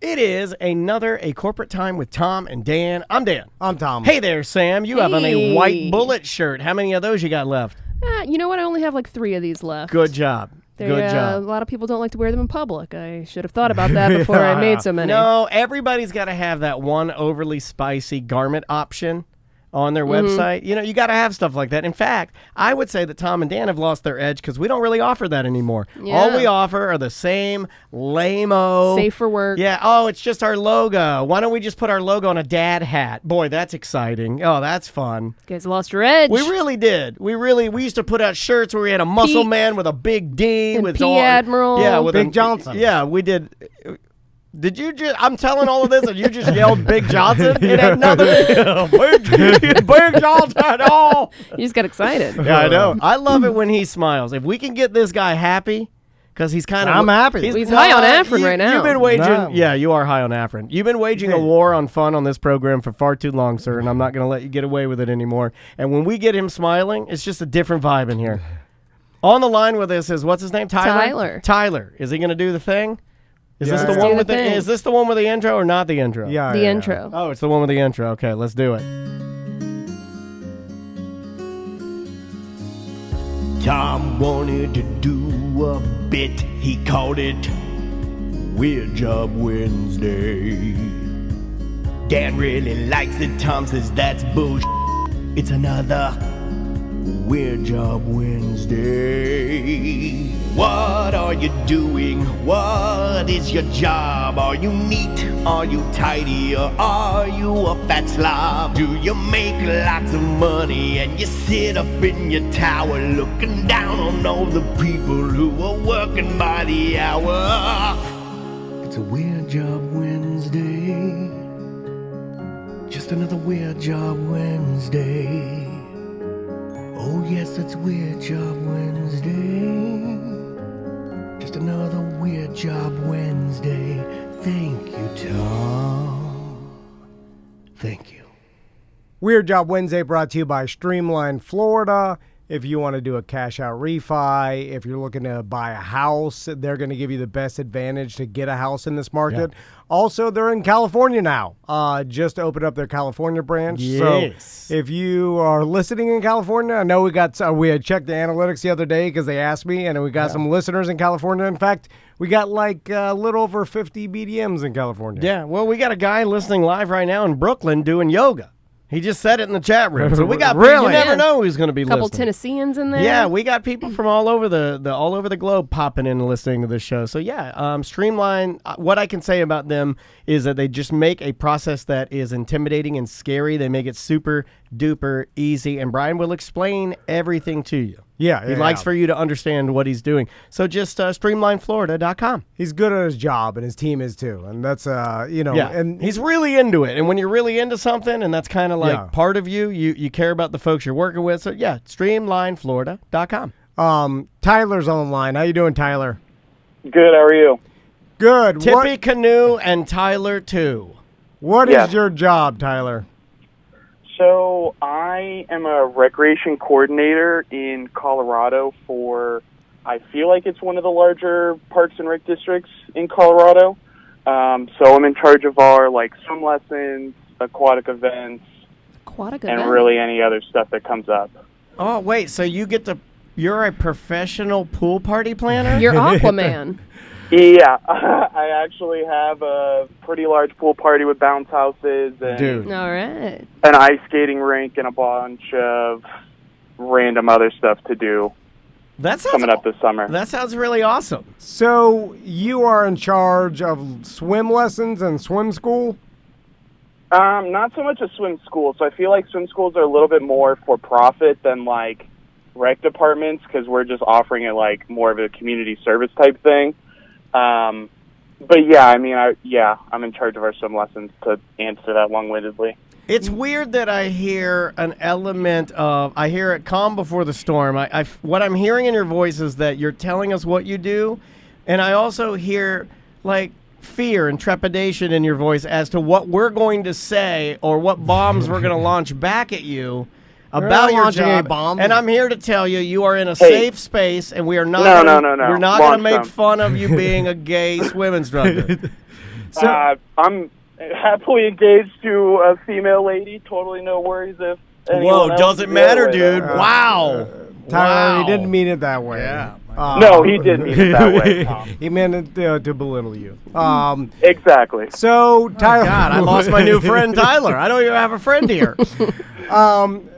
It is a corporate time with Tom and Dan. I'm Dan. I'm Tom. Hey there, Sam. You have on a white bullet shirt. How many of those you got left? You know what? I only have like 3 of these left. Good job. Good job. A lot of people don't like to wear them in public. I should have thought about that before I made so many. No, everybody's got to have that one overly spicy garment option on their website. You know, you got to have stuff like that. In fact, I would say that Tom and Dan have lost their edge because we don't really offer that anymore. Yeah. All we offer are the same lame-o. Safe for work. Yeah. Oh, it's just our logo. Why don't we just put our logo on a dad hat? Boy, that's exciting. Oh, that's fun. You guys lost your edge. We really did. We used to put out shirts where we had a muscle man with a big D. And with P. Admiral. Yeah, with Big Johnson. Yeah, we did. Did you just? I'm telling all of this, and you just yelled Big Johnson. It ain't nothing. Big Johnson at all. You just got excited. Yeah, I know. I love it when he smiles. If we can get this guy happy, because he's kind of. I'm happy. He's high on Afrin right now. You've been waging. No. Yeah, you are high on Afrin. You've been waging a war on fun on this program for far too long, sir, and I'm not going to let you get away with it anymore. And when we get him smiling, it's just a different vibe in here. On the line with us is what's his name? Tyler. Tyler. Is he going to do the thing? Is this the one with the? Is this the one with the intro or not the intro? Yeah. The intro. Oh, it's the one with the intro. Okay, let's do it. Tom wanted to do a bit. He called it Weird Job Wednesday. Dan really likes it. Tom says that's bullshit. It's another Weird Job Wednesday. What are you doing? What is your job? Are you neat? Are you tidy? Or are you a fat slob? Do you make lots of money and you sit up in your tower looking down on all the people who are working by the hour? It's a Weird Job Wednesday. Just another Weird Job Wednesday. Oh yes, it's Weird Job Wednesday. Just another Weird Job Wednesday. Thank you, Tom. Thank you. Weird Job Wednesday brought to you by Streamline Florida. If you want to do a cash out refi, if you're looking to buy a house, they're going to give you the best advantage to get a house in this market. Yeah. Also, they're in California now. Just opened up their California branch. Yes. So if you are listening in California, I know we had checked the analytics the other day because they asked me, and we got some listeners in California. In fact, we got like a little over 50 BDMs in California. Yeah, well, we got a guy listening live right now in Brooklyn doing yoga. He just said it in the chat room. So we got people, you never know who's going to be listening. A couple Tennesseans in there. Yeah, we got people from all over the globe popping in and listening to this show. So yeah, Streamline, what I can say about them is that they just make a process that is intimidating and scary. They make it super duper easy, and Brian will explain everything to you. Yeah, he likes for you to understand what he's doing. So just streamlineflorida.com. He's good at his job, and his team is too. And that's, and he's really into it. And when you're really into something, and that's kind of like part of you care about the folks you're working with. So yeah, streamlineflorida.com. Tyler's on the line. How you doing, Tyler? Good. How are you? Good. Tippy Canoe and Tyler too. What is your job, Tyler? So I am a recreation coordinator in Colorado for, I feel like it's one of the larger parks and rec districts in Colorado. So I'm in charge of our swim lessons, aquatic events, and really any other stuff that comes up. Oh, wait, so you're a professional pool party planner? You're Aquaman. Yeah, I actually have a pretty large pool party with bounce houses and all right, an ice skating rink and a bunch of random other stuff to do coming up this summer. That sounds really awesome. So you are in charge of swim lessons and swim school? Not so much a swim school. So I feel like swim schools are a little bit more for profit than rec departments because we're just offering it more of a community service type thing. But yeah, I mean, I'm in charge of our swim lessons to answer that long-windedly. It's weird that I hear an element of, I hear it calm before the storm. What I'm hearing in your voice is that you're telling us what you do, and I also hear fear and trepidation in your voice as to what we're going to say or what bombs we're going to launch back at you. About your job, and I'm here to tell you, you are in a safe space, and we are not. No. We're not going to make fun of you being a gay swim instructor. I'm happily engaged to a female lady. Totally no worries if anyone Whoa, else doesn't is the other matter, way, dude. though. Wow. Tyler, he Wow. didn't mean it that way. Yeah. No, he didn't mean it that way, Tom. He meant it to belittle you. Exactly. So, Tyler. God, I lost my new friend Tyler. I don't even have a friend here.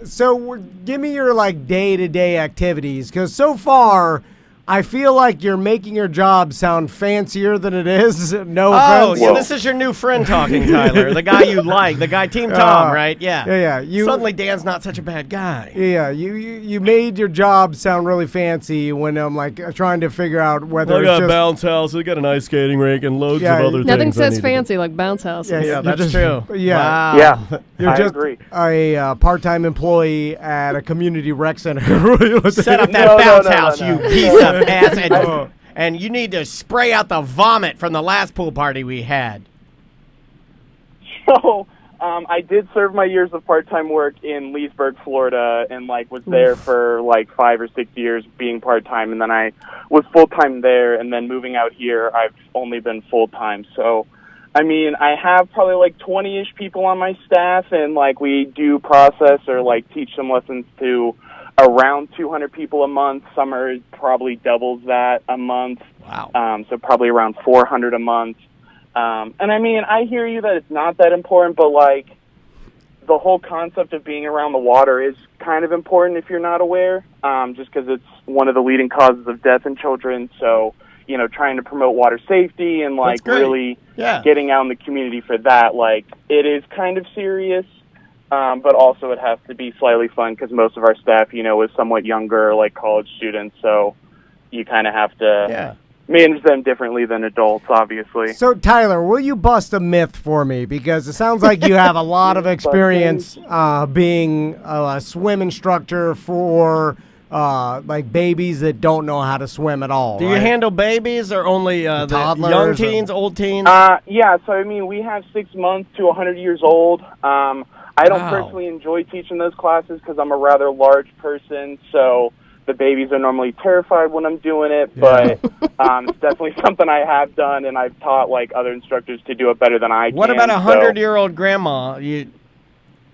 So give me your like day-to-day activities, because so far I feel like you're making your job sound fancier than it is. No Oh, offense. yeah, this is your new friend talking, Tyler. The guy you like, the guy Team Tom, right? Yeah. Yeah. Suddenly Dan's not such a bad guy. Yeah, you made your job sound really fancy when I'm like trying to figure out whether I it's got a just bounce house. We got an ice skating rink and loads Yeah, of other things. Nothing I says need to do. fancy like bounce houses. Yeah, you're that's just- true. Yeah. Wow. Yeah, You're I just agree. a part-time employee at a community rec center. Set up that No, bounce no, house, no. you piece of ass. And you need to spray out the vomit from the last pool party we had. So, I did serve my years of part-time work in Leesburg, Florida, and was there for 5 or 6 years being part-time, and then I was full-time there, and then moving out here, I've only been full-time. So, I mean, I have probably 20-ish people on my staff, and we do process or teach some lessons to around 200 people a month. Summer probably doubles that a month. Wow. So probably around 400 a month. And I mean, I hear you that it's not that important, but the whole concept of being around the water is kind of important if you're not aware, just because it's one of the leading causes of death in children. So, trying to promote water safety and That's great. really Yeah. getting out in the community for that, it is kind of serious. But also it has to be slightly fun because most of our staff, is somewhat younger, college students. So you kind of have to manage them differently than adults, obviously. So, Tyler, will you bust a myth for me? Because it sounds like you have a lot of experience being a swim instructor for babies that don't know how to swim at all. Do you right? handle babies or only the Toddlers young or- teens, old teens? Yeah, so I mean, we have 6 months to 100 years old. I don't Wow. personally enjoy teaching those classes because I'm a rather large person, so the babies are normally terrified when I'm doing it, but it's definitely something I have done, and I've taught other instructors to do it better than I What can. about a so- 100-year-old grandma?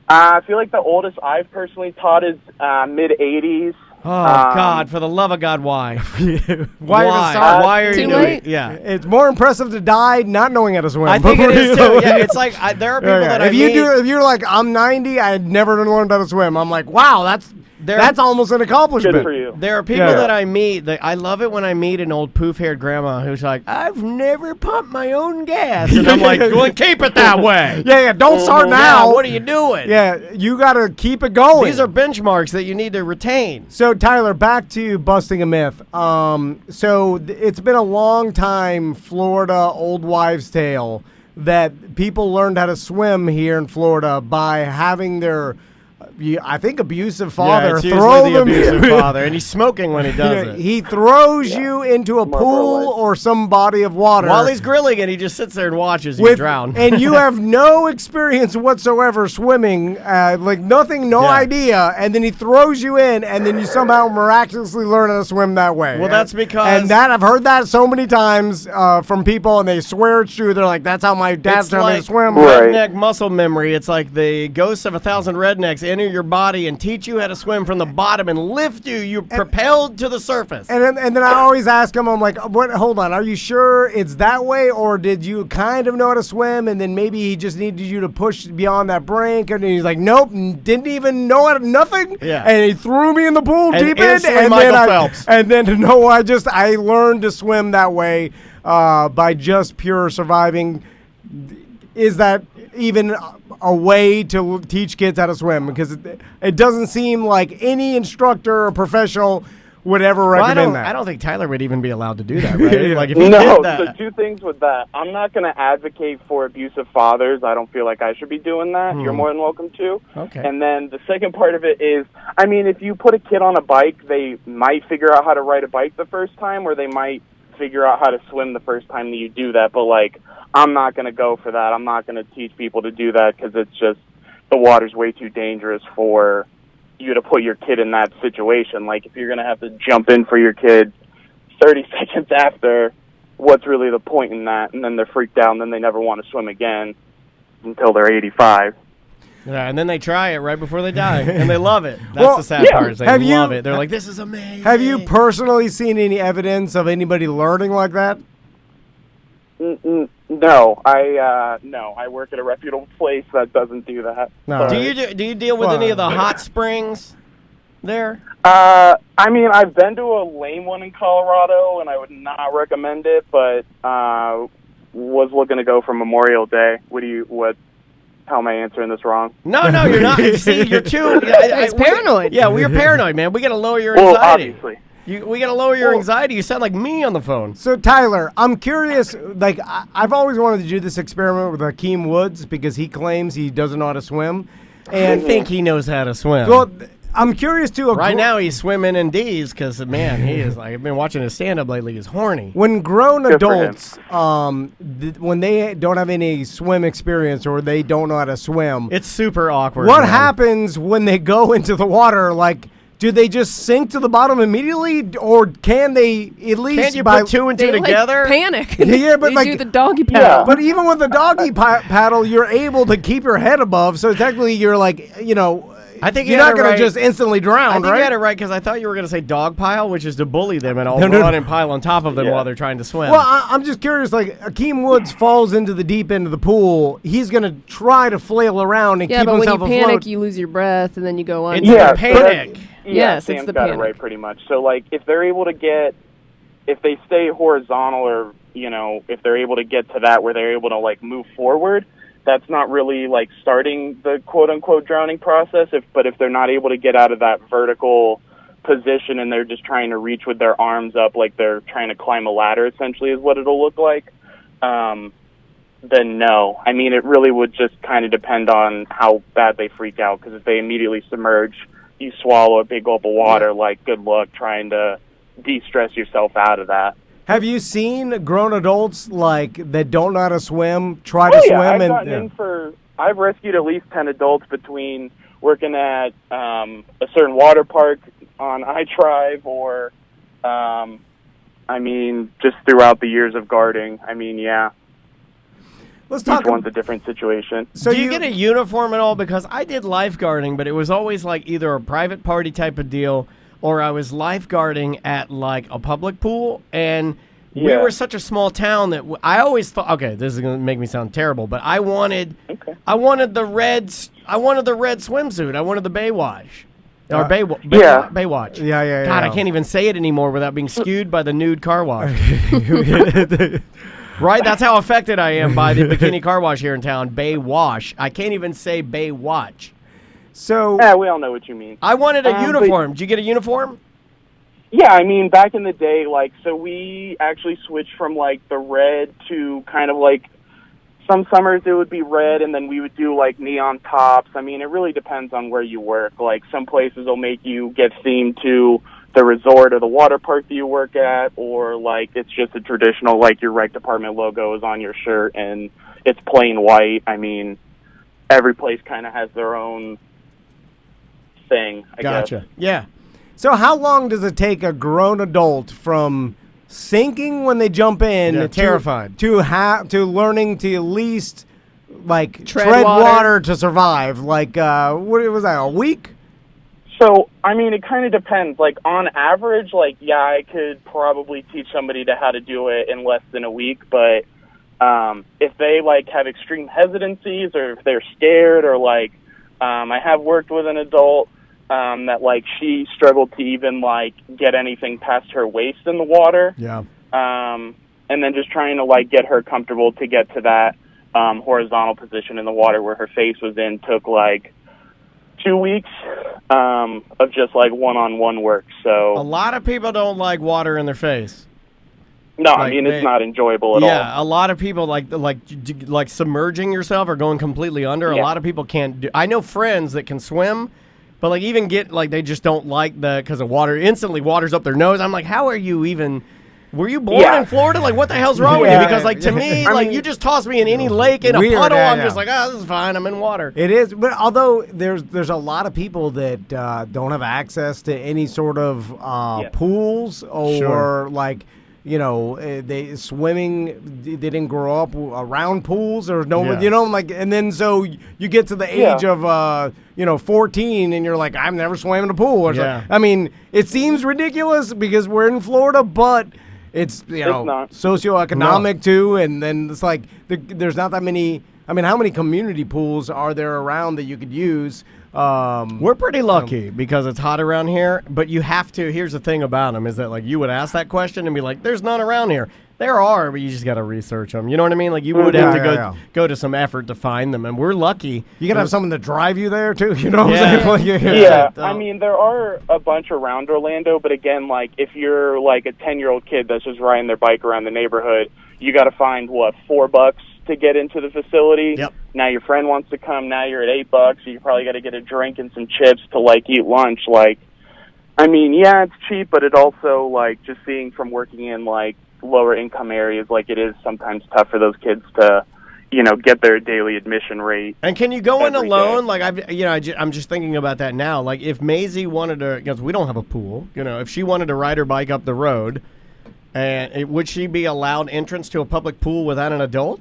I feel like the oldest I've personally taught is mid-80s. Oh, God, for the love of God, why? Why even start? Why are Too you doing late? it? Yeah. It's more impressive to die not knowing how to swim. I think it is, too. Yeah, it's there are people that if I you meet. if you're like, I'm 90, I had never learned how to swim. I'm like, wow, that's almost an accomplishment. Good for you. There are people Yeah. that I meet that I love it when I meet an old poof-haired grandma who's like, I've never pumped my own gas. And I'm like, well, keep it that way. Yeah, don't start now. Yeah, what are you doing? Yeah, you got to keep it going. These are benchmarks that you need to retain. So, Tyler, back to busting a myth. It's been a long time, Florida old wives' tale, that people learned how to swim here in Florida by having their, I think, abusive father yeah, it's throw usually the them. abusive father, and he's smoking when he does it. He throws you into a pool or some body of water. While he's grilling it, he just sits there and watches you drown. And you have no experience whatsoever swimming, nothing, no idea, and then he throws you in, and then you somehow miraculously learn how to swim that way. Well, that's because... And that, I've heard that so many times from people, and they swear it's true. They're like, that's how my dad It's taught me to like swim. Right. redneck muscle memory. It's like the ghosts of 1,000 rednecks enter your body and teach you how to swim from the bottom and lift you. You're propelled to the surface. And then I always ask him, I'm like, hold on, are you sure it's that way, or did you kind of know how to swim, and then maybe he just needed you to push beyond that brink? And he's like, nope, didn't even know how to, nothing. Yeah. And he threw me in the pool And deep in, instantly and Michael then Phelps. I learned to swim that way by just pure surviving. Is that even a way to teach kids how to swim? Because it doesn't seem like any instructor or professional would ever recommend that. I don't think Tyler would even be allowed to do that, right? Like if he No, did that. so 2 things with that. I'm not going to advocate for abusive fathers. I don't feel like I should be doing that. You're more than welcome to. Okay. And then the second part of it is, I mean, if you put a kid on a bike, they might figure out how to ride a bike the first time, or they might figure out how to swim the first time that you do that. But, I'm not going to go for that. I'm not going to teach people to do that because it's just the water's way too dangerous for you to put your kid in that situation. If you're going to have to jump in for your kid 30 seconds after, what's really the point in that? And then they're freaked out, and then they never want to swim again until they're 85. Yeah, and then they try it right before they die, and they love it. That's Well, the sad part. Is they have love you- it. They're like, "This is amazing." Have you personally seen any evidence of anybody learning like that? No, I work at a reputable place that doesn't do that. No. Do you deal with any of the hot springs there? I mean, I've been to a lame one in Colorado, and I would not recommend it, but was looking to go for Memorial Day. How am I answering this wrong? No, you're not. See, you're too. He's paranoid. Yeah, we're paranoid, man. We got to lower your Well, anxiety. obviously. We got to lower your anxiety. You sound like me on the phone. So, Tyler, I'm curious. Like, I've always wanted to do this experiment with Hakeem Woods because he claims he doesn't know how to swim. I And think he knows how to swim. well, I'm curious too. Right now, he's swimming in D's because, man, he is like, I've been watching his stand up lately. He's horny. when grown Good for him. adults, when they don't have any swim experience or they don't know how to swim, It's super awkward. what man. happens when they go into the water? Like, do they just sink to the bottom immediately, or can they at least? Can't you by, put two and two They like together? panic. Yeah, but They like- do the doggy Yeah. paddle. But even with the doggy paddle, you're able to keep your head above. So technically, you're like, I think you're you had not it going right. to just instantly I drown, think you right? had it right because I thought you were going to say dog pile, which is to bully them and all No, no, run no. and pile on top of them Yeah. while they're trying to swim. Well, I'm just curious. Like, Hakeem Woods falls into the deep end of the pool. He's going to try to flail around and Yeah, keep but when you himself panic, afloat. you lose your breath, and then you go on. It's Yeah, the so that's- panic. Yes, it's Sam's the got it panic. right pretty much. So, like, if they're able to if they stay horizontal or, if they're able to get to that where they're able to, like, move forward, that's not really, like, starting the quote-unquote drowning process. But if they're not able to get out of that vertical position and they're just trying to reach with their arms up like they're trying to climb a ladder, essentially, is what it'll look like, then no. I mean, it really would just kind of depend on how bad they freak out, because if they immediately submerge, you swallow a big gulp of water, like, good luck trying to de-stress yourself out of that. Have you seen grown adults like that don't know how to swim try to swim? I've and gotten I've rescued at least 10 adults between working at a certain water park on I-Tribe or, just throughout the years of guarding. let's Each talk. one's a different situation. So Do you get a uniform at all? Because I did lifeguarding, but it was always like either a private party type of deal or I was lifeguarding at like a public pool. And we Yeah. were such a small town that I always thought, okay, this is going to make me sound terrible, but I wanted the red swimsuit. I wanted the Baywatch. Or Yeah. Baywatch. Yeah. God, I can't even say it anymore without being skewed by the nude car wash. Right? That's how affected I am by the bikini car wash here in town. Baywatch. I can't even say Baywatch. So Yeah, we all know what you mean. I wanted a but- uniform. Did you get a uniform? Yeah, back in the day, so we actually switched from, the red to kind of, some summers it would be red, and then we would do, neon tops. It really depends on where you work. Some places will make you get themed to the resort or the water park that you work at, or, it's just a traditional, your rec department logo is on your shirt, and it's plain white. Every place kind of has their own thing, I guess. Gotcha. Yeah. So how long does it take a grown adult from sinking when they jump in Yeah, terrified. to learning to at least Tread water. to survive? What was that, a week? So, it kind of depends. On average, I could probably teach somebody how to do it in less than a week, but if they, have extreme hesitancies or if they're scared or, I have worked with an adult that, she struggled to even, get anything past her waist in the water. Yeah. And then just trying to, get her comfortable to get to that horizontal position in the water where her face was in took, 2 weeks of just, one-on-one work. A So, lot of people don't like water in their face. no, like it's they- not enjoyable at all. Yeah, a lot of people like submerging yourself or going completely under. A Yeah. lot of people can't do. I know friends that can swim, but even get they just don't like because of water. Instantly, water's up their nose. I'm like, how are you even? Were you born Yeah. in Florida? What the hell's wrong with you? Yeah. Because to me, mean- you just toss me in any lake in a Weird, puddle. yeah, I'm yeah. just like, this is fine. I'm in water. It is, but although there's a lot of people that don't have access to any sort of Yeah. pools or Sure. they swimming. They didn't grow up around pools. There was no, Yeah. and then so you get to the age of 14, and you're like, I've never swam in a pool. Or Yeah. something. I mean, it seems ridiculous because we're in Florida, but it's not. socioeconomic too, and then it's like there's not that many. I mean, how many community pools are there around that you could use? We're pretty lucky because it's hot around here, but you have to. Here's the thing about them is that like you would ask that question and be like, "There's none around here." There are, but you just got to research them. You know what I mean? Like you would have to go to some effort to find them, and we're lucky. You gotta have someone to drive you there too. You know what Yeah. I'm saying? Like, Yeah, I mean, there are a bunch around Orlando, but again, like, if you're, like, a 10-year-old kid that's just riding their bike around the neighborhood, you got to find, $4 to get into the facility? Yep. Now your friend wants to come, now you're at $8, so you probably got to get a drink and some chips to, like, eat lunch. Like, I mean, yeah, it's cheap, but it also, like, just seeing from working in, like, lower income areas, like, it is sometimes tough for those kids to get their daily admission rate. And can you go in every alone? day. Like I'm just thinking about that now. Like if Maisie wanted to, because we don't have a pool, if she wanted to ride her bike up the road, would she be allowed entrance to a public pool without an adult?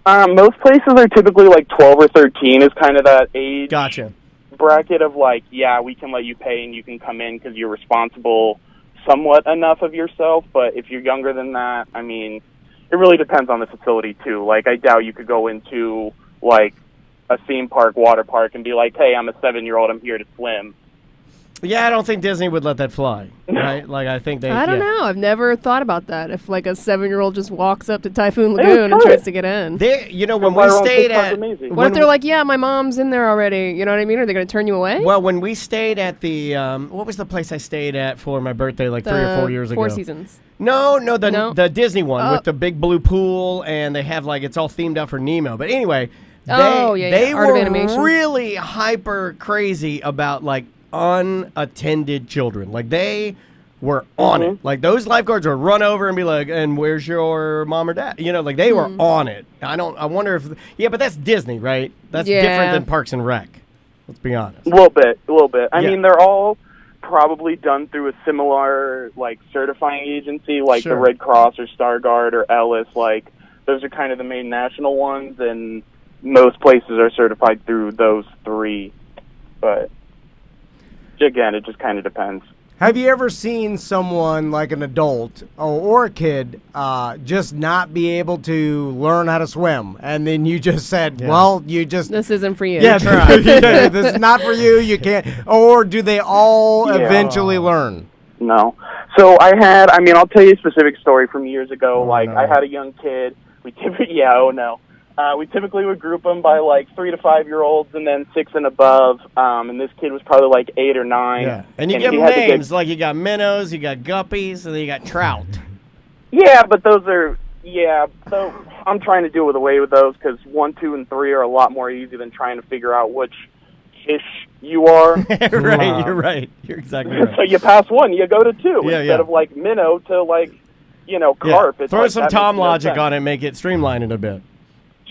Most places are typically, like, 12 or 13 is kind of that age Gotcha. bracket of, like, yeah, we can let you pay and you can come in because you're responsible somewhat enough of yourself. But if you're younger than that, I mean, it really depends on the facility, too. Like, I doubt you could go into, like, a theme park, water park, and be like, hey, I'm a 7-year-old, I'm here to swim. Yeah, I don't think Disney would let that fly. Right? Like I think they. I don't yeah. know. I've never thought about that. If like a 7-year-old just walks up to Typhoon Lagoon and try tries it. to get in. When we stayed at. What if they're like, yeah, my mom's in there already? You know what I mean? Are they going to turn you away? Well, when we stayed at the, what was the place I stayed at for my birthday like 3 or 4 years ago? Four Seasons. No, the Disney one with the big blue pool, and they have like, it's all themed out for Nemo. But anyway, they Art of were Animation. really hyper crazy about like unattended children. Like they were on it. Like those lifeguards would run over and be like, and where's your mom or dad? Like they were on it. I wonder if, but that's Disney, right? That's different than Parks and Rec. Let's be honest. A little bit. I Yeah. mean, they're all probably done through a similar, like, certifying agency, like Sure. the Red Cross or Starguard or Ellis. Like, those are kind of the main national ones, and most places are certified through those three. But, again, it just kind of depends. Have you ever seen someone like an adult or a kid just not be able to learn how to swim, and then you just said, "Well, you just This isn't for you. yeah, this is not for you. You can't." Or do they all eventually learn? No. So I'll tell you a specific story from years ago. I had a young kid. We typically would group them by like 3 to 5-year-olds and then 6 and above. And this kid was probably like 8 or 9. Yeah. And you give them names, like you got minnows, you got guppies, and then you got trout. Yeah, but those are, so I'm trying to do away with those because 1, 2, and 3 are a lot more easy than trying to figure out which fish you are. Right, you're right. You're exactly right. So you pass 1, you go to 2 Yeah, instead of like minnow to like, carp. Yeah. It's Throw like, some that Tom makes no logic sense. on it, make it streamline it a bit.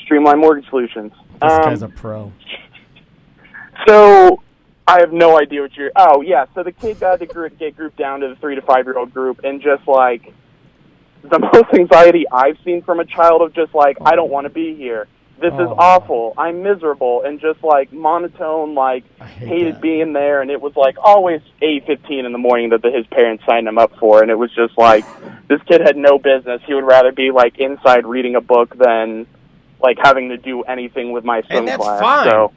Streamline Mortgage Solutions. This guy's a pro. So I have no idea what you're. Oh yeah, so the kid got to get grouped down to the 3 to 5-year-old group, and just like the most anxiety I've seen from a child of just like, I don't want to be here. This is awful. I'm miserable, and just like monotone, like hated being there. And it was like always 8:15 in the morning that his parents signed him up for, and it was just like this kid had no business. He would rather be like inside reading a book than like having to do anything with my swim And that's class. fine. So.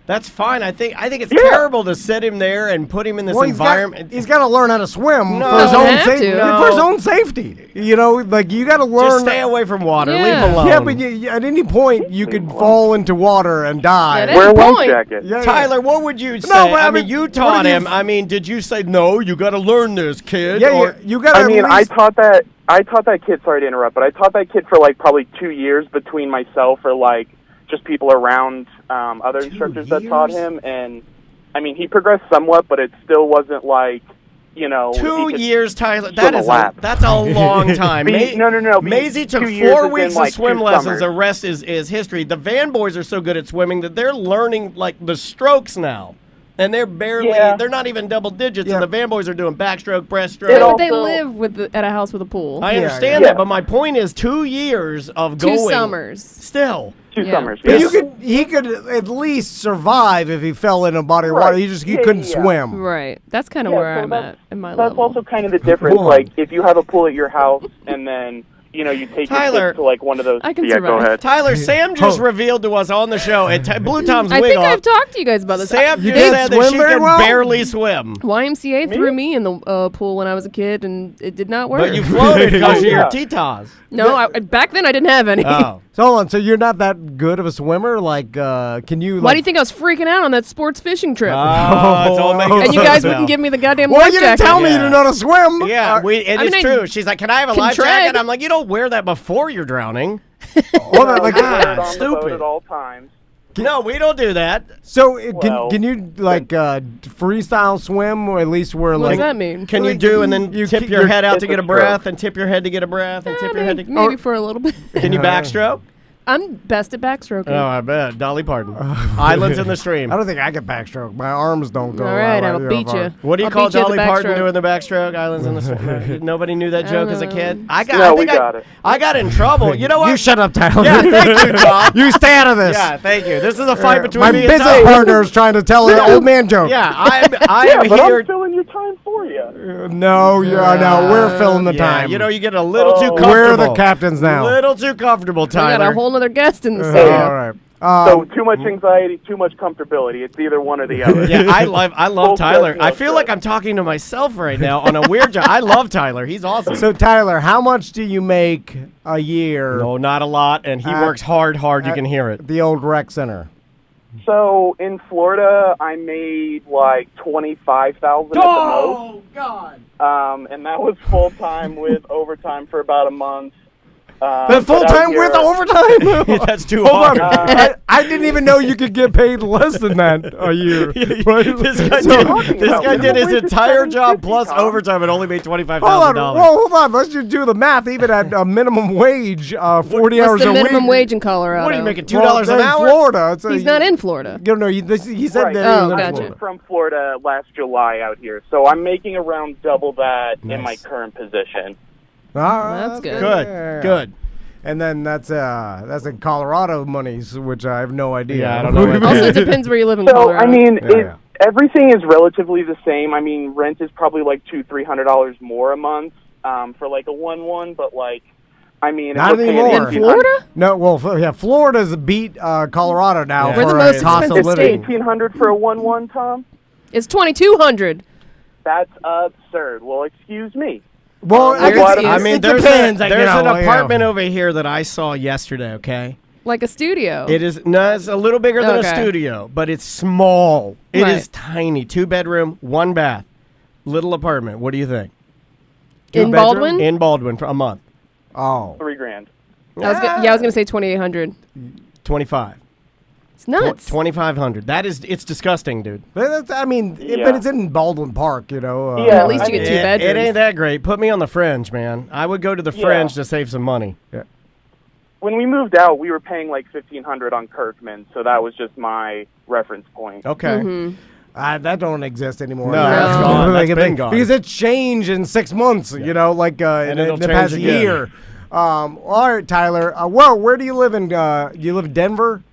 That's fine. I think it's terrible to set him there and put him in this environment. He's got to learn how to swim No. for his Doesn't own have safety. to. No. For his own safety, like you got to learn. Just stay away from water. Yeah. Leave him alone. Yeah, but at any point you could fall into water and die. Yeah, Wear a life point. jacket. Yeah, yeah. Tyler, what would you say? but I mean, you what taught if you- him. I mean, did you say no? You got to learn this, kid. Yeah, or, you got to. I mean, I taught that kid. Sorry to interrupt, but I taught that kid for like probably 2 years between myself or like just people around other instructors that taught him, and I mean he progressed somewhat, but it still wasn't like 2 years, Tyler. swim a lap. That's a long time. No. Maisie took 2 years 4 is weeks in, of like, swim 2 lessons. summers. The rest is history. The Van boys are so good at swimming that they're learning like the strokes now. And they're barely, Yeah. they're not even double digits, Yeah. and the van boys are doing backstroke, breaststroke. It But they also- live at a house with a pool. I Yeah, understand yeah. that, but my point is 2 years of 2 going. summers. Still. 2 Yeah. summers. But Yes. he could at least survive if he fell in a body of Right. water. He Yeah, couldn't yeah. swim. Right. That's kind of Yeah, where so I'm that's- at in my That's level. also kind of the difference. Hold on. Like, if you have a pool at your house and then, you know, you take your Tyler. kids to, like, one of those. I can yeah, go survive. ahead. Tyler, Sam just Oh. revealed to us on the show, and Blue Tom's I wig think off. I've talked to you guys about this. Sam You just can't said that swim she very can well? barely swim. YMCA threw me in the pool when I was a kid, and it did not work. But you floated because of your Yeah. Titas. no, back then I didn't have any. Oh. So hold on. So you're not that good of a swimmer? Like, can you? Why do you think I was freaking out on that sports fishing trip? Oh, it's all making and you sense guys now. wouldn't give me the goddamn Well, life you didn't jacket. tell me you Yeah. didn't know how to swim. Yeah, Uh, it I is mean, I true. She's like, "Can I have a can life tread. jacket?" I'm like, "You don't wear that before you're drowning." hold on, No, like, you wear it on the stupid. boat at all times. No, we don't do that. so Well, can you like freestyle swim, or at least where What like does that mean? Can you Like, do and then you tip keep your your- head out It's to get a a breath, stroke. and tip your head to get a breath, and tip your head to? Maybe for a little bit. Can you backstroke? I'm best at backstroking. Oh, I bet. Dolly Parton. Islands in the stream. I don't think I can backstroke. My arms don't go. All right, that I'll way, beat if I- you. What do you I'll call beat you at the Dolly Parton backstroke. doing the backstroke? Islands in the stream. Nobody knew that joke as a kid. I No, we think got it. I got in trouble. You know what? You shut up, Tyler. Yeah, thank you, Tom. You stay out of this. Yeah, thank you. This is a fight between My me and business Tom. partner is trying to tell an old man joke. Yeah, I Yeah, am but here. I'm filling your time for you. No, we're filling the Yeah, time. you know, you get a little too Oh. comfortable. We're the captains now. Little too comfortable, I got Tyler. a whole other guest in the All studio. right. So too much anxiety, too much comfortability. It's either one or the other. Yeah, I love Full Tyler. stress, I no feel like stress. I'm talking to myself right now on a weird job. I love Tyler. He's awesome. So Tyler, how much do you make a year no, not a lot, and he At- works hard. You can hear it. at the old rec center? So in Florida, I made like 25,000 at the most. God! And that was full time with overtime for about a month. That full but out time with here- overtime? That's too Hold hard. on. I didn't even know you could get paid less than that a year. This guy did his entire job plus overtime and only made $25,000. Hold on. Let's just do the math. Even at a minimum wage, 40 hours What's the a minimum week. wage in Colorado? What are you making, Well, $2 an in hour? Florida. It's He's not in Florida. You know, he said Right. that Oh, he was in gotcha. I Florida. moved from Florida last July out here, so I'm making around double that in my Nice. current position. That's good. Good. And then that's in Colorado monies, which I have no idea. Yeah, I don't know what Also, it depends where you live in So Colorado. I mean, Yeah. everything is relatively the same. I mean, rent is probably like $200-300 more a month for like a 1-1, but like, I mean, if Not we're paying anymore. in Florida? No, well, Florida's beat Colorado now Yeah. for We're the a most cost of expensive living. state. $1,800 for a 1-1, Tom. It's 2,200. That's absurd. Well, excuse me. Well, I guess mean, it there's, depends. there's an apartment over here that I saw yesterday, okay? Like a studio. It is no, it's a little bigger than a Okay. studio, but it's small. It is Right. tiny. 2-bedroom, 1 bath. Little apartment. What do you think? in Baldwin? In Baldwin for a month. Oh. $3,000. I was gonna say 2,800. 25. It's nuts. 2,500. It's disgusting, dude. I mean, Yeah. but it's in Baldwin Park, you know. Yeah, At least you get 2 bedrooms. It ain't that great. Put me on the Fringe, man. I would go to the Yeah. Fringe to save some money. When we moved out, we were paying like $1,500 on Kirkman, so that was just my reference point. Okay. Mm-hmm. That don't exist anymore. No, that's No. gone. That's Like, been gone. Because it changed in 6 months, you know, like And in it'll the change past again. year. All right, Tyler. Where do you live in? You live in Denver?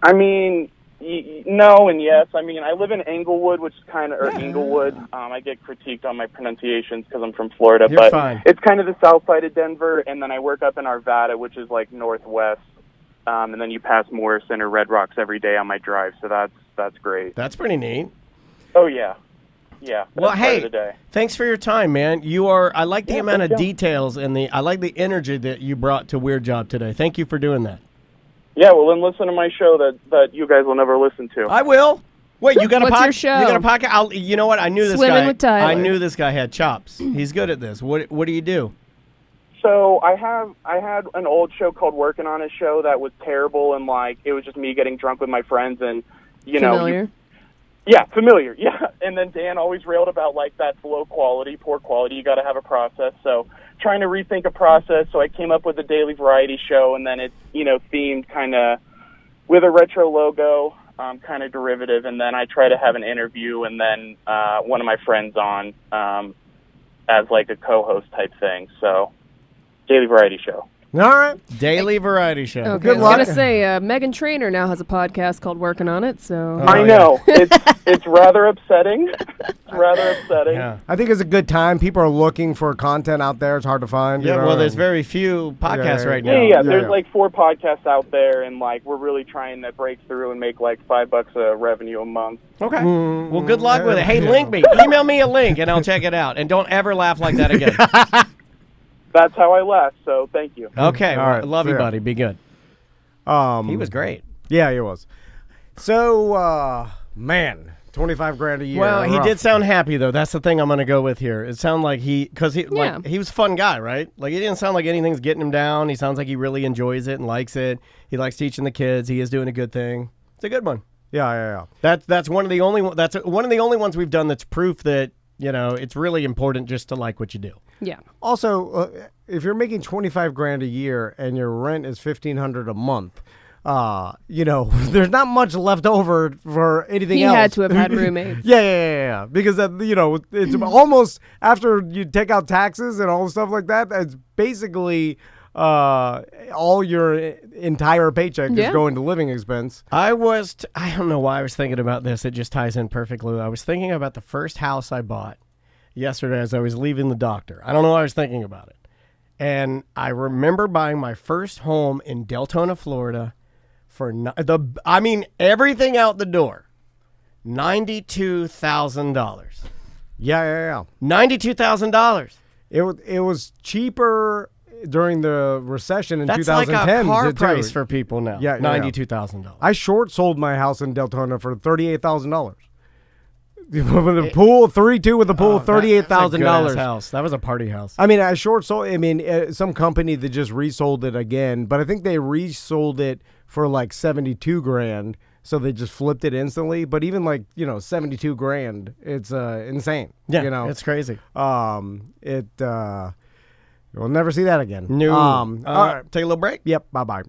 I mean, no and yes. I mean, I live in Englewood, which is kind of, or Inglewood. I get critiqued on my pronunciations because I'm from Florida, You're but fine. it's kind of the south side of Denver, and then I work up in Arvada, which is like northwest, and then you pass Morrison or Red Rocks every day on my drive, so that's great. That's pretty neat. Oh, yeah. Yeah. Well, that's part of hey, the day. thanks for your time, man. I like the amount of thank you. details and I like the energy that you brought to Weird Job today. Thank you for doing that. Yeah, well, then listen to my show that you guys will never listen to. I will. Wait, you got a What's podcast? your show? You got a podcast? You know what? I knew this Swimming guy. with Tyler. I knew this guy had chops. He's good at this. What do you do? So I had an old show called Working on a Show that was terrible, and like it was just me getting drunk with my friends, and Familiar. Yeah, familiar. Yeah, and then Dan always railed about like that's low quality, poor quality. You got to have a process. So trying to rethink a process. So I came up with a daily variety show, and then it's themed kind of with a retro logo. kind of derivative, and then I try to have an interview, and then one of my friends on as like a co-host type thing. So, daily variety show. All right. Daily variety show. Okay, Good I was luck. gonna say Meghan Trainor now has a podcast called Working on It. So I know it's rather upsetting. It's rather upsetting. Yeah. I think it's a good time. People are looking for content out there. It's hard to find. Yeah, you know, well, there's and- very few podcasts right now. Yeah. There's yeah. like 4 podcasts out there, and like we're really trying to break through and make like $5 a revenue a month. Okay. Well, good luck with it. Hey, yeah. link me. Email me a link, and I'll check it out. And don't ever laugh like that again. That's how I left. So thank you. Okay. All right, Love you, see ya. buddy. Be good. He was great. Yeah, he was. So, man, 25 grand a year. Well, he rough. did sound happy though. That's the thing I'm gonna go with here. It sounded like he Yeah. he was a fun guy, right? Like he didn't sound like anything's getting him down. He sounds like he really enjoys it and likes it. He likes teaching the kids. He is doing a good thing. It's a good one. Yeah. That's one of the only ones we've done that's proof that it's really important just to like what you do. yeah, Also, if you're making 25 grand a year and your rent is $1,500 a month, there's not much left over for anything he else. had to have had roommates. Yeah. Because it's almost after you take out taxes and all the stuff like that. It's basically all your entire paycheck Yeah. is going to living expense. I don't know why I was thinking about this. It just ties in perfectly. I was thinking about the first house I bought yesterday as I was leaving the doctor. I don't know why I was thinking about it. And I remember buying my first home in Deltona, Florida for everything out the door. $92,000. Yeah. $92,000. It was cheaper during the recession in That's like 2010. a car too. price for people now. Yeah. $92,000. I short sold my house in Deltona for $38,000. With a pool, 3-2 with a pool, $38,000. House. That was a party house. I mean, I short sold. I mean, some company that just resold it again, but I think they resold it for like 72 grand. So they just flipped it instantly. But even like 72 grand, it's insane. Yeah, it's crazy. We'll never see that again. No. All right. Take a little break. Yep. Bye.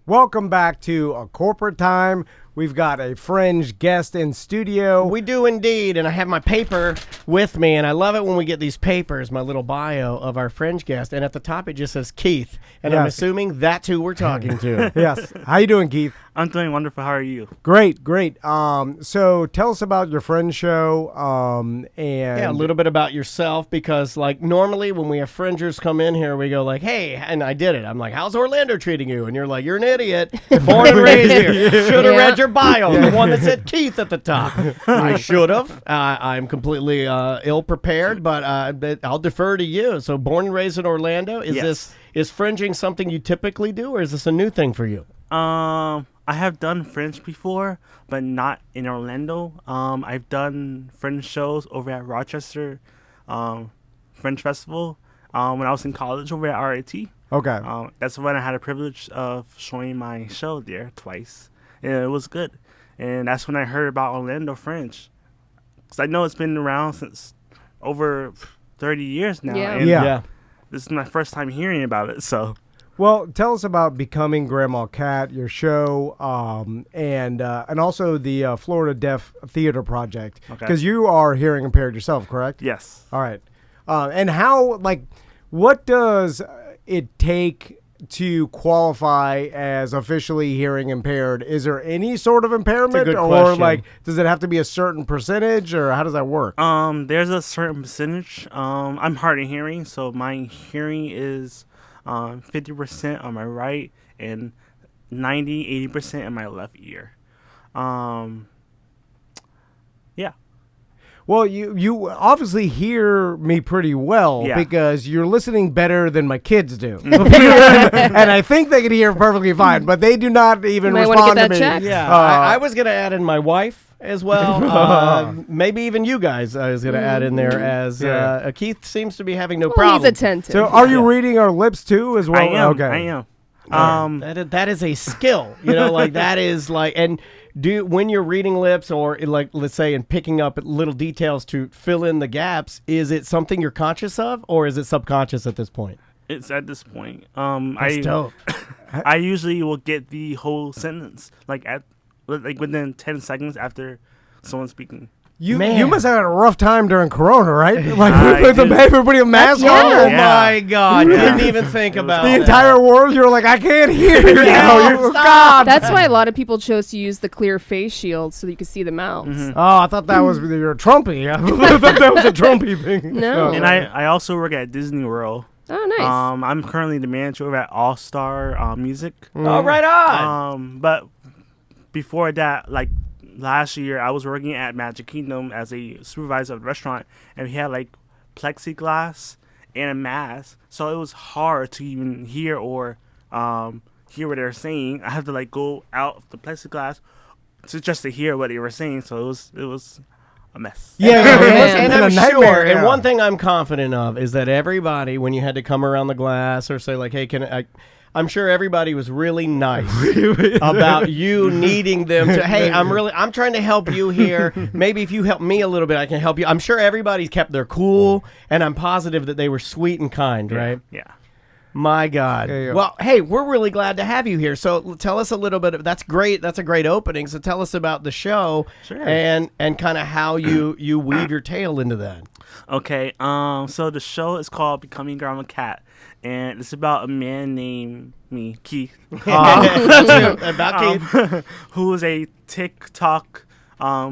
Welcome back to A Corporate Time. We've got a Fringe guest in studio. We do indeed, and I have my paper with me, and I love it when we get these papers, my little bio of our Fringe guest, and at the top it just says Keith, and I'm Yes. assuming that's who we're talking to. Yes. How you doing, Keith? I'm doing wonderful. How are you? Great. So tell us about your Fringe show. And Yeah, a little bit about yourself, because like normally when we have Fringers come in here, we go like, hey, and I did it. I'm like, how's Orlando treating you? And you're like, you're an idiot. Born and raised here. Should have read your bio, the one that said Keith at the top. I should have. I'm completely ill prepared, but I'll defer to you. So born and raised in Orlando. Is fringing something you typically do, or is this a new thing for you? I have done Fringe before, but not in Orlando. I've done Fringe shows over at Rochester Fringe Festival when I was in college over at RIT. Okay. That's when I had the privilege of showing my show there twice, and it was good. And that's when I heard about Orlando Fringe, because I know it's been around since over 30 years now. Yeah. And Yeah. this is my first time hearing about it, so. Well, tell us about Becoming Grandma Cat, your show, and also the Florida Deaf Theater Project. Okay. Because you are hearing impaired yourself, correct? Yes. All right. And what does it take to qualify as officially hearing impaired? Is there any sort of impairment, good or question. does it have to be a certain percentage, or how does that work? There's a certain percentage. I'm hard of hearing, so my hearing is 50% on my right and 80% in my left ear. Yeah. Well, you obviously hear me pretty well, Yeah. because you're listening better than my kids do. And I think they can hear perfectly fine, but they do not even You might wanna respond get to that me. checked. Yeah, I was going to add in my wife as well. Maybe even you guys I was going to add in there, as Yeah. Keith seems to be having no Well, problem. he's attentive. So are you reading our lips too as well? I am. Okay. I am. That is a skill, like that is like, and when you're reading lips, or like, let's say, in picking up little details to fill in the gaps, is it something you're conscious of, or is it subconscious at this point? It's at this point. That's dope. I usually will get the whole sentence like like within 10 seconds after someone speaking. You Man. must have had a rough time during Corona, right? Like I with did. everybody a mask on. Oh Yeah. my God! Didn't even think about The that. entire world, you're like, I can't hear you now. No, You- stop. God. That's why a lot of people chose to use the clear face shield so that you could see the mouths. Oh, I thought that was your Trumpy. I thought that was a Trumpy thing. No. And I also work at Disney World. Oh, nice. I'm currently the manager over at All Star Music. Oh, right on. But before that, like last year, I was working at Magic Kingdom as a supervisor of the restaurant, and we had like plexiglass and a mask, so it was hard to even hear or hear what they were saying. I had to like go out of the plexiglass to hear what they were saying, so it was a mess. Yeah, Oh, it must man. have And been I'm a nightmare. sure, and yeah. one thing I'm confident of is that everybody, when you had to come around the glass or say like, "Hey, can I?" I'm sure everybody was really nice about you needing them to. Hey, I'm trying to help you here. Maybe if you help me a little bit, I can help you. I'm sure everybody's kept their cool, and I'm positive that they were sweet and kind, right? Yeah. My God. Yeah. Well, hey, we're really glad to have you here. So tell us a little bit. That's great. That's a great opening. So tell us about the show Sure. and kind of how you weave your tale into that. Okay, so the show is called Becoming Grandma Cat, and it's about a man named Keith, About Keith. who is a TikTok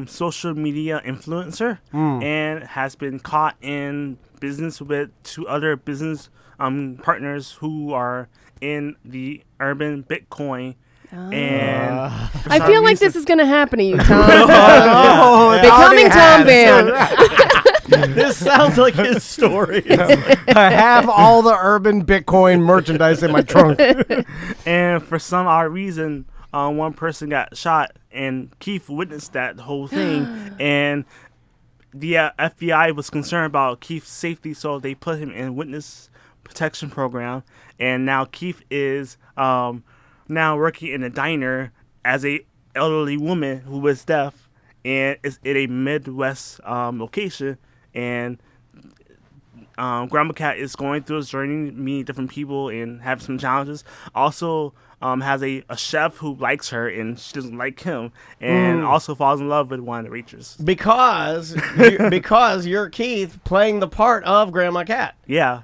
social media influencer, and has been caught in business with two other business partners who are in the urban Bitcoin. And for I some feel like reason- this is going to happen to you, Tom. Oh, it Becoming already Tom has. Van. This sounds like his story. I have all the urban Bitcoin merchandise in my trunk. And for some odd reason, one person got shot, and Keith witnessed that whole thing. And the FBI was concerned about Keith's safety, so they put him in witness protection program. And now Keith is now working in a diner as a elderly woman who was deaf, and is in a Midwest location. And Grandma Cat is going through his journey, meeting different people and have some challenges. Also has a chef who likes her and she doesn't like him, and also falls in love with one of the waitresses. because you're Keith playing the part of Grandma Cat. Yeah.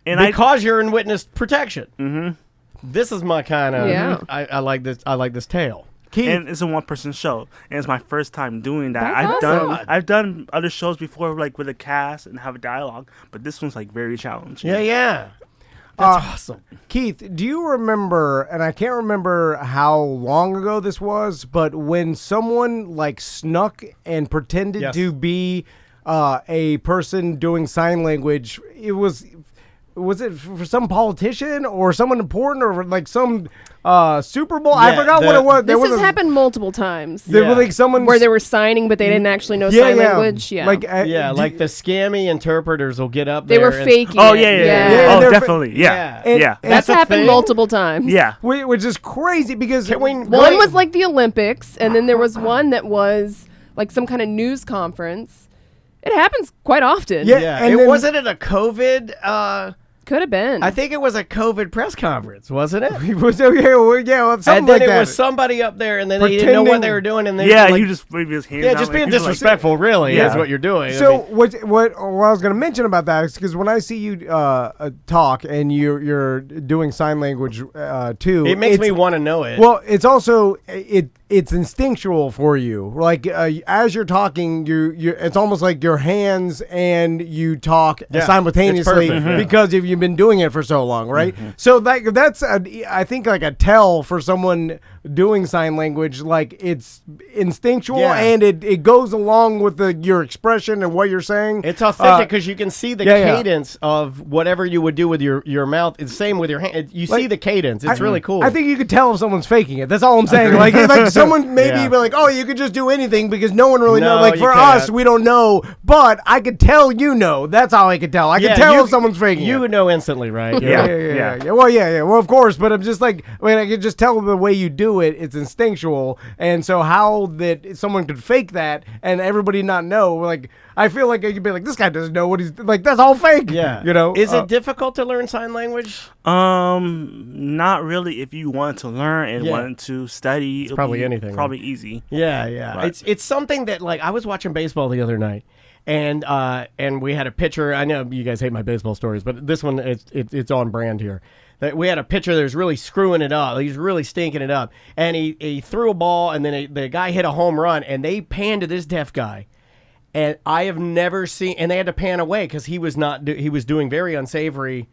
And Because you're in witness protection. Mm-hmm. This is my kind of. Yeah. I like this. I like this tale. and it's a one-person show, and it's my first time doing that. That's awesome. I've done other shows before, like with a cast and have a dialogue, but this one's like very challenging. Yeah. That's awesome. Keith, do you remember, and I can't remember how long ago this was, but when someone like snuck and pretended Yes. to be a person doing sign language, was it for some politician or someone important or like some Super Bowl? I Yeah, forgot what it was. This was has happened multiple times. There was Yeah. like someone Where they were signing, but they didn't actually know sign language. Yeah. Like Like the scammy interpreters will get up they there. were and- faking Oh it. yeah. Yeah, Oh, they're definitely. Yeah. And- Yeah. and That's a happened thing? multiple times. Yeah. which is crazy because One was like the Olympics, and then there was one that was like some kind of news conference. It happens quite often. Yeah. Yeah. and It then- wasn't it a COVID. Could have been. I think it was a COVID press conference, wasn't it? It was something And then like it that. was somebody up there, and then they didn't know what they Pretending- were doing, and they Yeah. were like, You just wave his hands. yeah, out, just like, being people like- disrespectful, really, Yeah. is what you're doing. I So mean, what I was going to mention about that is because when I see you talk and you're doing sign language too, it makes it's- me want to know it. Well, it's also it's instinctual for you. Like as you're talking, you it's almost like your hands and you talk Yeah, simultaneously it's perfect, yeah. because you've been doing it for so long, right? So that's I think like a tell for someone doing sign language. Like it's instinctual Yeah. and it goes along with your expression and what you're saying. It's authentic because you can see the yeah. cadence of whatever you would do with your mouth. It's the same with your hand. You see Like, the cadence. It's really cool. I think you could tell if someone's faking it. That's all I'm saying. Like someone maybe Yeah. be like, "Oh, you could just do anything because no one really No, knows." Like you for can't. us, we don't know, but I could tell you know. That's how I could tell. I could tell if someone's faking You it. would know instantly, right? Yeah. Yeah. Well, yeah. Well, of course, but I'm just like, I mean, I could just tell the way you do it. It's instinctual, and so how that someone could fake that and everybody not know, like, I feel like you'd be like, this guy doesn't know what he's like. That's all fake. Yeah. You know, Is it difficult to learn sign language? Not really. If you want to learn and want to study, it's probably anything. Probably easy. Yeah, yeah. Right. It's something that like I was watching baseball the other night, and we had a pitcher. I know you guys hate my baseball stories, but this one it's on brand here. That we had a pitcher that was really screwing it up. He's really stinking it up, and he threw a ball, and then the guy hit a home run, and they panned to this deaf guy. And I have never seen, and they had to pan away because he was he was doing very unsavory.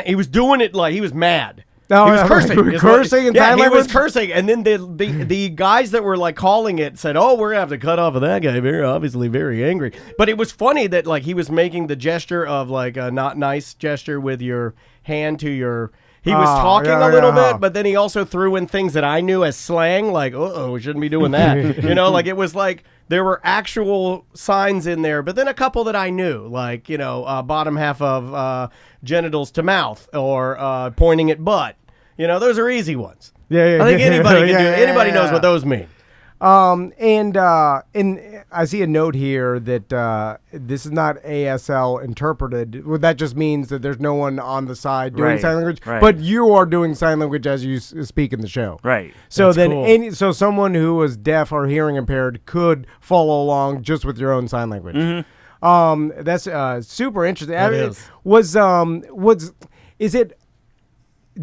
He was doing it like he was mad. No, he was cursing. Cursing in sign he was language? cursing. And then the guys that were like calling it said, "Oh, we're gonna have to cut off of that guy. Very obviously very angry." But it was funny that like he was making the gesture of like a not nice gesture with your hand to your. He was talking a little bit, but then he also threw in things that I knew as slang, like, we shouldn't be doing that. You know, like it was like there were actual signs in there, but then a couple that I knew, like, you know, bottom half of genitals to mouth or pointing at butt. You know, those are easy ones. Yeah. I think anybody can do it. Anybody knows yeah. what those mean. And I see a note here that this is not ASL interpreted. Well, that just means that there's no one on the side doing Right, sign language, right. but you are doing sign language as you speak in the show. Right. So That's then, cool. so someone who was deaf or hearing impaired could follow along just with your own sign language. That's super interesting. That is. Is it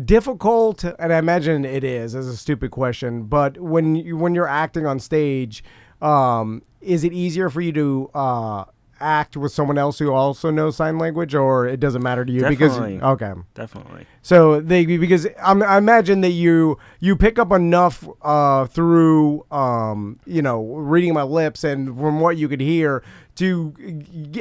difficult, and I imagine it is as a stupid question, but when you're acting on stage, is it easier for you to act with someone else who also knows sign language, or it doesn't matter to you? Definitely. Because okay, Definitely. so because I imagine that you pick up enough through reading my lips and from what you could hear to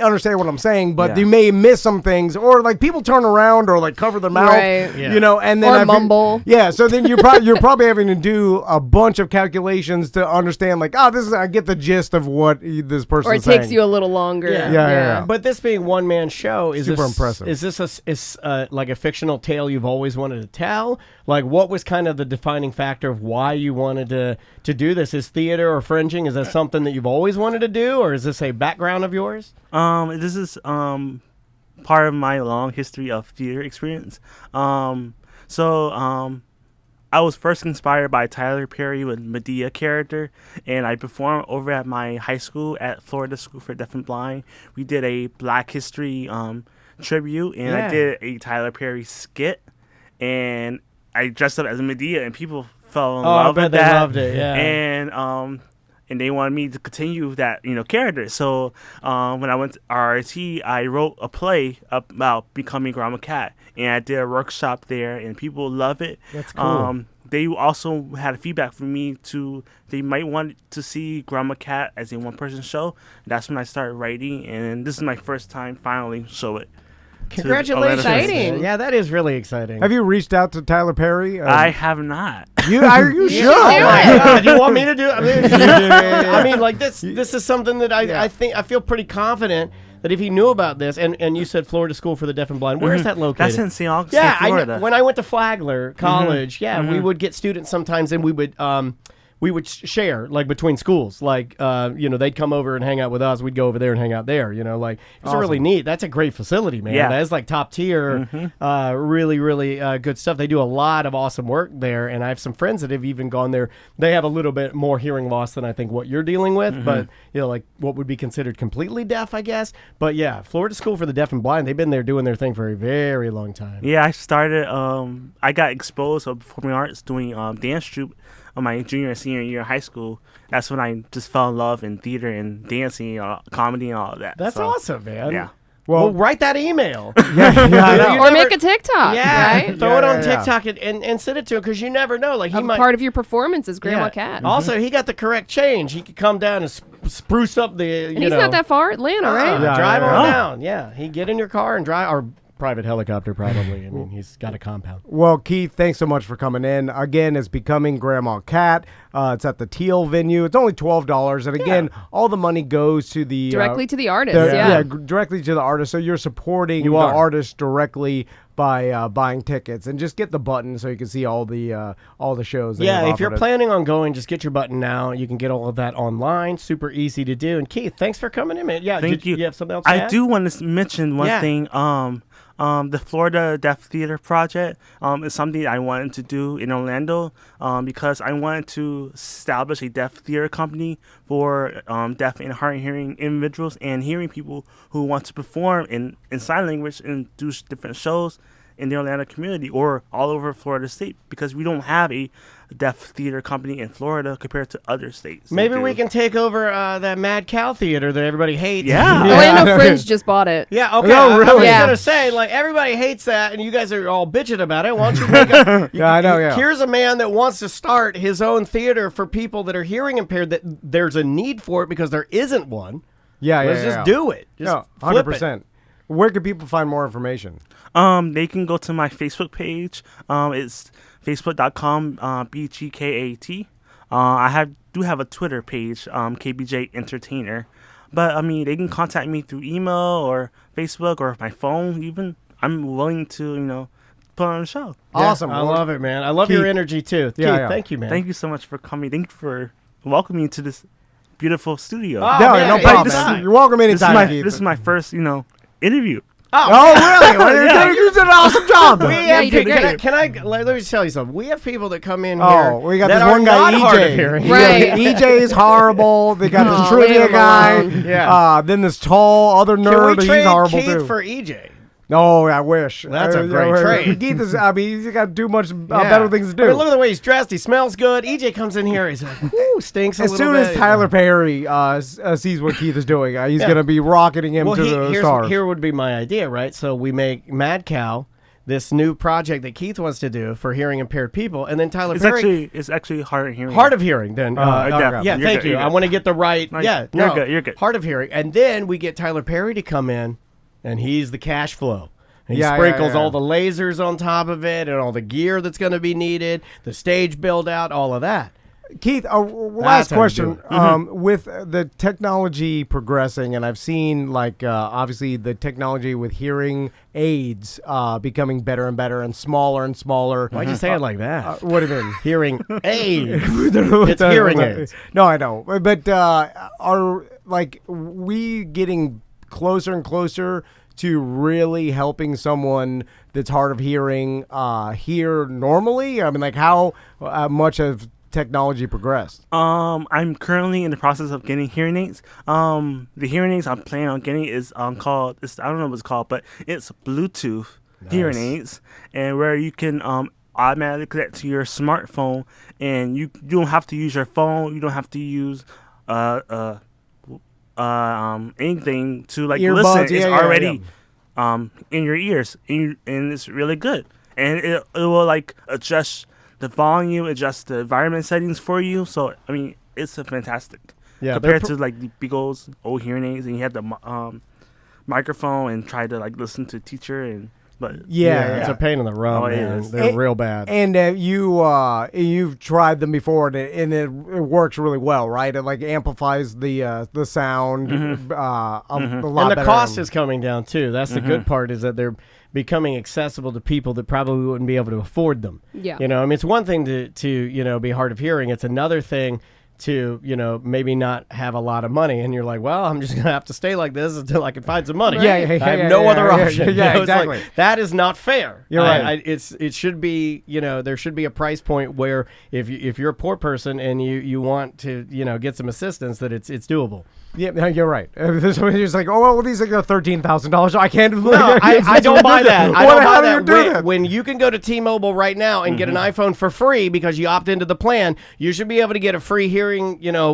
understand what I'm saying, but you may miss some things, or like people turn around or like cover their mouth, Right. Yeah. you know, and then Or mumble. Yeah, so then you're probably having to do a bunch of calculations to understand, like, I get the gist of what this person Or is it takes saying. you a little longer. Yeah. But this being one man show, is Super this impressive. Is this like a fictional tale you've always wanted to tell? Like, what was kind of the defining factor of why you wanted to do this? Is theater or fringing? Is that something that you've always wanted to do, or is this a background of yours? This is part of my long history of theater experience. I was first inspired by Tyler Perry with Medea character, and I performed over at my high school at Florida School for Deaf and Blind. We did a Black History tribute, and I did a Tyler Perry skit, and I dressed up as Medea, and people fell in love with that. They loved it, yeah. And they wanted me to continue that, character. So when I went to RRT, I wrote a play about becoming Grandma Cat, and I did a workshop there, and people love it. That's cool. They also had a feedback from me they might want to see Grandma Cat as a one-person show. That's when I started writing, and this is my first time finally show it. Congratulations! Exciting. Yeah, that is really exciting. Have you reached out to Tyler Perry? I have not. You should. do Oh my it. God, you want me to do it? I mean, like this is something that I think I feel pretty confident that if he knew about this, and you said Florida School for the Deaf and Blind, where is that located? That's in St. Augustine, Yeah, Florida. when I went to Flagler College, we would get students sometimes, and we would share, like, between schools. Like, they'd come over and hang out with us. We'd go over there and hang out there, like. It was really neat. That's a great facility, man. Yeah. That's, like, top tier, really, really good stuff. They do a lot of awesome work there, and I have some friends that have even gone there. They have a little bit more hearing loss than I think what you're dealing with, but, like, what would be considered completely deaf, I guess. But, yeah, Florida School for the Deaf and Blind, they've been there doing their thing for a very long time. Yeah, I started, I got exposed to performing arts doing dance troupe on my junior and senior year of high school. That's when I just fell in love in theater and dancing, comedy and all of that. That's awesome, man. Yeah. Well, write that email. Or make a TikTok, Yeah, right? throw it on Yeah. TikTok and send it to him, because you never know. Like, he Of might. part of your performance is Grandma yeah. Cat. Also, he got the correct change. He could come down and spruce up the. And he's not that far, Atlanta, right? Yeah, drive yeah, on yeah. down. Yeah, he get in your car and drive, or private helicopter probably. I mean, he's got a compound. Well, Keith, thanks so much for coming in. Again, it's Becoming Grandma Cat. It's at the Teal venue. It's only $12, and again, all the money goes to the Directly to the artist, directly to the artist. So you're supporting the are. artist directly by buying tickets, and just get the button so you can see all the shows. that Yeah, have if you're offered it. planning on going, just get your button now. You can get all of that online. Super easy to do. And Keith, thanks for coming in, man. Yeah, Thank you. you. You have something else to I add? do want to mention one Yeah. thing. The Florida Deaf Theater Project is something I wanted to do in Orlando because I wanted to establish a deaf theater company for deaf and hard of hearing individuals and hearing people who want to perform in sign language and do different shows in the Orlando community or all over Florida state, because we don't have a deaf theater company in Florida compared to other states. Maybe we can take over that Mad Cow Theater that everybody hates. Yeah. Orlando Fringe just bought it. Yeah, okay. Oh, I was really? Yeah. going to say, like, everybody hates that, and you guys are all bitching about it. Why don't you make a... Yeah, I know, yeah. Here's a man that wants to start his own theater for people that are hearing impaired, that there's a need for it because there isn't one. Let's just do it. Just No, flip 100%. Where can people find more information? They can go to my Facebook page. It's facebook.com BGKAT. I do have a Twitter page, KBJ Entertainer. But I mean, they can contact me through email or Facebook or my phone. Even I'm willing to, put on a show. Awesome. I love it, man. I love your Keith. energy, too. Yeah, Keith, yeah. thank you, man. Thank you so much for coming. Thank you for welcoming me to this beautiful studio. Oh, No, man, no hey, problem. this man. is- You're welcome this is anytime. my Keith. this is my first interview. Oh, really? Well, you did an awesome job. We Yeah, have you did people, great. can I let me tell you something. We have people that come in here. Oh, we got that this are one guy, not hard of EJ. hearing. Right. Yeah, EJ is horrible. They got this Oh, leave trivia him guy. alone. Yeah. Then this tall other Can nerd. we He's trade horrible Keith too. for EJ? No, I wish. That's a great trade. Keith is. I mean, he's got too much better things to do. I mean, look at the way he's dressed. He smells good. EJ comes in here. He's like, ooh, stinks a as little soon bit. as Tyler Perry sees what Keith is doing, he's Yeah. going to be rocketing him well, to the here's, stars. here would be my idea, right? So we make Mad Cow, this new project that Keith wants to do for hearing impaired people, and then Tyler Perry. It's actually hard of hearing. Hard of hearing, then. deaf. Yeah, You're thank good, you. you're I good. want to get the right. No, yeah, you're good, you're good. Hard of hearing, and then we get Tyler Perry to come in, and he's the cash flow. And he Yeah, sprinkles yeah. all the lasers on top of it, and all the gear that's going to be needed, the stage build out, all of that. Keith, last how you question. do it. With the technology progressing, and I've seen obviously the technology with hearing aids becoming better and better and smaller. Why'd you say it like that? What do you mean? Hearing aids. It's hearing aids. No, I know, but are we getting closer and closer to really helping someone that's hard of hearing hear normally? I mean, how much have technology progressed? I'm currently in the process of getting hearing aids. The hearing aids I'm planning on getting is called. I don't know what it's called, but it's Bluetooth hearing aids, and where you can automatically connect to your smartphone, and you don't have to use your phone. You don't have to use anything to Earbuds, listen. It's yeah, already in your ears, and it's really good, and it will adjust the volume, adjust the environment settings for you. So I mean, it's a fantastic compared to the big old hearing aids, and you have the microphone and try to listen to teacher but It's a pain in the rump, Oh, it man. is. They're real bad. And you've tried them before, and it works really well, right? It amplifies the sound a lot and the better. cost is coming down too. That's the good part, is that they're becoming accessible to people that probably wouldn't be able to afford them. Yeah. I mean, it's one thing to be hard of hearing. It's another thing to maybe not have a lot of money, and you're like, well, I'm just gonna have to stay like this until I can find some money. Yeah, yeah, I have yeah, no yeah, other yeah, option. yeah, It's like, exactly. that is not fair. You're right. It should be, there should be a price point where if you're a poor person and you want to get some assistance, that it's doable. Yeah, no, you're right. Somebody's like, oh well, these are $13,000. I can't. No, I don't buy that. I don't buy that. that. When you can go to T-Mobile right now and get an iPhone for free because you opt into the plan, you should be able to get a free hearing,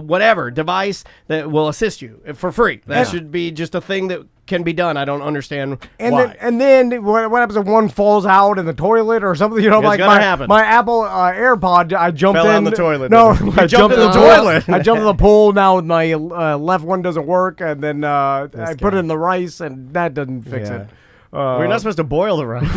whatever device that will assist you for free. That should be just a thing that can be done. I don't understand why. Then what happens if one falls out in the toilet or something? It's like gonna happen. my Apple AirPod, I jumped Fell in in the toilet, No, didn't it? I You jumped in the pool. toilet. I jumped in the pool. Now my left one doesn't work, and then I put it in the rice, and that doesn't fix it. We're not supposed to boil the rice.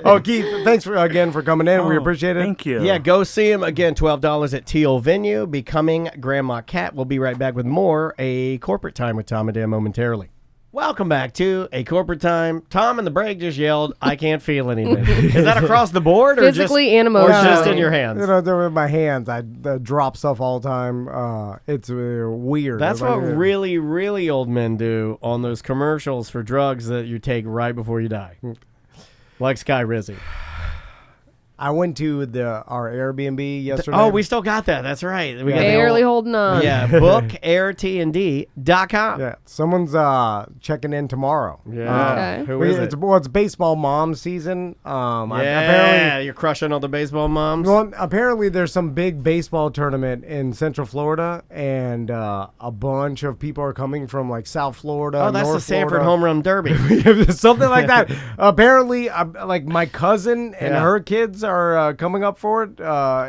Oh, Keith, thanks again for coming in. We appreciate it. Thank you. Yeah, go see him again. $12 at Teal Venue. Becoming Grandma Cat. We'll be right back with more A Corporate Time with Tom and Dan momentarily. Welcome back to A Corporate Time. Tom in the break just yelled, I can't feel anything. Is that across the board? Or Physically and or emotionally. just in your hands? You know, with my hands, I drop stuff all the time. It's weird. That's It's like, what really, really old men do on those commercials for drugs that you take right before you die. Like Sky Rizzy. I went to our Airbnb yesterday. Oh, we still got that. That's right. We got the Barely old- holding on. Yeah, book airtnd.com. Yeah, someone's checking in tomorrow. Yeah. Okay. Who is it? It's baseball mom season. Yeah, you're crushing all the baseball moms. Apparently there's some big baseball tournament in Central Florida, and a bunch of people are coming from like South Florida. Oh, that's North the Sanford Florida. Home Run Derby. Something like that. Apparently, like my cousin and her kids are coming up for it.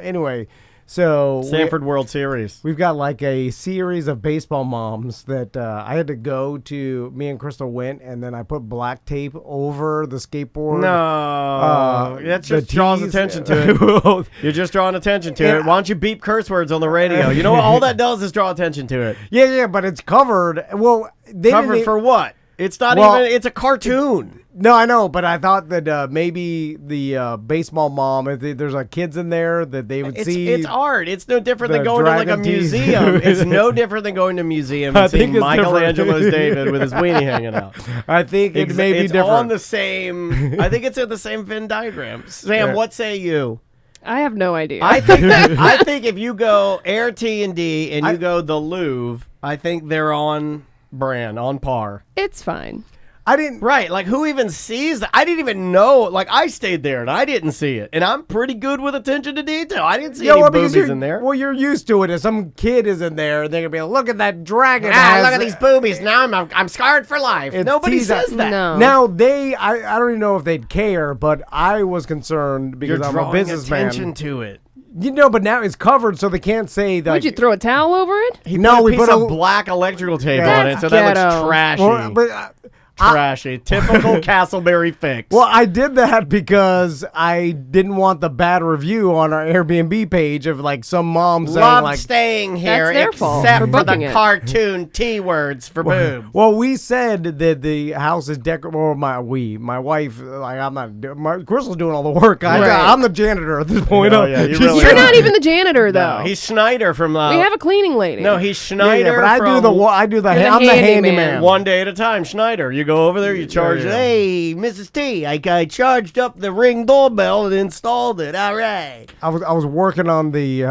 Anyway, so Sanford World Series. we've got like a series of baseball moms that I had to go to. Me and Crystal went, and then I put black tape over the skateboard. No, that the just draws tees. attention to it. You're just drawing attention to it. Why don't you beep curse words on the radio? You know what? All that does is draw attention to it. Yeah, but it's covered. Well, they Covered didn't, for what? It's not Well- even. It's a cartoon. No, I know, but I thought that maybe the baseball mom, if there's like kids in there, that they would see. It's art. It's no different than the going to like a dragon teeth. museum. It's no different than going to a museum I and think seeing it's different. Michelangelo's David with his weenie hanging out. I think it may be It's different. on the same. I think it's in the same Venn diagram. Sam, Yeah. what say you? I have no idea. I think if you go Air T and D and you go the Louvre, I think they're on brand, on par. it's fine. I didn't. Right, like who even sees that? I didn't even know. Like I stayed there and I didn't see it, and I'm pretty good with attention to detail. I didn't see any because boobies in there. Well, you're used to it. If some kid is in there, they're gonna be like, "Look at that dragon!" Look at these boobies. Now I'm scarred for life. It's Nobody teased says out. that. No. Now I don't even know if they'd care, but I was concerned because You're I'm drawing a businessman. attention to it. You know, but now it's covered, so they can't say that. Would you throw a towel over it? we put put a black electrical tape on it, That's so that looks ghetto. trashy. Well, but, Trashy. Typical Castleberry fix. well, I did that because I didn't want the bad review on our Airbnb page of like some mom saying Loved like, staying here That's their fault except for for the booking it. cartoon T words for boobs. well, we said that the house is decorated. Or my wife, like I'm not. Crystal's doing all the work. Right. I'm the janitor at this point. Oh, yeah, you She's- really You're are. not even the janitor, though. No, he's Schneider from we have a cleaning lady. No, he's Yeah, Schneider but I from do the. I'm the handyman. handyman. one day at a time. Schneider, you go over there, you charge. yeah. Hey, Mrs. T, I charged up the Ring doorbell and installed it. All right. I was working on the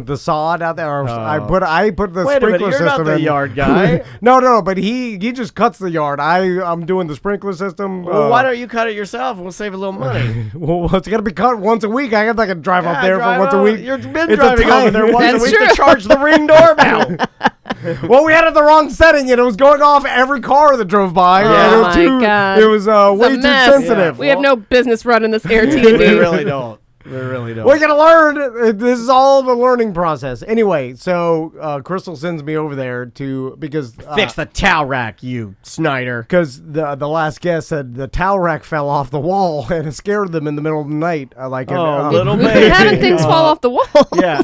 the sod out there. I put the Wait a minute, sprinkler you're not system the in. yard guy. No, but he just cuts the yard. I'm doing the sprinkler system. Well, why don't you cut it yourself? We'll save a little money. Well, it's gonna be cut once a week. I got to drive up there for drive once a over. week. You've been It's a driving over there once a That's week true. to charge the Ring doorbell. Well, we had it the wrong setting, and it was going off every car that drove by. Yeah. and it Oh was my God. It was It's way a too mess. sensitive. We have no business running this air We TV. really don't. We really don't. We gotta learn. This is all the learning process. Anyway, so Crystal sends me over there because Fix the towel rack, you Snyder. because the last guest said the towel rack fell off the wall and it scared them in the middle of the night. Little We've baby. been having things fall off the wall. Yeah.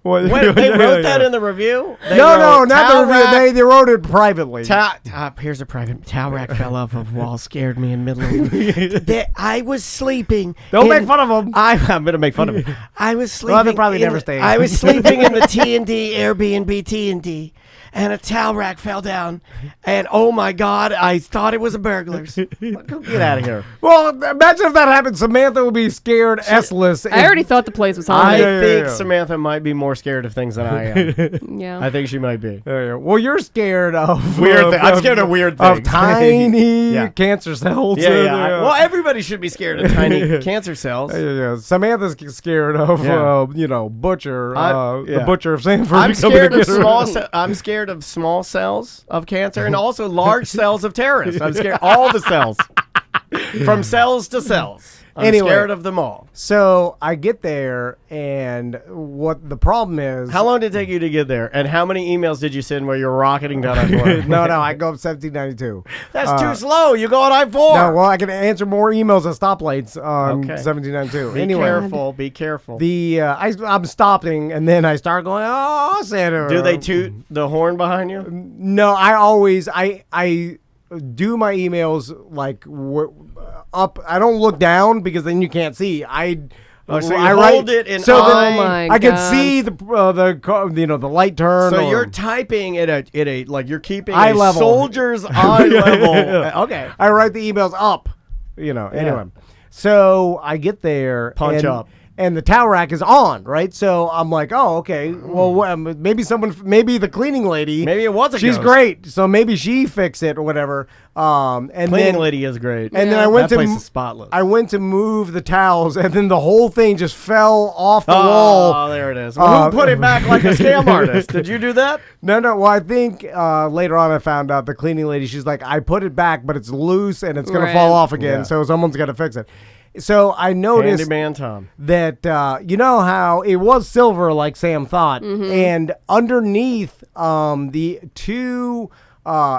Wait, they wrote that in the review? They No, wrote, not the "Towel review. rack- They wrote it privately. Here's a private towel rack fell off of wall, scared me in middle of I was sleeping. Don't make fun of them. I'm gonna make fun of him. I was sleeping. Well, they probably never stayed. I was sleeping in the T&D Airbnb T&D, and a towel rack fell down, and oh my God, I thought it was a burglar's. Go get out of here. Well, imagine if that happened. Samantha would be scared S-less. I already thought the place was I haunted. Yeah, think yeah. Samantha might be more scared of things than I am. Yeah. I think she might be. Well, you're scared of Weird thing. I'm scared of weird Of things. tiny Yeah. cancer cells. Yeah. Well, everybody should be scared of tiny cancer cells. Yeah. Samantha's scared of, Yeah. Butcher, I- the yeah. Butcher of Sanford. I'm coming to scared of get her. I'm scared of small cells of cancer and also large cells of terrorists. I'm scared all the cells, from cells to cells. I'm Anyway. scared of them all. So I get there, and what the problem is? How long did it take you to get there? And how many emails did you send where you're rocketing down I-4? No, I go up 1792. That's too slow. You go on I-4. No, well, I can answer more emails at stoplights on Okay. 1792. Be Anyway, careful. Be careful. I'm stopping, and then I start going, oh, Santa. Do they toot the horn behind you? No, I always do my emails like up. I don't look down because then you can't see. Oh, so you I hold it in so eye. Oh my I can God. see the light turn. So or you're typing at a like you're keeping eye a level. soldier's eye level. Okay. I write the emails up. Anyway. So I get there. Punch and, up. And the towel rack is on, right? So I'm like, oh, okay. Well, maybe the cleaning lady. Maybe it was a She's ghost. great. So maybe she fixed it or whatever. And Cleaning then, lady is great. And then I went that to place is spotless. I went to move the towels, and then the whole thing just fell off the wall. Oh, there it is. Who put it back like a scam artist? Did you do that? No. Well, I think later on I found out the cleaning lady, she's like, I put it back, but it's loose and it's going to Right. fall off again. Yeah. So someone's got to fix it. So I noticed Handyman Tom. that, you know how it was silver like Sam thought. And underneath the two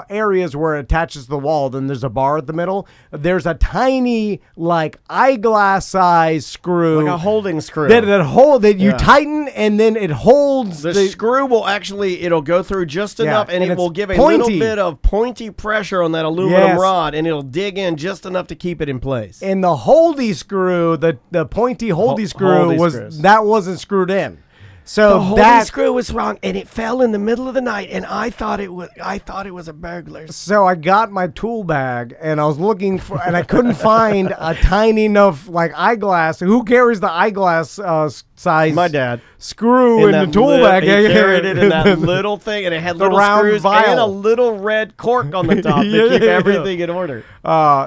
areas where it attaches to the wall, then there's a bar at the middle. There's a tiny, like, eyeglass size screw. Like a holding screw. that you Yeah. tighten, and then it holds The screw will it'll go through just enough, and and it will it's give a pointy. little bit of pointy pressure on that aluminum Yes. rod, and it'll dig in just enough to keep it in place. And the holdy screw, the pointy holdy screw holdy screws. wasn't screwed in. So The holding that screw was wrong, and it fell in the middle of the night, and I thought it was a burglar's. So I got my tool bag and I was looking for, and I couldn't find a tiny enough like eyeglass. Who carries the eyeglass size? My dad. Screw in the that tool li- bag. He carried it in that little thing, and it had little round screws vial. and a little red cork on the top to keep everything in order.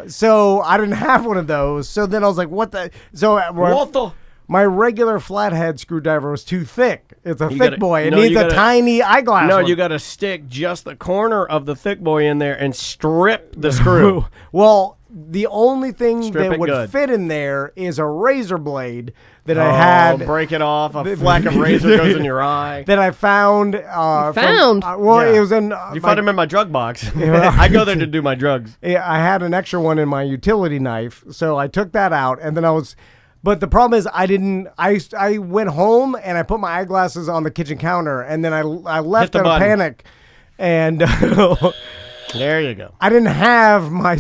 So I didn't have one of those. So then I was like, "What the?" So What the? my regular flathead screwdriver was too thick. It's a thick gotta- boy. It no, needs you a gotta- tiny eyeglass. No, one. you got to stick just the corner of the thick boy in there and strip the screw. Well, the only thing Strip that it would good. fit in there is a razor blade that I had. Break it off. A flack of razor goes in your eye. That I found. found? Well, Yeah. it was in. You found him in my drug box. I go there to do my drugs. I had an extra one in my utility knife, so I took that out, and then I was. But the problem is, I went home and I put my eyeglasses on the kitchen counter, and then I left the out of button. panic, and There you go. I didn't have my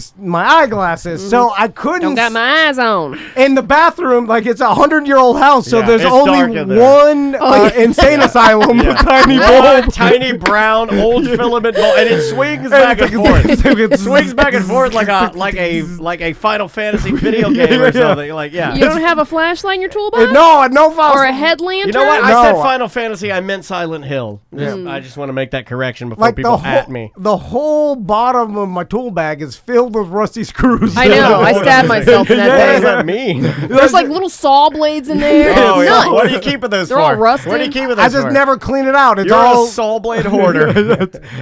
eyeglasses, so I couldn't. Don't got my eyes on. in the bathroom, like it's 100-year-old house, so Yeah, there's it's dark only in there. one insane asylum with tiny One bulb. tiny brown old filament bulb, and it swings back and forth. It swings back and forth like a Final Fantasy video game or something. Like You don't have a flashlight in your toolbox? No files. Or a headlamp? You know what? No. I said Final Fantasy. I meant Silent Hill. I just want to make that correction before Like people the at whole, me. the whole bottom of my tool bag is filled with rusty screws. I know. I stabbed myself in What does that that thing. mean? There's like little saw blades in there. Oh, It's yeah. nuts. What are you keeping those They're for? all rusted. What are you keeping those I just for? never clean it out. It's You're all a saw blade hoarder.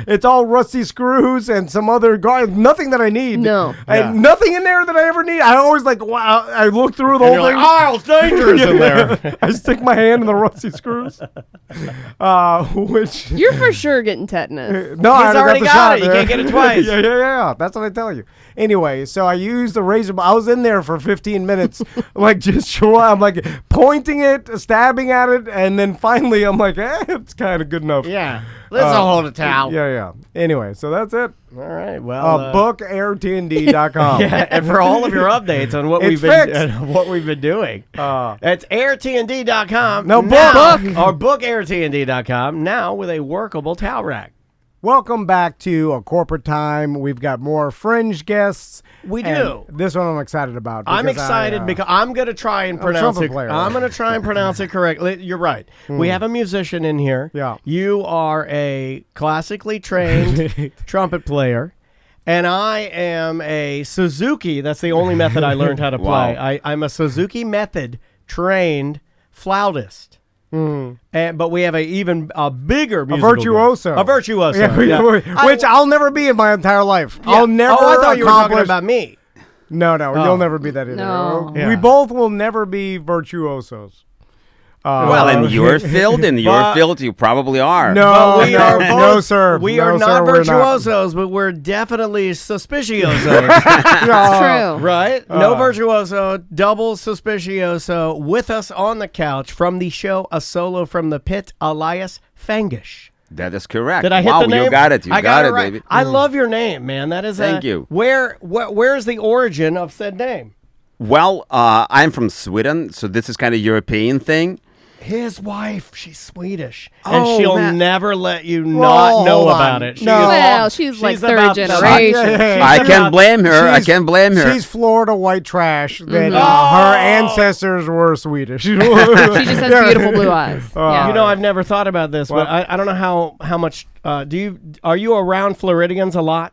it's all rusty screws and some other nothing that I need. No. Yeah. Nothing in there that I ever need. I always like wow. I look through the And whole you're thing. like, oh, it's dangerous in there. I stick my hand in the rusty screws. Which You're for sure getting tetanus. no, I already the got shot, it. You man. can't get it twice. yeah. That's what I tell you. Anyway, so I used the razor. I was in there for 15 minutes, like just I'm like pointing it, stabbing at it, and then finally I'm like, it's kind of good enough. Yeah. Let's hold a towel. Yeah. Anyway, so that's it. All right. Well, Book airtnd.com. yeah, and for all of your updates on what It's we've been fixed. what we've been doing, it's airtnd.com. No, now, book. or bookairtnd.com now with a workable towel rack. Welcome back to A Corporate Time. We've got more Fringe guests. We and do. This one I'm excited about. I'm because excited because I'm going to try and pronounce trumpet it. player. I'm going to try and pronounce it correctly. You're right. We have a musician in here. Yeah. You are a classically trained trumpet player. And I am a Suzuki. That's the only method I learned how to play. Wow. I'm a Suzuki method trained flautist. But we have a bigger musical virtuoso. group. A virtuoso. Yeah, which I'll never be in my entire life. Yeah. I'll never Oh, I thought you were talking accomplish- about me. No, Oh. you'll never be that either. No. Yeah. We both will never be virtuosos. Well, in your field, you probably are. No, But we are both, no, sir. We No, are sir, not we're virtuosos, but we're definitely suspiciosos. No. True. Right? No virtuoso, double suspicioso. With us on the couch from the show A Solo from the Pit, Elias Fangish. That is correct. Did I hit wow, the name? you got it. You I got it, right. baby. I love your name, man. That is Thank you. Where's the origin of said name? Well, I'm from Sweden, so this is kind of European thing. His wife, she's Swedish, Oh, and she'll man. never let you not know hold on. about it. She No. is- Well, she's like third about- generation. I can't blame her. I She's- can't blame her. She's Florida white trash. That Oh. her ancestors were Swedish. She just has beautiful blue eyes. Yeah. You know, I've never thought about this, but I don't know how much. Are you around Floridians a lot?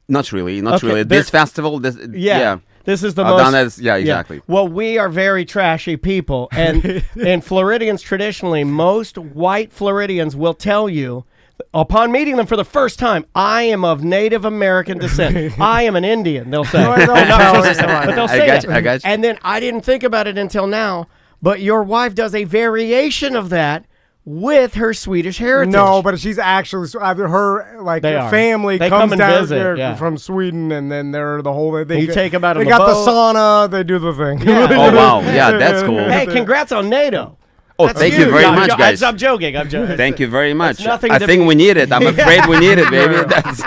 Not really. Not Okay, really. there- This festival. This. Yeah. This is the I've most. done that. Yeah, exactly. Well, we are very trashy people, and Floridians traditionally, most white Floridians will tell you, upon meeting them for the first time, I am of Native American descent. I am an Indian. They'll say, No, they don't They're not tell supposed to us say that. it, but they'll I say got that. you, I got you. And then I didn't think about it until now, but your wife does a variation of that with her Swedish heritage. No, but she's actually her They are. family They comes come and down visit, there yeah. from Sweden, and then they're the whole. They You take them out on They the got boat. the sauna. They do the thing. Yeah. Oh wow. Yeah, that's cool. Hey, congrats on NATO. Oh, That's thank huge. you very No, much, guys. I'm joking. I'm joking. Thank you very much. nothing I to think be- we need it. I'm afraid we need it, baby. That's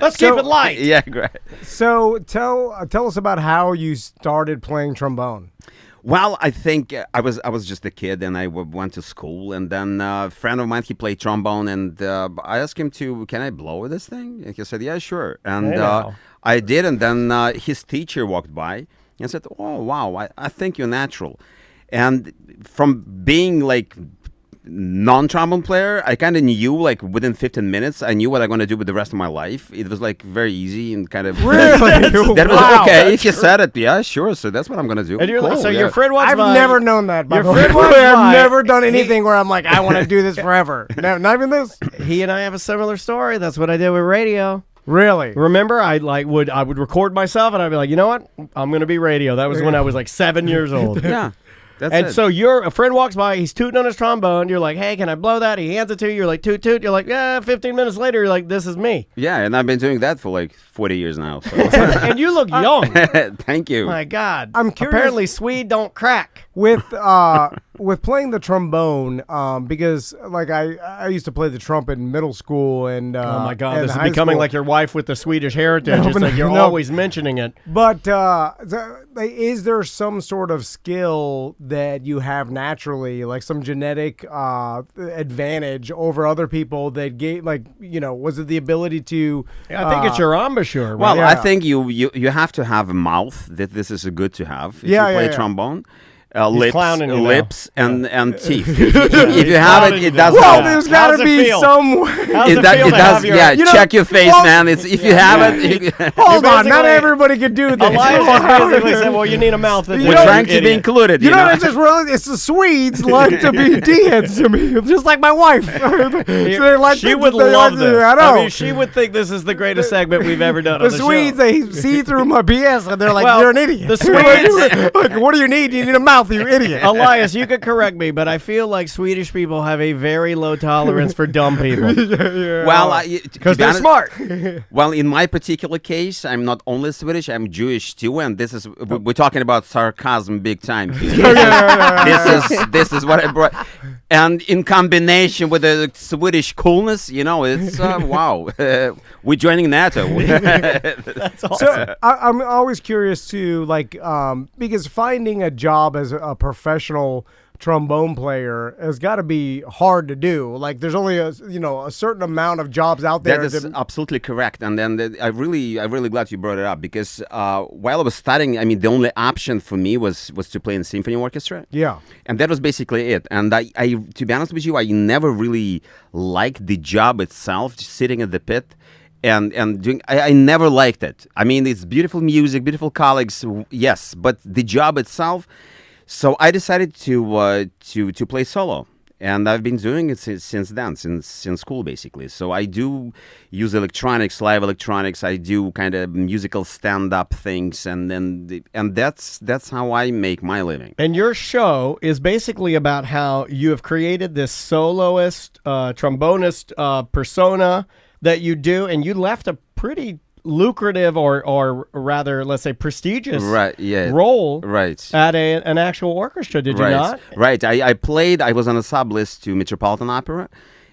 Let's keep it light. yeah, great. So tell us about how you started playing trombone. Well, I think I was just a kid, and I went to school, and then a friend of mine, he played trombone, and I asked him can I blow this thing? And he said, yeah, sure. And Hey now. I did, and then his teacher walked by and said, oh, wow, I think you're natural. And from being like non-trombone player, I kind of knew like within 15 minutes, I knew what I'm going to do with the rest of my life. It was like very easy and kind of Really? that was Wow. okay. If you said it, yeah, sure. So that's what I'm going to do. And you're like, Cool, so yeah. your friend walks I've by. never known that. By Your the way. friend walks by. I've never done anything where I'm like, I want to do this forever. Not even this. He and I have a similar story. That's what I did with radio. Really? Remember, I would record myself, and I'd be like, you know what? I'm going to be radio. That was when I was like 7 years old. Yeah. That's And it. so a friend walks by, he's tooting on his trombone. You're like, hey, can I blow that? He hands it to you. You're like, toot, toot. You're like, yeah, 15 minutes later, you're like, this is me. Yeah, and I've been doing that for like 40 years now. So. And you look young. Thank you. My God. I'm curious- Apparently, Swede don't crack. With playing the trombone, because like I used to play the trumpet in middle school and Oh, my God. and This is high becoming school. like your wife with the Swedish heritage. No, It's but like you're no. always mentioning it. But is there some sort of skill that you have naturally, like some genetic advantage over other people that gave, like, was it the ability to? I think it's your embouchure. Right? Well, Yeah. I think you have to have a mouth. That this is good to have if Yeah, you play yeah, yeah. trombone. clowning you now. Lips and teeth. If you have clowning it, you it does now. Well, help. there's got How's to it be feel? some. How's It, it does, feel it to does. have your- Yeah, You know, check your face, well- man. It's if you have it. Hold on, not basically- everybody could do this. Elias just basically said, well, you need a mouth. We're know, trying to be idiot. included. You know know? what I just realized? It's the Swedes like to be deheads to me, just like my wife. So they like She to- would they love like this. to- I know. mean, she would think this is the greatest segment we've ever done the on the Swedes, show. they see through my BS and they're like, Well, "You're an idiot." the Swedes- like, what do you need? You need a mouth, you idiot. Elias, you could correct me, but I feel like Swedish people have a very low tolerance for dumb people Well, because they're smart. Well, in my particular case, I'm not only Swedish, I'm Jewish too, and this is we're talking about sarcasm big time. Here. This is what I brought, and in combination with the Swedish coolness, it's wow. We're joining NATO. That's awesome. So I'm always curious too, like, because finding a job as a professional trombone player has got to be hard to do. Like, there's only a certain amount of jobs out there. That is absolutely correct, and then I'm really glad you brought it up because while I was studying, I mean, the only option for me was to play in symphony orchestra. Yeah. And that was basically it. And I to be honest with you, I never really liked the job itself, just sitting at the pit and doing. I never liked it. I mean, it's beautiful music, beautiful colleagues, yes, but the job itself. So I decided to play solo, and I've been doing it since then, since school basically. So I do use electronics, live electronics. I do kind of musical stand-up things, and that's how I make my living. And your show is basically about how you have created this soloist, trombonist persona that you do, and you left a pretty lucrative or rather, let's say, prestigious role Right. at an actual orchestra, did you Right. not? Right. I was on a sub list to Metropolitan Opera,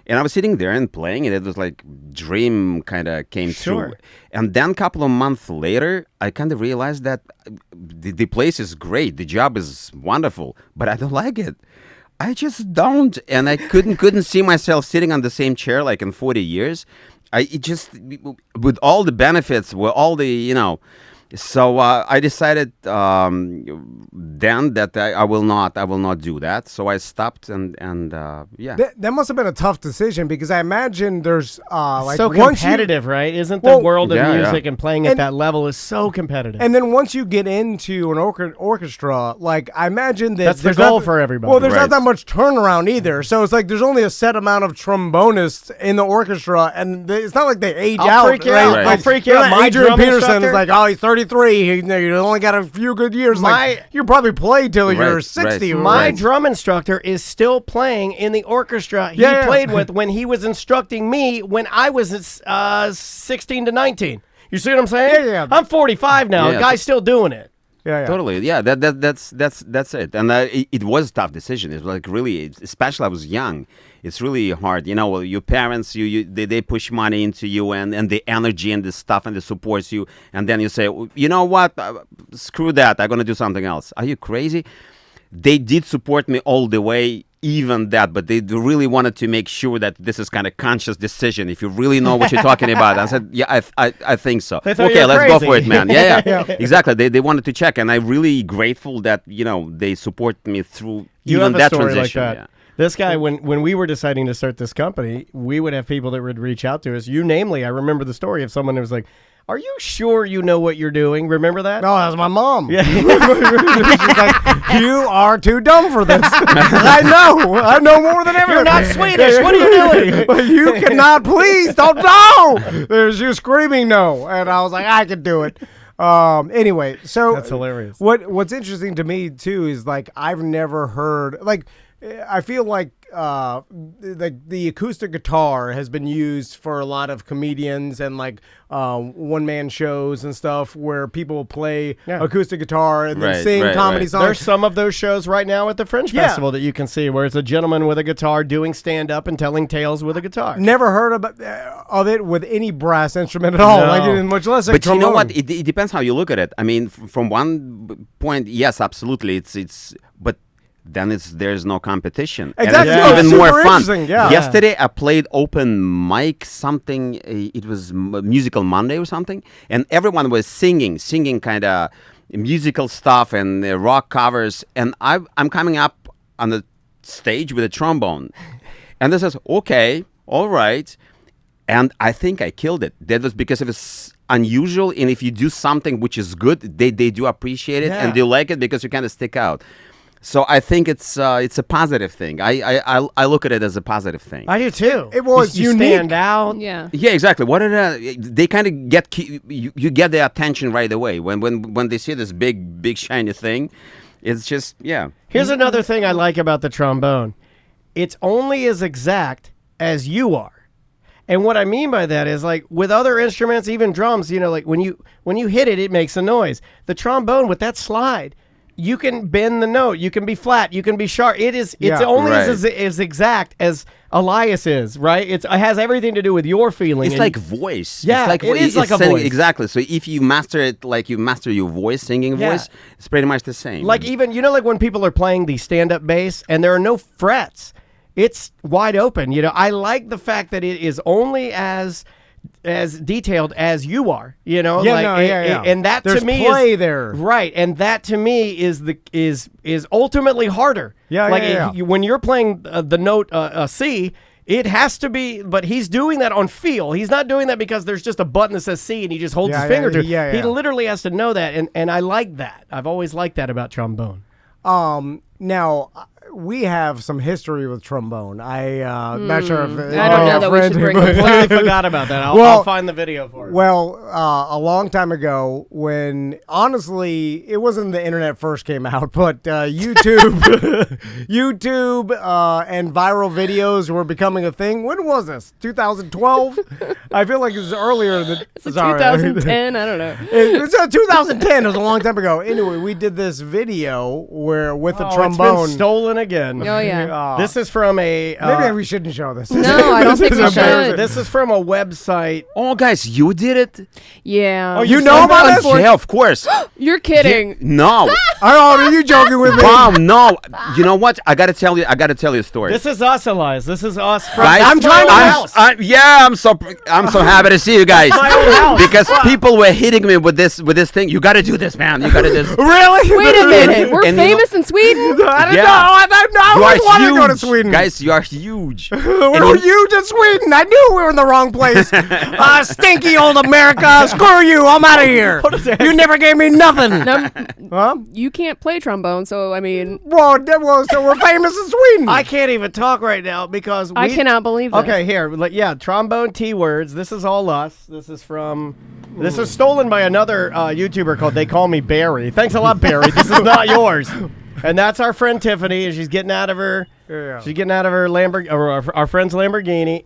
And I was sitting there and playing, and it was like dream kind of came Sure. true. And then a couple of months later, I kind of realized that the place is great, the job is wonderful, but I don't like it. I just don't, and I couldn't see myself sitting on the same chair like in 40 years. It just with all the benefits, with all the So I decided then that I will not do that. So I stopped and yeah. That must have been a tough decision because I imagine there's like so once you- competitive, right? Isn't the Well, world of Yeah, music yeah. and playing at that level is so competitive? And then once you get into an orchestra, like I imagine that That's the there's goal not- for everybody. Well, there's Right. not that much turnaround either. So it's like there's only a set amount of trombonists in the orchestra, and it's not like they age I'll out. freak you right? out. Right. I'll freak you You're out. not My Adrian drum Peterson instructor, is like, oh, he's 33. You only got a few good years. Like, you probably play till you're Right, 60. right. my Right. drum instructor is still playing in the orchestra he Yeah, yeah. played with when he was instructing me when I was 16 to 19. You see what I'm saying? Yeah, yeah. I'm 45 now. Yeah. The guy's still doing it. Yeah. Totally, yeah. That's it. And it was a tough decision. It was like really, especially I was young. It's really hard. Your parents, they push money into you and the energy and the stuff and the supports you, and then you say, you know what, screw that. I'm gonna do something else. Are you crazy? They did support me all the way, even that, but they really wanted to make sure that this is kind of conscious decision. If you really know what you're talking about, I said, yeah, I think so. They thought you Okay, were let's go crazy. for it, man. Yeah. Exactly. They wanted to check, and I'm really grateful that they support me through You even have a that story transition. like that. Yeah. This guy, when we were deciding to start this company, we would have people that would reach out to us. You, namely, I remember the story of someone that was like, "Are you sure you know what you're doing?" Remember that? No, that's my mom. Yeah. She's like, you are too dumb for this. I know more than everyone. You're not Swedish. What are you doing? But you cannot, please don't know. There's you screaming no, and I was like, I can do it. Anyway, so That's hilarious. What's interesting to me too is like I've never heard like I feel like the acoustic guitar has been used for a lot of comedians and like one-man shows and stuff where people play acoustic guitar and then Right, sing right, comedy right. songs. There's some of those shows right now at the Fringe Yeah. Festival that you can see where it's a gentleman with a guitar doing stand-up and telling tales with a guitar. Never heard of it with any brass instrument at all, No. like much less like But you know trombone. what? It depends how you look at it. I mean, from one point, yes, absolutely. It's but then there's no competition. And Exactly. it's Yeah. even Super more fun. interesting, yeah. Yesterday I played open mic something. It was Musical Monday or something, and everyone was singing kind of musical stuff and rock covers. And I'm coming up on the stage with a trombone, and this is okay, all right. And I think I killed it. That was because it was unusual, and if you do something which is good, they do appreciate it Yeah. and they like it because you kind of stick out. So I think it's a positive thing. I look at it as a positive thing. I do too. It was you unique. stand out. Yeah. Yeah, exactly. They kind of get you get their attention right away when they see this big shiny thing. It's just Here's another thing I like about the trombone. It's only as exact as you are. And what I mean by that is like with other instruments, even drums, like when you hit it, it makes a noise. The trombone with that slide, you can bend the note, you can be flat, you can be sharp. It's only Right. as exact as Elias is, right? It has everything to do with your feeling. It's and like voice. Yeah, it's like it is like a singing- voice. Exactly. So if you master it like you master your voice, singing Yeah. voice, it's pretty much the same. like even like when people are playing the stand-up bass and there are no frets, it's wide open. I like the fact that it is only as detailed as you are. Yeah, like, no, yeah. and that There's to me play is there. right, and that to me is ultimately harder. Yeah, like yeah. when you're playing the note C. It has to be, but he's doing that on feel. He's not doing that because there's just a button that says C and he just holds Yeah, his finger yeah, to it. yeah, He yeah. literally has to know that, and I like that. I've always liked that about trombone. Now we have some history with trombone. Not sure if I don't know that we should bring it. Completely forgot about that. I'll find the video for it. Well, a long time ago, when honestly it wasn't the internet first came out, but YouTube, and viral videos were becoming a thing. When was this? 2012? I feel like it was earlier than. It's sorry. 2010. I don't know. It's 2010. It was a long time ago. Anyway, we did this video with the It's trombone. been stolen rolling again. Oh yeah. This is from a. Maybe we shouldn't show this. No, I don't think we This is embarrassing. should. This is from a website. Oh, guys, you did it? Yeah. Oh, You know about this? Yeah, of course. You're kidding. No. Oh, are you joking with me? Wow, no. You know what? I gotta tell you a story. This is us, Elias. This is us. From Guys, I'm trying to house. I'm so happy to see you guys my own house. because people were hitting me with this thing. You got to do this, man. You got to do this. Really? Wait a minute. We're And you know- famous in Sweden. I don't Yeah. know. I You always are wanted to go to huge. Sweden. Guys. You are huge. We're huge in Sweden. I knew we were in the wrong place. Stinky old America. Screw you. I'm out of here. You never gave me nothing. No, Huh? you can't play trombone, so I mean, So we're famous in Sweden. I can't even talk right now because I cannot believe this. Okay, here, yeah, trombone T words. This is all us. This is from. This is stolen by another YouTuber called They Call Me Barry. Thanks a lot, Barry. This is not yours. And that's our friend Tiffany, and she's getting out of her. Yeah. She's getting out of her Lamborghini, or our friend's Lamborghini.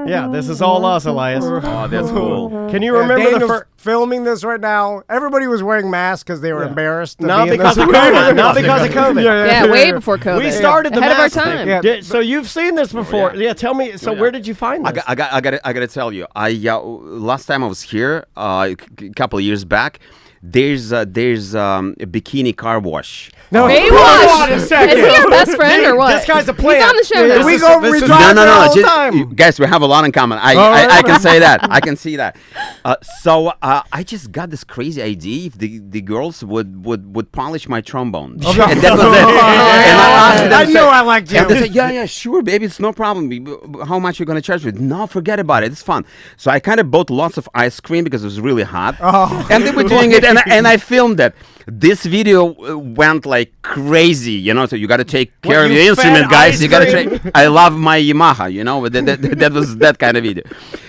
Yeah, this is all us, Elias. Oh, that's cool. Can you remember the Daniel's first? filming this right now. Everybody was wearing masks because they were embarrassed. To Not be in because this. of COVID. Not because of COVID. Yeah, way before COVID. We started the ahead of our mask thing. time. Yeah. So you've seen this before. Yeah, tell me. So where did you find this? I gotta tell you. Last time I was here, a couple of years back. There's a bikini car wash. No, Baywatch. a Is second. he our best friend or what? This guy's a He's plant. on the show Yeah, now. we go. We is- drive No, there all the just- time. guys, we have a lot in common. I can say that. I can see that. So I just got this crazy idea if the girls would polish my trombone. And that was it. And I asked them, I knew I liked you. And they said, yeah, sure, baby, it's no problem. How much you gonna charge me? No, forget about it. It's fun. So I kind of bought lots of ice cream because it was really hot. And they were doing it, and I filmed it. This video went like crazy, So you got to take care of you your fed instrument, guys. ice You got to cream? take. I love my Yamaha, That was that kind of video.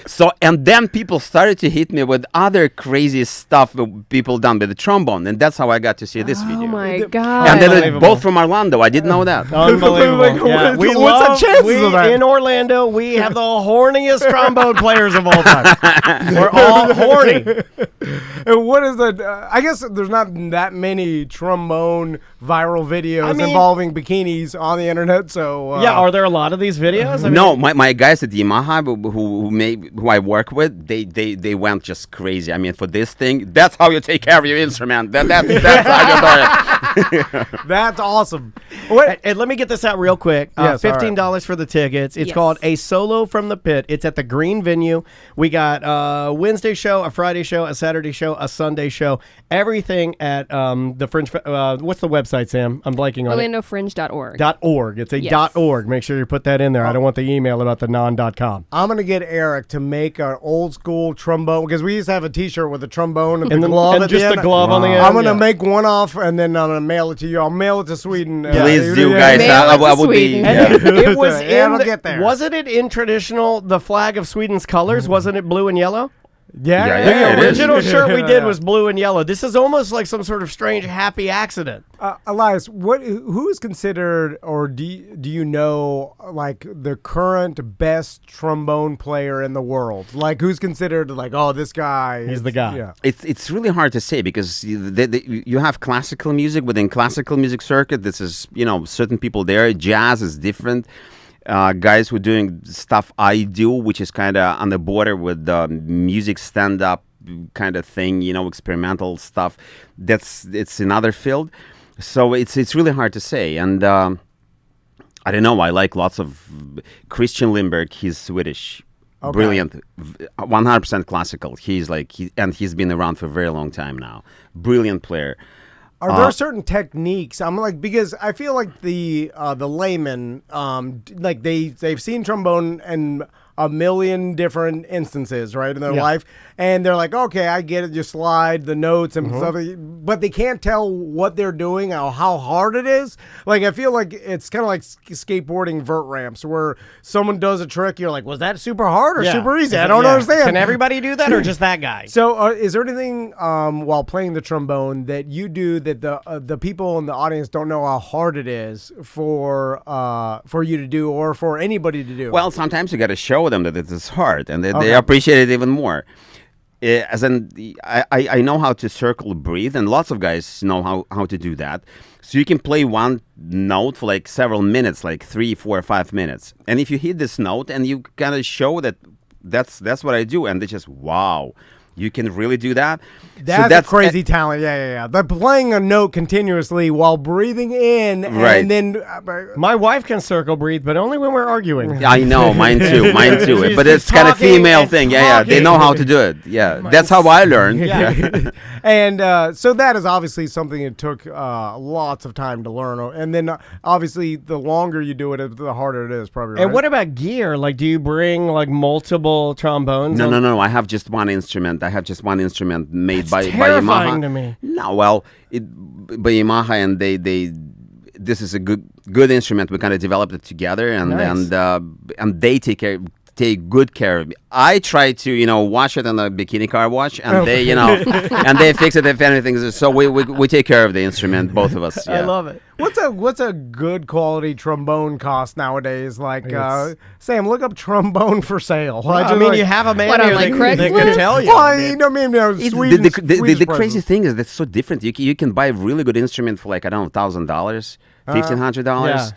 So and then people started to hit me with other crazy stuff people done with the trombone, and that's how I got to see this video. Oh my god. And then Unbelievable. both from Orlando. I didn't know that. Unbelievable. Like, Yeah, what's the chances of that? In Orlando, we have the horniest trombone players of all time. We're all horny. And what is the? I guess there's not that many trombone viral videos I mean- involving bikinis on the internet. So Yeah, are there a lot of these videos? I mean, No, my guys at Yamaha who I work with, they went just crazy. I mean, for this thing, that's how you take care of your instrument. That's how you do it. that's awesome. What? And let me get this out real quick. Yes, all right. $15 for the tickets. It's Yes. called A Solo from the Pit. It's at the Green Venue. We got a Wednesday show, a Friday show, a Saturday show, a Sunday show. Everything at the Fringe. What's the website, Sam? I'm blanking on it. OrlandoFringe.org. .org. It's a Yes. .org. Make sure you put that in there. I don't want the email about the non.com. I'm gonna get Eric to make an old school trombone because we used to have a T-shirt with a trombone and And the then glove and at just the the end. glove on the end. I'm gonna yeah. make one off and then I'm gonna mail it to you. I'll mail it to Sweden. Please do, guys. Mail I it to would be. Sweden. Yeah. It was Yeah, in it'll the- get there. Wasn't it in traditional the flag of Sweden's colors? Wasn't it blue and yellow? Yeah, Yeah, yeah, it The is. original shirt we did was blue and yellow. This is almost like some sort of strange happy accident. Elias, who is considered, or do you know, like the current best trombone player in the world? Like who's considered like, oh, this guy? He's the guy. Yeah. It's really hard to say because you have classical music within classical music circuit. This is certain people there. Jazz is different. Guys who are doing stuff I do, which is kind of on the border with music stand-up kind of thing, experimental stuff. It's another field. So it's really hard to say. And I don't know. I like lots of Christian Lindberg. He's Swedish. Okay. Brilliant, 100% classical. He's been around for a very long time now. Brilliant player. Are there certain techniques? I'm like, because I feel like the layman, like they've seen trombone and a million different instances, right, in their life, and they're like, okay, I get it, you slide the notes and stuff, but they can't tell what they're doing or how hard it is. Like, I feel like it's kind of like skateboarding vert ramps, where someone does a trick, you're like, was that super hard or super easy? I don't understand. Can everybody do that or just that guy? So, is there anything while playing the trombone that you do that the people in the audience don't know how hard it is for you to do or for anybody to do? Well, sometimes you got to show them that it is hard, and they appreciate it even more. As in, I know how to circle breathe, and lots of guys know how to do that. So you can play one note for like several minutes, like 3, 4, 5 minutes. And if you hit this note and you kind of show that's what I do, and they just, wow, you can really do that. That's a crazy talent. Yeah. They're playing a note continuously while breathing in, Right. and then My wife can circle breathe, but only when we're arguing. I know, mine too. She's But it's kind of talking female and thing. Yeah, they know how to do it. Yeah, that's how I learned. Yeah. And so that is obviously something that took lots of time to learn. And then obviously the longer you do it, the harder it is, probably. And right? what about gear? Like, do you bring like multiple trombones? No. I have just one instrument. I have just one instrument made by terrifying Yamaha. to me. No, well, by Yamaha, and they this is a good instrument. We kind of developed it together, and Nice. and they take good care of me. I try to wash it in a bikini car wash, and they and they fix it if anything. So we take care of the instrument, both of us. I Yeah. love it. What's a good quality trombone cost nowadays? Like, Sam, look up trombone for sale. I mean, you have a man What, on, here like, that can Craigslist? tell you. Well, you know, Sweden, the Swedish crazy prices. thing is that's so different. You can buy a really good instrument for like, I don't know, $1,000, $1,500. Yeah.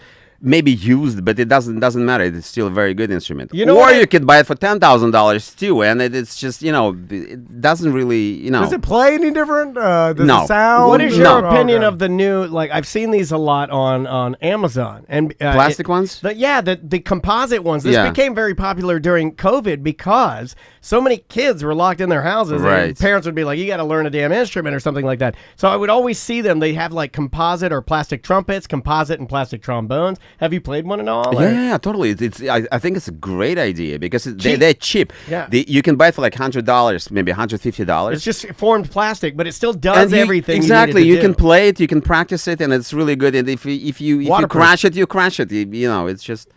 Maybe used, but it doesn't matter. It's still a very good instrument. You know or what you could buy it for $10,000 too, and it's just it doesn't really Does it play any different? Does No. it sound? What is your No. opinion Okay. of the new? Like, I've seen these a lot on Amazon and Plastic ones? The composite ones. This Yeah. became very popular during COVID because so many kids were locked in their houses, and Right. parents would be like, "You got to learn a damn instrument" or something like that. So I would always see them. They have like composite or plastic trumpets, composite and plastic trombones. Have you played one at all? or- Yeah, totally. I think it's a great idea because Cheap. they're cheap. Yeah. You can buy it for like $100, maybe $150. It's just formed plastic, but it still does everything. Exactly. You, You need it to can do. play it, you can practice it, and it's really good. And if you Waterproof. crash it, you crash it. It's just.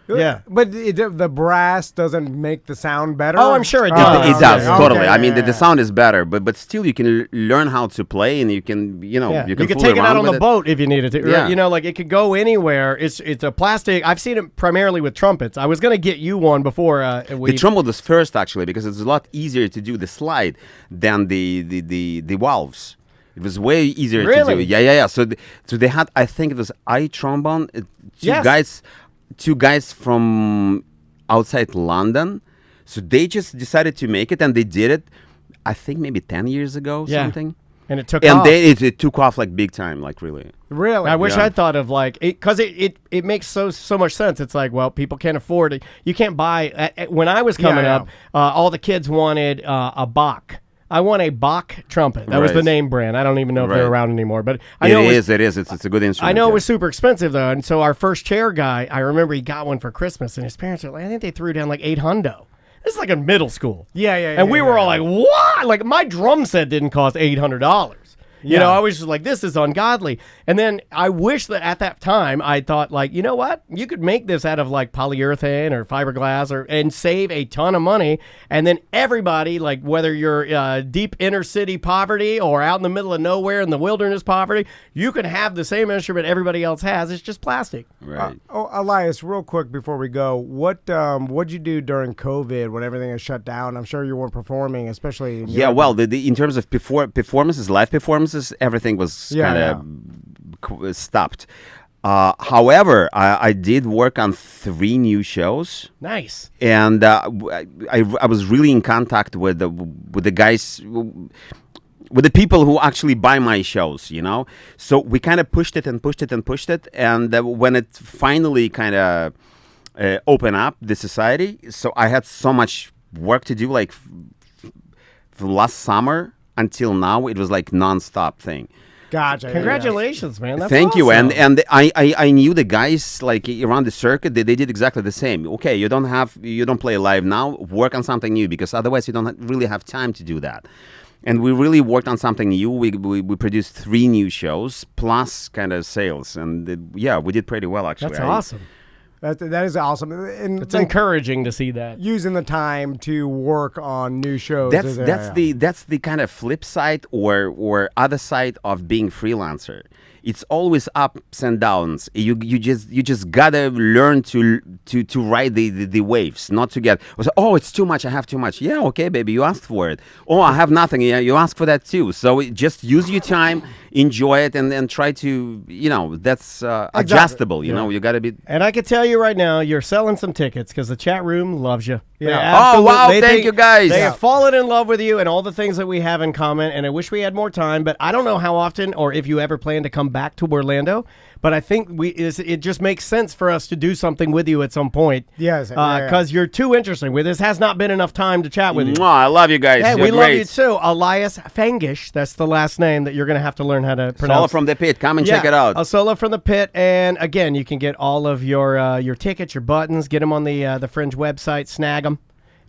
Yeah. But the brass doesn't make the sound better. Oh, I'm sure it It, does. it does okay. totally. Okay, I mean, yeah, the sound is better, but still, you can learn how to play, and you can Yeah. you can fool take it out around on with the boat if you needed to. Yeah. You know, like it could go anywhere. It's a plastic. I've seen it primarily with trumpets. I was gonna get you one before we. The trombone was first actually because it's a lot easier to do the slide than the valves. It was way easier to Really? do. Yeah. So they had, I think it was trombone. Yes. Two guys from outside London. So they just decided to make it, and they did it. I think maybe 10 years ago, Yeah. something. and it took And off. it took off like big time, like really. Really? I wish Yeah. I thought of like because it makes so much sense. It's like, well, people can't afford it. You can't buy. When I was coming Yeah, up, all the kids wanted a Bach. I want a Bach trumpet. That was the Right. name brand. I don't even know if they're Right. around anymore. But I know It is. It's a good instrument. I know yeah. it was super expensive though, and so our first chair guy, I remember he got one for Christmas, and his parents were like, I think they threw down like $800. This is like in middle school. Yeah. And we were all like, what? Like my drum set didn't cost $800. You know, I was just like, this is ungodly. And then I wish that at that time I thought like, you know what? You could make this out of like polyurethane or fiberglass and save a ton of money. And then everybody, like whether you're deep inner city poverty or out in the middle of nowhere in the wilderness poverty, you can have the same instrument everybody else has. It's just plastic. Right. Elias, real quick before we go, what'd you do during COVID when everything was shut down? I'm sure you weren't performing, especially in Yeah, Europe. well, in terms of performances, live performances, everything was Yeah, kind of stopped. However, I did work on 3 new shows, Nice. and I was really in contact with the guys, with the people who actually buy my shows, you know. So we kind of pushed it, and when it finally kind of opened up the society, so I had so much work to do, like from last summer until now, it was like non-stop thing. Gotcha. Congratulations, man. That's Thank you. awesome. And I knew the guys like around the circuit. They did exactly the same. Okay, you don't play live now. Work on something new because otherwise you don't really have time to do that. And we really worked on something new. We produced 3 new shows plus kind of sales, and we did pretty well actually. That's awesome. That is awesome. And It's like, encouraging to see that. using the time to work on new shows. That's the kind of flip side or other side of being freelancer. it's always ups and downs. You just gotta learn to ride the waves, not to get, oh, it's too much, I have too much. Yeah, okay, baby, you asked for it. Oh, I have nothing. Yeah, you asked for that too. So just use your time, enjoy it, and try to, that's adjustable. You gotta be. And I can tell you right now, you're selling some tickets because the chat room loves you. Yeah. Oh, wow, thank you guys. They have fallen in love with you and all the things that we have in common, and I wish we had more time, but I don't know how often or if you ever plan to come back to Orlando, but I think it just makes sense for us to do something with you at some point. Yes. Because you're too interesting. This has not been enough time to chat with you. Mwah, I love you guys. Hey, You're we love great. you too. Elias Fangish, that's the last name that you're going to have to learn how to pronounce. Solo from the Pit. Come and check it out. A Solo from the Pit. And again, you can get all of your tickets, your buttons, get them on the Fringe website, snag them,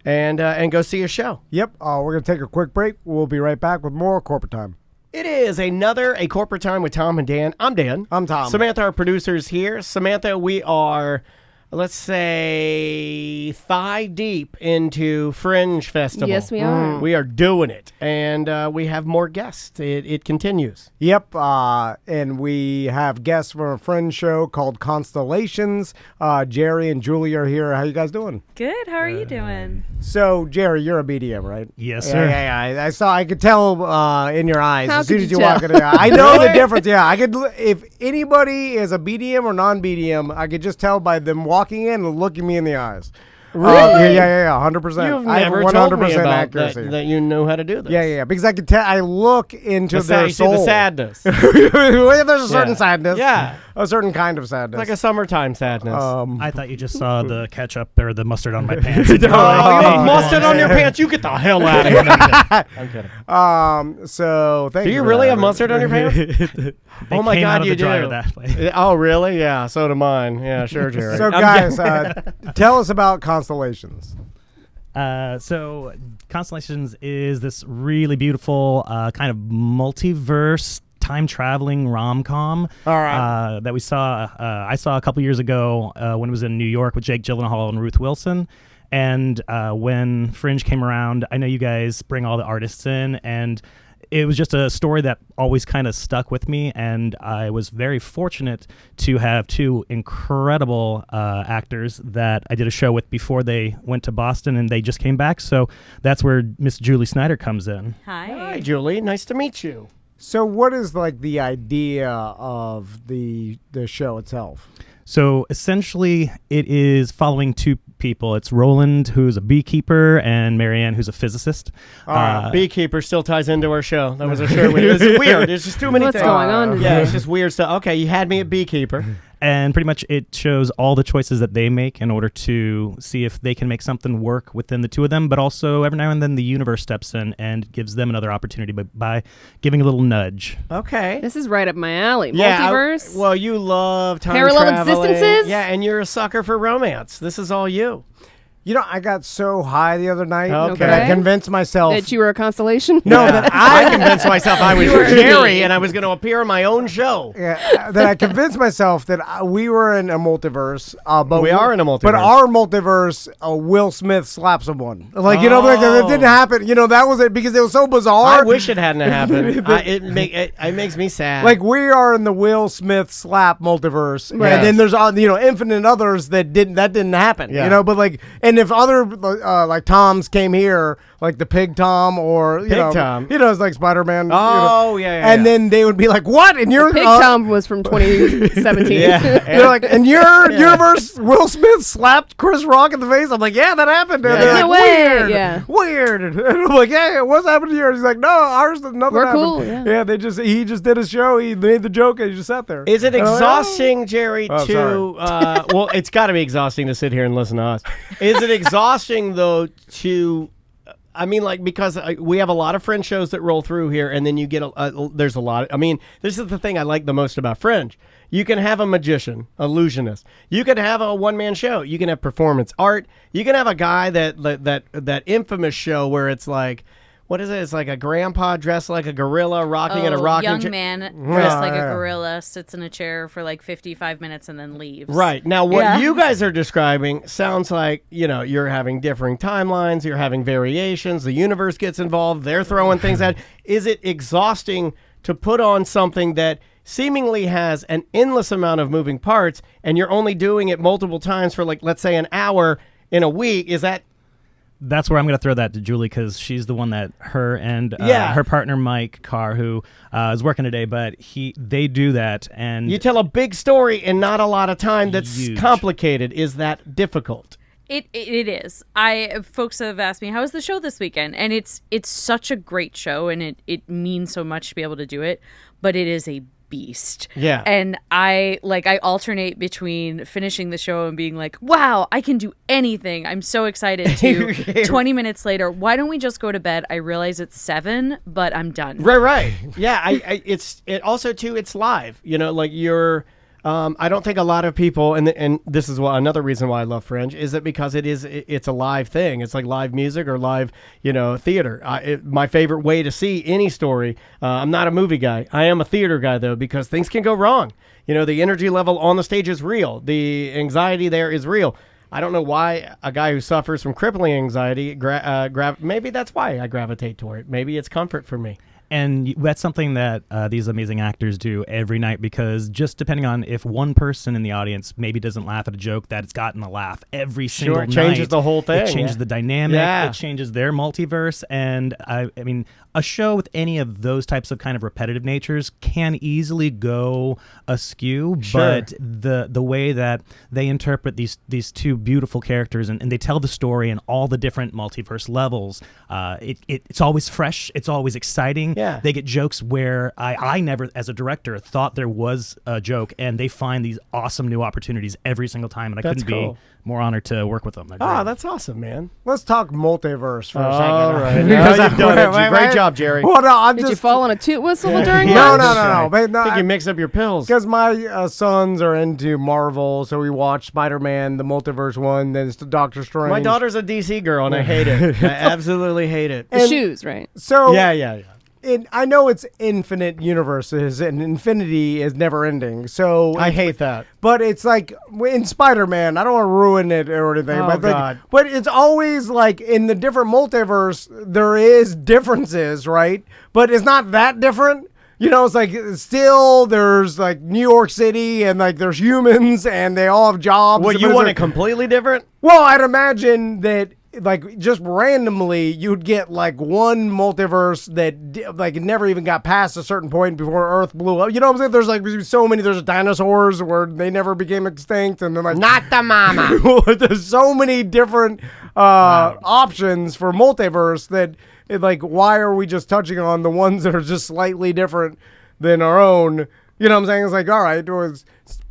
and go see a show. Yep. We're going to take a quick break. We'll be right back with more Corporate Time. It is a Corporate Time with Tom and Dan. I'm Dan. I'm Tom. Samantha, our producer, is here. Samantha, we are, let's say, thigh deep into Fringe Festival. Yes, we are. We are doing it. And we have more guests. It continues. Yep, and we have guests from a Fringe show called Constellations. Jerry and Julie are here. How you guys doing? Good. How are you doing? So, Jerry, you're a BDM, right? Yes, sir. Yeah. I could tell in your eyes How as soon could as you you walk in. I know the difference. Yeah, I could. If anybody is a BDM or non-BDM, I could just tell by them walking in and looking me in the eyes. Really? Yeah, 100%. You've I have never told me 100% about accuracy. that you know how to do this. Yeah, because I could tell. I look into their soul. The sadness. There's a certain Yeah. sadness. Yeah. A certain kind of sadness. Like a summertime sadness. I thought you just saw the ketchup or the mustard on my pants. And you have mustard on your pants. You get the hell out of here. I'm kidding. So thank Do you. you for really that. have mustard on your pants? They Oh my came God, out of you the dryer do. that way. Oh, really? Yeah, so do mine. Yeah, sure, Jerry. So guys, tell us about Constellations. So Constellations is this really beautiful kind of multiverse time-traveling rom-com that we saw. I saw a couple years ago when it was in New York with Jake Gyllenhaal and Ruth Wilson. And when Fringe came around, I know you guys bring all the artists in, and it was just a story that always kind of stuck with me, and I was very fortunate to have two incredible actors that I did a show with before they went to Boston, and they just came back. So that's where Miss Julie Snyder comes in. Hi, Julie. Nice to meet you. So what is like the idea of the show itself? So essentially, it is following two people. It's Roland, who's a beekeeper, and Marianne, who's a physicist. Beekeeper still ties into our show. That was our show. It's weird. There's just too many What's things. going on today? Yeah, it's just weird stuff. Okay, you had me at beekeeper. And pretty much it shows all the choices that they make in order to see if they can make something work within the two of them, but also every now and then the universe steps in and gives them another opportunity by giving a little nudge. Okay. This is right up my alley. Yeah, Multiverse. well, you love time Parallel traveling. existences? Yeah, and you're a sucker for romance. This is all you. You know, I got so high the other night Okay. that I convinced myself. that you were a constellation? no, that I convinced myself I was Jerry and I was going to appear on my own show. that I convinced myself that we were in a multiverse. But We are in a multiverse. But our multiverse, Will Smith slapped someone. Like, you know, like, it didn't happen. You know, that was it because it was so bizarre. I wish it hadn't happened. It makes me sad. Like, we are in the Will Smith slap multiverse. Right. And then there's, infinite others that didn't happen. Yeah. You know, but like, and if other, like Toms came here, like the Pig Tom or, Pig Tom. it's like Spider-Man. Oh, yeah. And then they would be like, what? And you're Pig Tom was from 2017. They're like, in your universe, Will Smith slapped Chris Rock in the face. I'm like, yeah, that happened. And they're No like, way. weird. Yeah. Weird. And I'm like, yeah, what's happened to yours? He's like, no, ours, nothing We're happened. cool, yeah. Yeah, he just did a show. He made the joke and he just sat there. Is it And I'm like, exhausting, Jerry, Oh, to... well, it's got to be exhausting to sit here and listen to us. Is it exhausting, though, to... I mean, like, because we have a lot of Fringe shows that roll through here, and then you get there's a lot. This is the thing I like the most about Fringe. You can have a magician, illusionist. You can have a one-man show. You can have performance art. You can have a guy that infamous show where it's like, what is it? It's like a grandpa dressed like a gorilla rocking in a rocking young chair. man dressed like a gorilla sits in a chair for like 55 minutes and then leaves. Right. Now, what Yeah. you guys are describing sounds like, you're having differing timelines, you're having variations, the universe gets involved, they're throwing things at. Is it exhausting to put on something that seemingly has an endless amount of moving parts, and you're only doing it multiple times for, like, let's say an hour in a week. Is that... That's where I'm going to throw that to Julie, because she's the one that her and her partner Mike Carr, who is working today, but they do that, and you tell a big story in not a lot of time. That's huge. Complicated. Is that difficult? It is. Folks have asked me, how was the show this weekend? And it's such a great show, and it means so much to be able to do it, but it is a beast. Yeah. And I alternate between finishing the show and being like, wow, I can do anything. I'm so excited to 20 minutes later, why don't we just go to bed? I realize it's 7, but I'm done. Right. Yeah, it's also too, it's live. You know, like you're I don't think a lot of people, and this is another reason why I love Fringe, is that because it's a live thing. It's like live music or live, theater. My favorite way to see any story. I'm not a movie guy. I am a theater guy though, because things can go wrong. The energy level on the stage is real. The anxiety there is real. I don't know why a guy who suffers from crippling anxiety, maybe that's why I gravitate toward it. Maybe it's comfort for me. And that's something that these amazing actors do every night, because just depending on if one person in the audience maybe doesn't laugh at a joke, that it's gotten a laugh every single night. It changes the whole thing. It changes the dynamic. Yeah. It changes their multiverse. And I mean, a show with any of those types of kind of repetitive natures can easily go askew, but the way that they interpret these two beautiful characters and they tell the story in all the different multiverse levels, it's always fresh. It's always exciting. Yeah. They get jokes where I never, as a director, thought there was a joke, and they find these awesome new opportunities every single time, and I couldn't be more honored to work with them. Oh, that's awesome, man. Let's talk multiverse for a second. All right. Now you've done it. Great job, Jerry. Well, no, Did you fall on a toot whistle during No, lunch? no. I think you mix up your pills. Because my sons are into Marvel, so we watch Spider-Man, the multiverse one, then it's Doctor Strange. My daughter's a DC girl, and I hate it. I absolutely hate it. The shoes, right? So Yeah. I know it's infinite universes, and infinity is never ending. So I hate that. But it's like in Spider-Man, I don't want to ruin it or anything. Oh, but God. But it's always like in the different multiverse, there is differences, right? But it's not that different. It's like still there's like New York City and like there's humans and they all have jobs. What, you want it completely different? Well, I'd imagine that like just randomly you'd get like one multiverse that like never even got past a certain point before Earth blew up. You know what I'm saying? There's like so many. There's dinosaurs where they never became extinct, and then like Not the mama. there's so many different options for multiverse that like why are we just touching on the ones that are just slightly different than our own? You know what I'm saying? It's like, all right, it was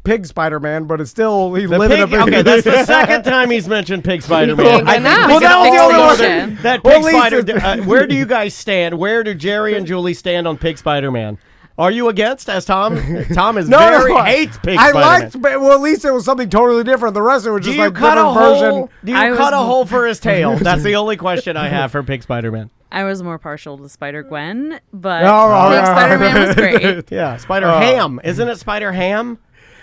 Pig Spider-Man, but it's still he's living a big. Okay, that's the second time he's mentioned Pig Spider-Man. I know. Well, that was the only one. Fixation. That Well, Pig at least Spider. Where do you guys stand? Where do Jerry and Julie stand on Pig Spider-Man? Are you against? As Tom is hates Pig I Spider-Man. liked, but well, at least it was something totally different. The rest of it was Do just you like cut a different hole? version. Do you I cut a was- hole for his tail? That's the only question I have for Pig Spider-Man. I was more partial to Spider-Gwen, but all Pig right. Spider-Man was great. Yeah, Spider-Ham. Isn't it Spider-Ham?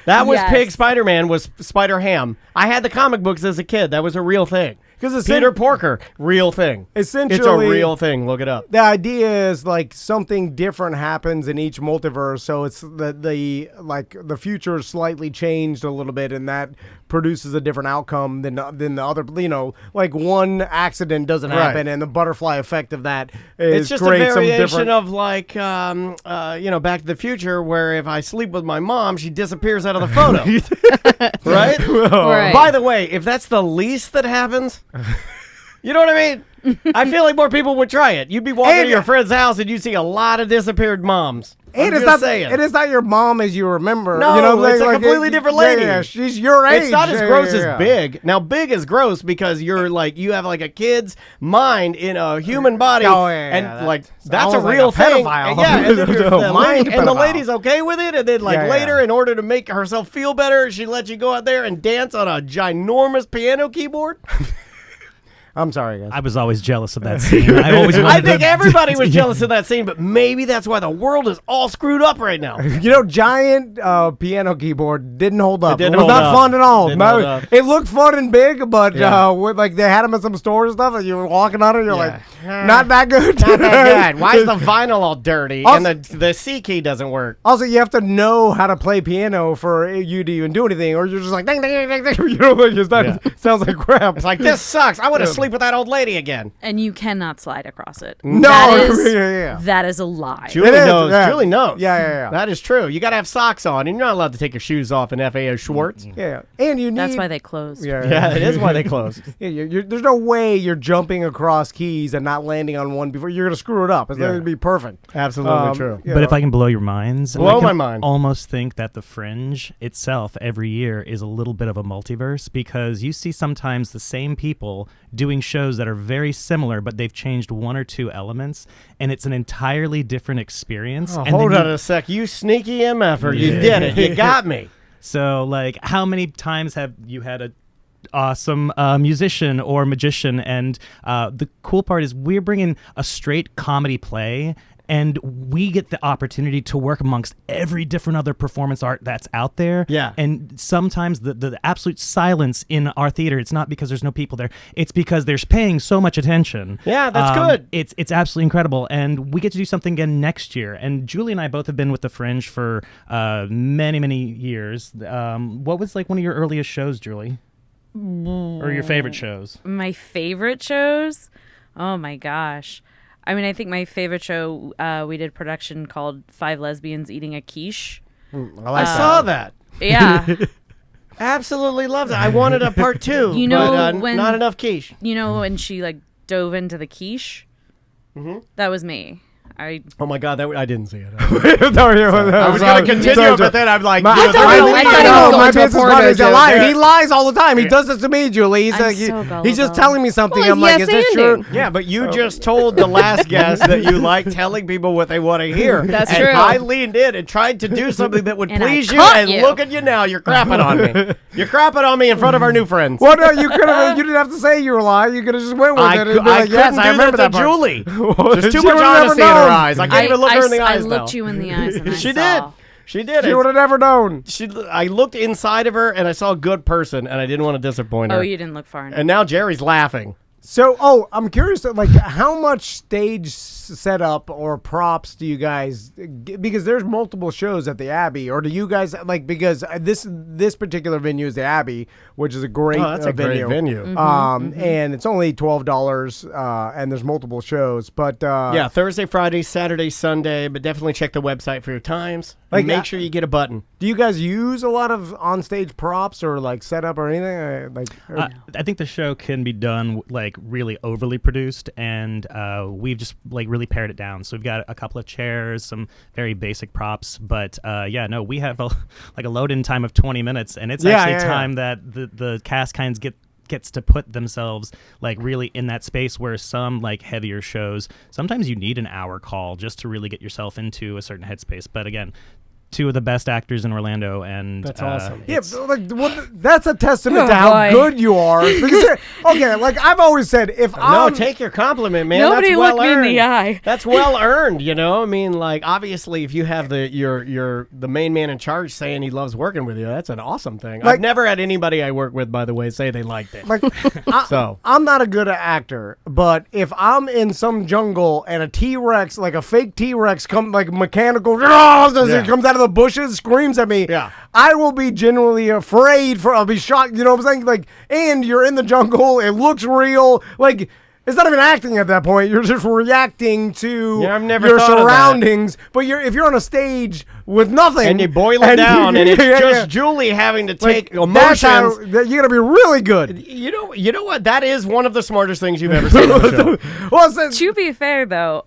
That was Yes. Pig Spider-Man was Spider-Ham. I had the comic books as a kid. That was a real thing. 'Cause it's Peter Porker, real thing. Essentially, It's a real thing. Look it up. The idea is like something different happens in each multiverse, so it's the future is slightly changed a little bit, and that produces a different outcome than the other. Like one accident doesn't happen, and the butterfly effect of that It's just a creates some variation different. of like, Back to the Future, where if I sleep with my mom, she disappears out of the photo. Right? Right. By the way, if that's the least that happens, you know what I mean? I feel like more people would try it. You'd be walking to your friend's house and you see a lot of disappeared moms. And I'm it's just not saying. it is not your mom as you remember. No, you know, it's a completely different lady. Yeah, she's your age. It's not as Yeah, gross yeah, yeah. as Big. Now, Big is gross because you're like you have like a kid's mind in a human body, Oh, yeah, and yeah, like that's that's a almost like real a thing. pedophile. Yeah, and, then you're- No, mind and the pedophile. lady's okay with it, and then like Yeah, yeah. later, in order to make herself feel better, she lets you go out there and dance on a ginormous piano keyboard. I'm sorry, guys. I was always jealous of that scene. I always I wanted think to- everybody was jealous of that scene, but maybe that's why the world is all screwed up right now. Giant piano keyboard didn't hold up. It, didn't was hold not up. fun at all. Didn't hold up. It looked fun and big, but Yeah. like they had them at some stores and stuff, and you were walking on it, you're Yeah. like, not that good. Not that good. Why is the vinyl all dirty Also- and the C key doesn't work? Also, you have to know how to play piano for you to even do anything, or you're just like, ding, ding, ding, ding, ding. You know, like, it sounds like crap. It's like, this sucks. I want to sleep with that old lady again. And you cannot slide across it. No, That is, yeah. that is a lie. Julie It is, knows. yeah. Julie knows. Yeah. That is true. You got to have socks on, and you're not allowed to take your shoes off in FAO Schwartz. Yeah, and you need. That's why they closed. Yeah, it is why they closed. Yeah, there's no way you're jumping across keys and not landing on one before you're gonna screw it up. It's not gonna be perfect. Absolutely true. you But know. if I can blow your minds, Blow I can my mind. almost think that the Fringe itself every year is a little bit of a multiverse because you see sometimes the same people doing shows that are very similar, but they've changed one or two elements, and it's an entirely different experience. Oh, and hold then on a sec. You sneaky MFer. You did it. You got me. So, like, how many times have you had a awesome musician or magician? And the cool part is we're bringing a straight comedy play, and we get the opportunity to work amongst every different other performance art that's out there. Yeah. And sometimes the absolute silence in our theater, it's not because there's no people there. It's because they're paying so much attention. Yeah, that's good. It's absolutely incredible. And we get to do something again next year. And Julie and I both have been with the Fringe for many, many years. What was like one of your earliest shows, Julie? Or your favorite shows? My favorite shows? Oh my gosh. I mean, I think my favorite show, we did production called 5 Lesbians Eating a Quiche. I saw that. Yeah. Absolutely loved it. I wanted a part 2. You know, but, when- not enough quiche. You know, when she like dove into the quiche? That was me. Oh my God, I didn't see it. I was going to continue, but then I'm like, My, you know, thought my, he was- I thought he was no, going my to a business porno partner's a joke. liar. Yeah. He lies all the time. He does this to me, Julie. He's I'm like, so he's just gullible. telling me something. Well, I'm like, is this true? yes-anding. yeah, but you just told the last guest that you like telling people what they want to hear. That's and true. I leaned in and tried to do something that would And I please you, caught and you. look at you now. You're crapping on me. You're crapping on me in front of our new friends. Well, no, you could have. You didn't have to say you were lying. You could have just went with I, it. And be I like, yes, couldn't I do remember that that to part. Julie. There's too She much would've never honesty in her known. eyes. I can't even look her in the I eyes now. looked you in the eyes and She I did. saw. She did. She would have never known. I looked inside of her and I saw a good person, and I didn't want to disappoint her. Oh, you didn't look far enough. And now Jerry's laughing. So, I'm curious, like, how much stage setup or props do you guys? Because there's multiple shows at the Abbey, or do you guys like? Because this particular venue is the Abbey, which is a great That's a venue. great venue. And it's only $12, and there's multiple shows. But Yeah, Thursday, Friday, Saturday, Sunday, but definitely check the website for your times. Like, And make sure you get a button. do you guys use a lot of onstage props or like setup or anything? I think the show can be done like really overly produced, and we've just like really pared it down. So we've got a couple of chairs, some very basic props, but we have like a load-in time of 20 minutes, and it's actually time that the cast kind of gets to put themselves like really in that space, where some like heavier shows, sometimes you need an hour call just to really get yourself into a certain headspace. But again, two of the best actors in Orlando, and That's awesome. Yeah, that's a testament to how boy. good you are. Because, okay, like I've always said, if No, I'm take your compliment, man. Nobody That's well looked me in earned. the eye. That's well earned, you know. I mean, like obviously, if you have the main man in charge saying he loves working with you, that's an awesome thing. Like- I've never had anybody I work with, by the way, say they liked it. like, So I'm not a good actor, but if I'm in some jungle and a T-Rex, like a fake T-Rex, like mechanical, it comes out of the bushes, screams at me, Yeah. I will be genuinely afraid. I'll be shocked. You know what I'm saying? Like, and you're in the jungle. It looks real. Like, it's not even acting at that point. You're just reacting to Yeah, I've never your thought of that. surroundings. But if you're on a stage with nothing, and you boil it down, and it's Yeah, just yeah. Julie having to Like, take that's how emotions. you gotta be really good. You know what? That is one of the smartest things you've ever seen on the show. Well, it's- To be fair, though,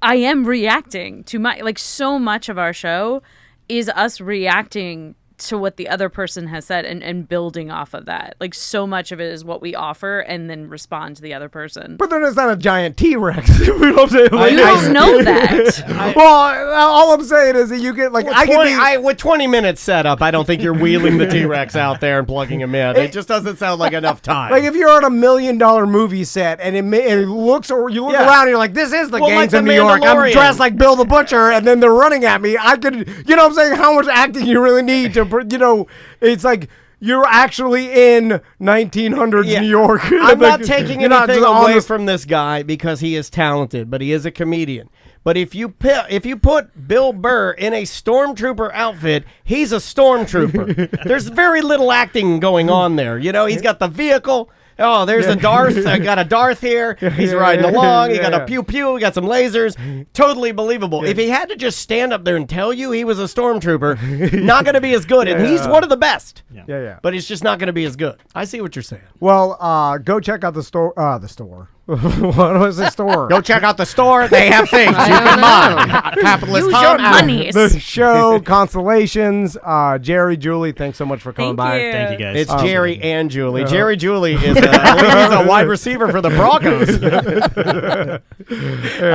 I am reacting to so much of our show is us reacting to what the other person has said and building off of that. Like, so much of it is what we offer and then respond to the other person. But then it's not a giant T-Rex. You know what I'm saying? You don't know that. Well, all I'm saying is that you get like with 20 minutes set up, I don't think you're wheeling the T-Rex out there and plugging him in. It just doesn't sound like enough time. like if you're on $1 million movie set and it looks, or you look around and you're like, this is the gangs like of the New York. I'm Mandalorian. dressed like Bill the Butcher, and then they're running at me. I could, you know what I'm saying? How much acting you really need to, it's like you're actually in 1900s New York. I'm not taking You're not anything just on away this- from this guy because he is talented, but he is a comedian. But if you put Bill Burr in a stormtrooper outfit, he's a stormtrooper. There's very little acting going on there. You know, he's got the vehicle. Oh, there's a Darth. I got a Darth here. He's riding along. He got a pew-pew. He got some lasers. Totally believable. If he had to just stand up there and tell you he was a stormtrooper, not going to be as good. And he's one of the best. Yeah. But it's just not going to be as good. I see what you're saying. Well, go check out the store. The store. What was the store? Go check out the store. They have things you can buy. Capitalist Use Tom your Allen. monies. The show, Constellations. Jerry, Julie, thanks so much for coming Thank by. you. Thank you guys. It's Jerry and Julie. Jerry Julie is I believe he's a wide receiver for the Broncos. I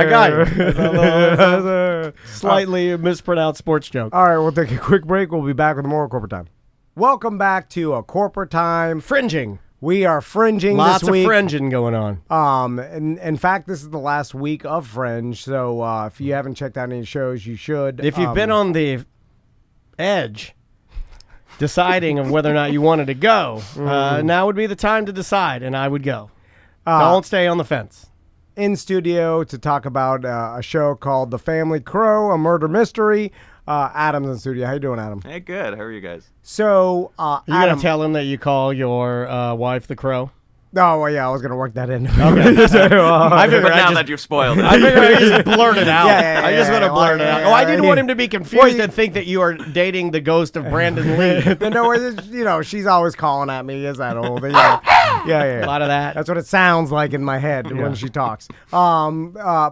got you. It's a slightly mispronounced sports joke. All right, we'll take a quick break. We'll be back with more Corporate Time. Welcome back to a Corporate Time. Fringing. We are fringing Lots this of week. fringing going on. And in fact, this is the last week of Fringe, so if you haven't checked out any shows, you should. If you've been on the edge deciding of whether or not you wanted to go, now would be the time to decide, and I would go. Don't stay on the fence. in studio to talk about a show called The Family Crow, a murder mystery. Adam's in studio. How you doing, Adam? Hey, good. How are you guys? So, You Adam. gonna tell him that you call your wife the Crow? Oh, well, yeah, I was going to work that in. Okay. I figured But I now just, that you've spoiled it. I figured I just blurt it out. Yeah, I just want to blurt it out. Oh, I didn't yeah. want him to be confused and think that you are dating the ghost of Brandon Lee. No, you know, she's always calling at me. Is that old? Yeah. A lot of that. That's what it sounds like in my head when she talks. But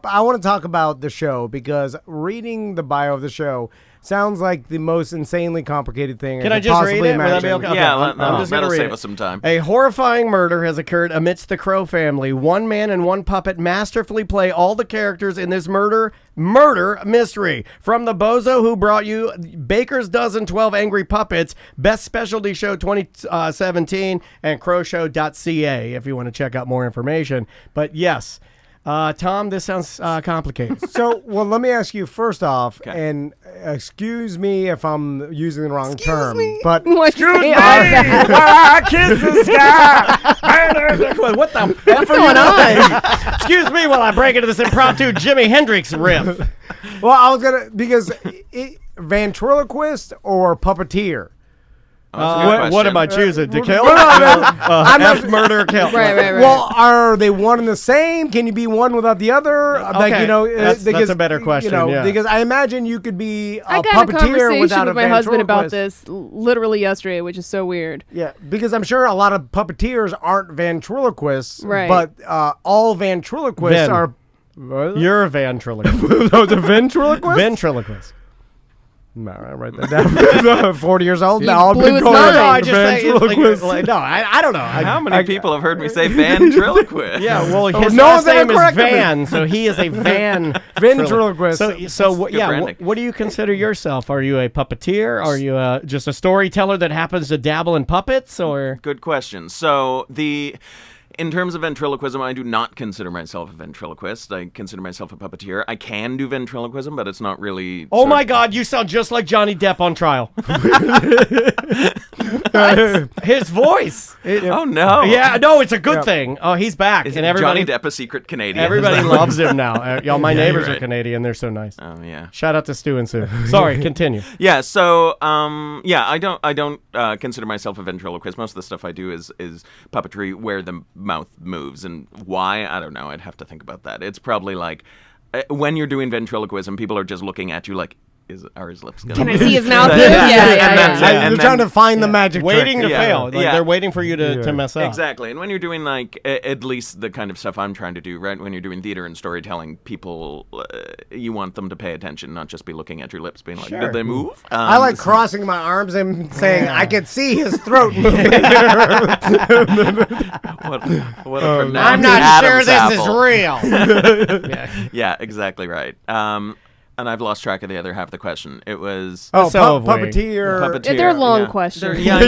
I want to talk about the show because reading the bio of the show sounds like the most insanely complicated thing Can I I could just possibly read it? Will that imagine. be okay? Yeah, I'm just gonna that'll read save it. us some time. A horrifying murder has occurred amidst the Crow family. One man and one puppet masterfully play all the characters in this murder mystery. From the bozo who brought you Baker's Dozen 12 Angry Puppets, Best Specialty Show 2017, and crowshow.ca if you want to check out more information. But yes, Tom, this sounds complicated. So, well, let me ask you first off, Okay. and excuse me if I'm using the wrong term, but What'd you say? I kiss the sky. What the F are going on? Excuse me while I break into this impromptu Jimi Hendrix riff. well, I was gonna because ventriloquist or puppeteer. What am I choosing? To kill? I'm not- F, murder, kill. Right. Well, are they one and the same? Can you be one without the other? Like, you know, That's a better question, You know, yeah. because I imagine you could be a I got a puppeteer conversation without with a my husband about ventriloquist. this literally yesterday, which is so weird. Yeah, because I'm sure a lot of puppeteers aren't ventriloquists, Right. but all ventriloquists Ven. are. You're a ventriloquist. No, the ventriloquist. Ventriloquist. No, I write that down. 40 years old now. I've blew been his calling mind. it No, I just say it's ventriloquist. I don't know. How many people have heard me say ventriloquist? Yeah, well, his no last one's ever name is corrected me. Van, so he is a van Ventriloquist. So good branding. what do you consider yourself? Are you a puppeteer? Are you just a storyteller that happens to dabble in puppets, or? Good question. So in terms of ventriloquism, I do not consider myself a ventriloquist. I consider myself a puppeteer. I can do ventriloquism, but it's not really. Oh my God! You sound just like Johnny Depp on trial. His voice. Oh no! Yeah, no, it's a good thing. Oh, he's back, Is and everybody, Johnny Depp a secret Canadian? everybody Is that- loves him now. Y'all, my Yeah, neighbors you're are right. Canadian. They're so nice. Oh yeah. Shout out to Stu and Sue. Sorry, continue. Yeah, so I don't consider myself a ventriloquist. Most of the stuff I do is puppetry where the mouth moves, and why, I don't know. I'd have to think about that. It's probably like when you're doing ventriloquism, people are just looking at you like, are his lips gonna Can I move? see his mouth move? Yeah, Yeah. that's it. You're And trying then- to find the magic Waiting trick. to fail. Like Yeah. they're waiting for you to mess up. Exactly. And when you're doing like at least the kind of stuff I'm trying to do, right? When you're doing theater and storytelling, people you want them to pay attention, not just be looking at your lips, being like, Sure. "Did they move?" I like crossing my arms and saying, I can see his throat moving. What a pronounced I'm not sure Adam's this is apple. real. Yeah, exactly right. And I've lost track of the other half of the question. It was Oh, So have we. puppeteer. Yeah, they're long yeah. questions. Yeah, I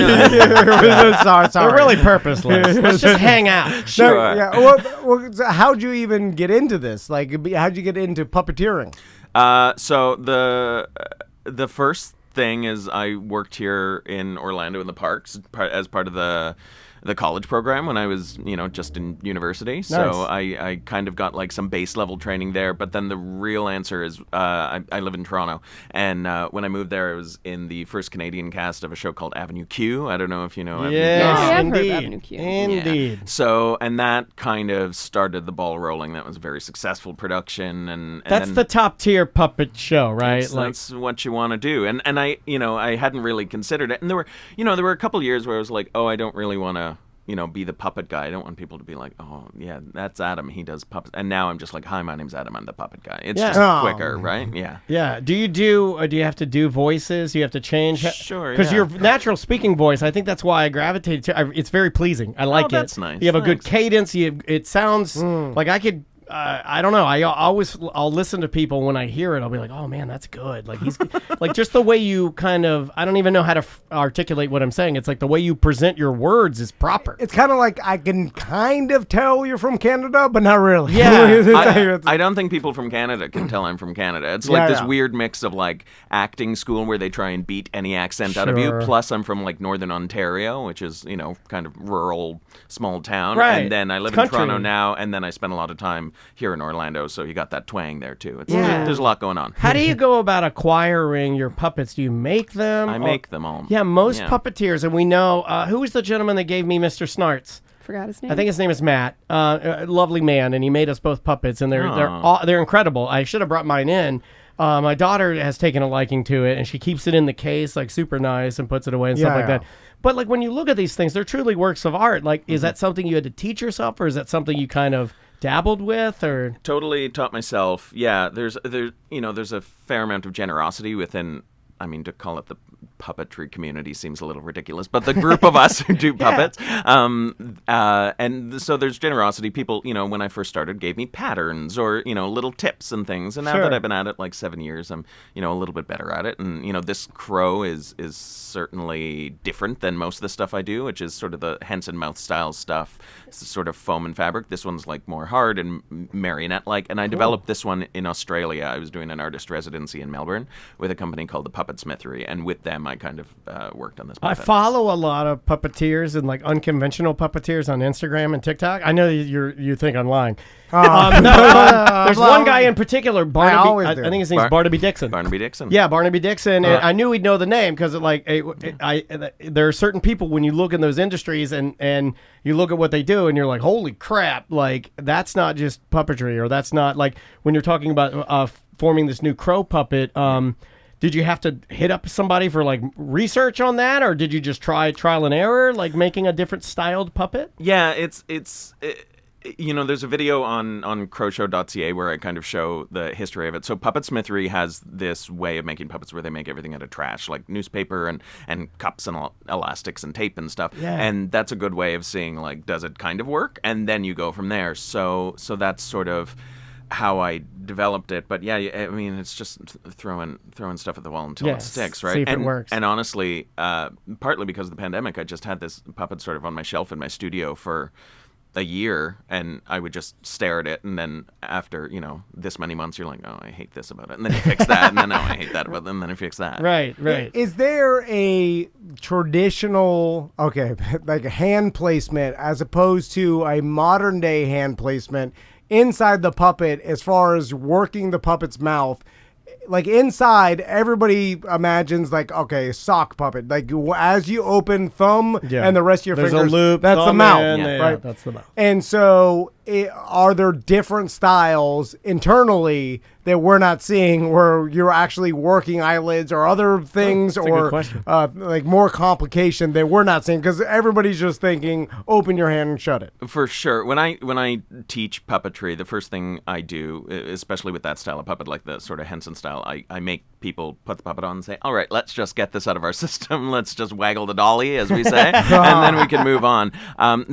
know. sorry. They're really purposeless. Let's just hang out. No, Sure. yeah. Well, so how'd you even get into this? Like, how'd you get into puppeteering? So the first thing is I worked here in Orlando in the parks as part of the college program when I was, just in university. So I kind of got like some base level training there. But then the real answer is I live in Toronto. And when I moved there, I was in the first Canadian cast of a show called Avenue Q. I don't know if you know Avenue Q. Yeah, I've heard of indeed. Avenue Q. Indeed. So, and that kind of started the ball rolling. That was a very successful production. And That's then, the top tier puppet show, right? that's what you want to do. And I, I hadn't really considered it. And there were a couple years where I was like, oh, I don't really want to, be the puppet guy. I don't want people to be like, oh, yeah, that's Adam. He does puppets. And now I'm just like, hi, my name's Adam. I'm the puppet guy. It's Yeah. just Oh. quicker, right? Yeah. Yeah. Do you have to do voices? Do you have to change? Sure, Because yeah. your natural speaking voice, I think that's why I gravitated to. It's very pleasing. I like it. that's nice. You have a good Thanks. cadence. It sounds like I could. I don't know. I'll listen to people when I hear it. I'll be like, oh man, that's good. Like he's like just the way you kind of. I don't even know how to articulate what I'm saying. It's like the way you present your words is proper. It's kind of like I can kind of tell you're from Canada, but not really. Yeah. I don't think people from Canada can tell I'm from Canada. It's like Yeah, this yeah. weird mix of like acting school where they try and beat any accent out of you. Sure. Plus, I'm from like Northern Ontario, which is, kind of rural, small town. Right. And then I live It's in Toronto country. now, and then I spend a lot of time here in Orlando, so you got that twang there too. Yeah. There's a lot going on. How do you go about acquiring your puppets? Do you make them? I or- make them all. Yeah, most Yeah. puppeteers, and we know who was the gentleman that gave me Mr. Snarts. Forgot his name. I think his name is Matt. A lovely man, and he made us both puppets, and they're incredible. I should have brought mine in. My daughter has taken a liking to it, and she keeps it in the case, like super nice, and puts it away and stuff Yeah, like yeah. that. But like when you look at these things, they're truly works of art. Like, is that something you had to teach yourself, or is that something you kind of dabbled with, or? Totally taught myself. Yeah, there's a fair amount of generosity within. I mean, to call it the puppetry community seems a little ridiculous, but the group of us who do puppets, and so there's generosity. People, when I first started, gave me patterns or little tips and things. And now that I've been at it like 7 years, I'm a little bit better at it. And this crow is certainly different than most of the stuff I do, which is sort of the Henson mouth style stuff. It's sort of foam and fabric. This one's like more hard and marionette like. And I developed this one in Australia. I was doing an artist residency in Melbourne with a company called the Puppet Smithery, and with them I kind of worked on this I puppet. follow a lot of puppeteers and like unconventional puppeteers on Instagram and TikTok. I know you think I'm lying. There's one guy in particular, Barnaby. always I do. think his name's Barnaby Dixon. Barnaby Dixon. Yeah, Barnaby Dixon, and I knew he'd know the name because there are certain people when you look in those industries and you look at what they do and you're like, holy crap, like that's not just puppetry, or that's not like when you're talking about forming this new crow puppet. Did you have to hit up somebody for like research on that, or did you just try trial and error, like making a different styled puppet? Yeah, it's there's a video on crowshow.ca where I kind of show the history of it. So Puppet Smithery has this way of making puppets where they make everything out of trash, like newspaper and cups and elastics and tape and stuff. Yeah. And that's a good way of seeing, like, does it kind of work? And then you go from there. So that's sort of how I developed it. But yeah, I mean, it's just throwing stuff at the wall until it sticks, right? See if and it works. And honestly, partly because of the pandemic, I just had this puppet sort of on my shelf in my studio for a year, and I would just stare at it, and then after this many months, you're like, oh, I hate this about it, and then you fix that, and then oh, I hate that about it, and then I fix that. Right. Is there a traditional, like a hand placement as opposed to a modern day hand placement inside the puppet as far as working the puppet's mouth? Like inside, everybody imagines like, okay, sock puppet. Like as you open thumb and the rest of your There's fingers, a loop, that's the thumb mouth, in, right? That's the mouth. And so, are there different styles internally that we're not seeing, where you're actually working eyelids or other things, that's a good question. like more complication that we're not seeing, because everybody's just thinking, open your hand and shut it. For sure. When I teach puppetry, the first thing I do, especially with that style of puppet, like the sort of Henson style, I make people put the puppet on and say, all right, let's just get this out of our system. Let's just waggle the dolly, as we say, and then we can move on.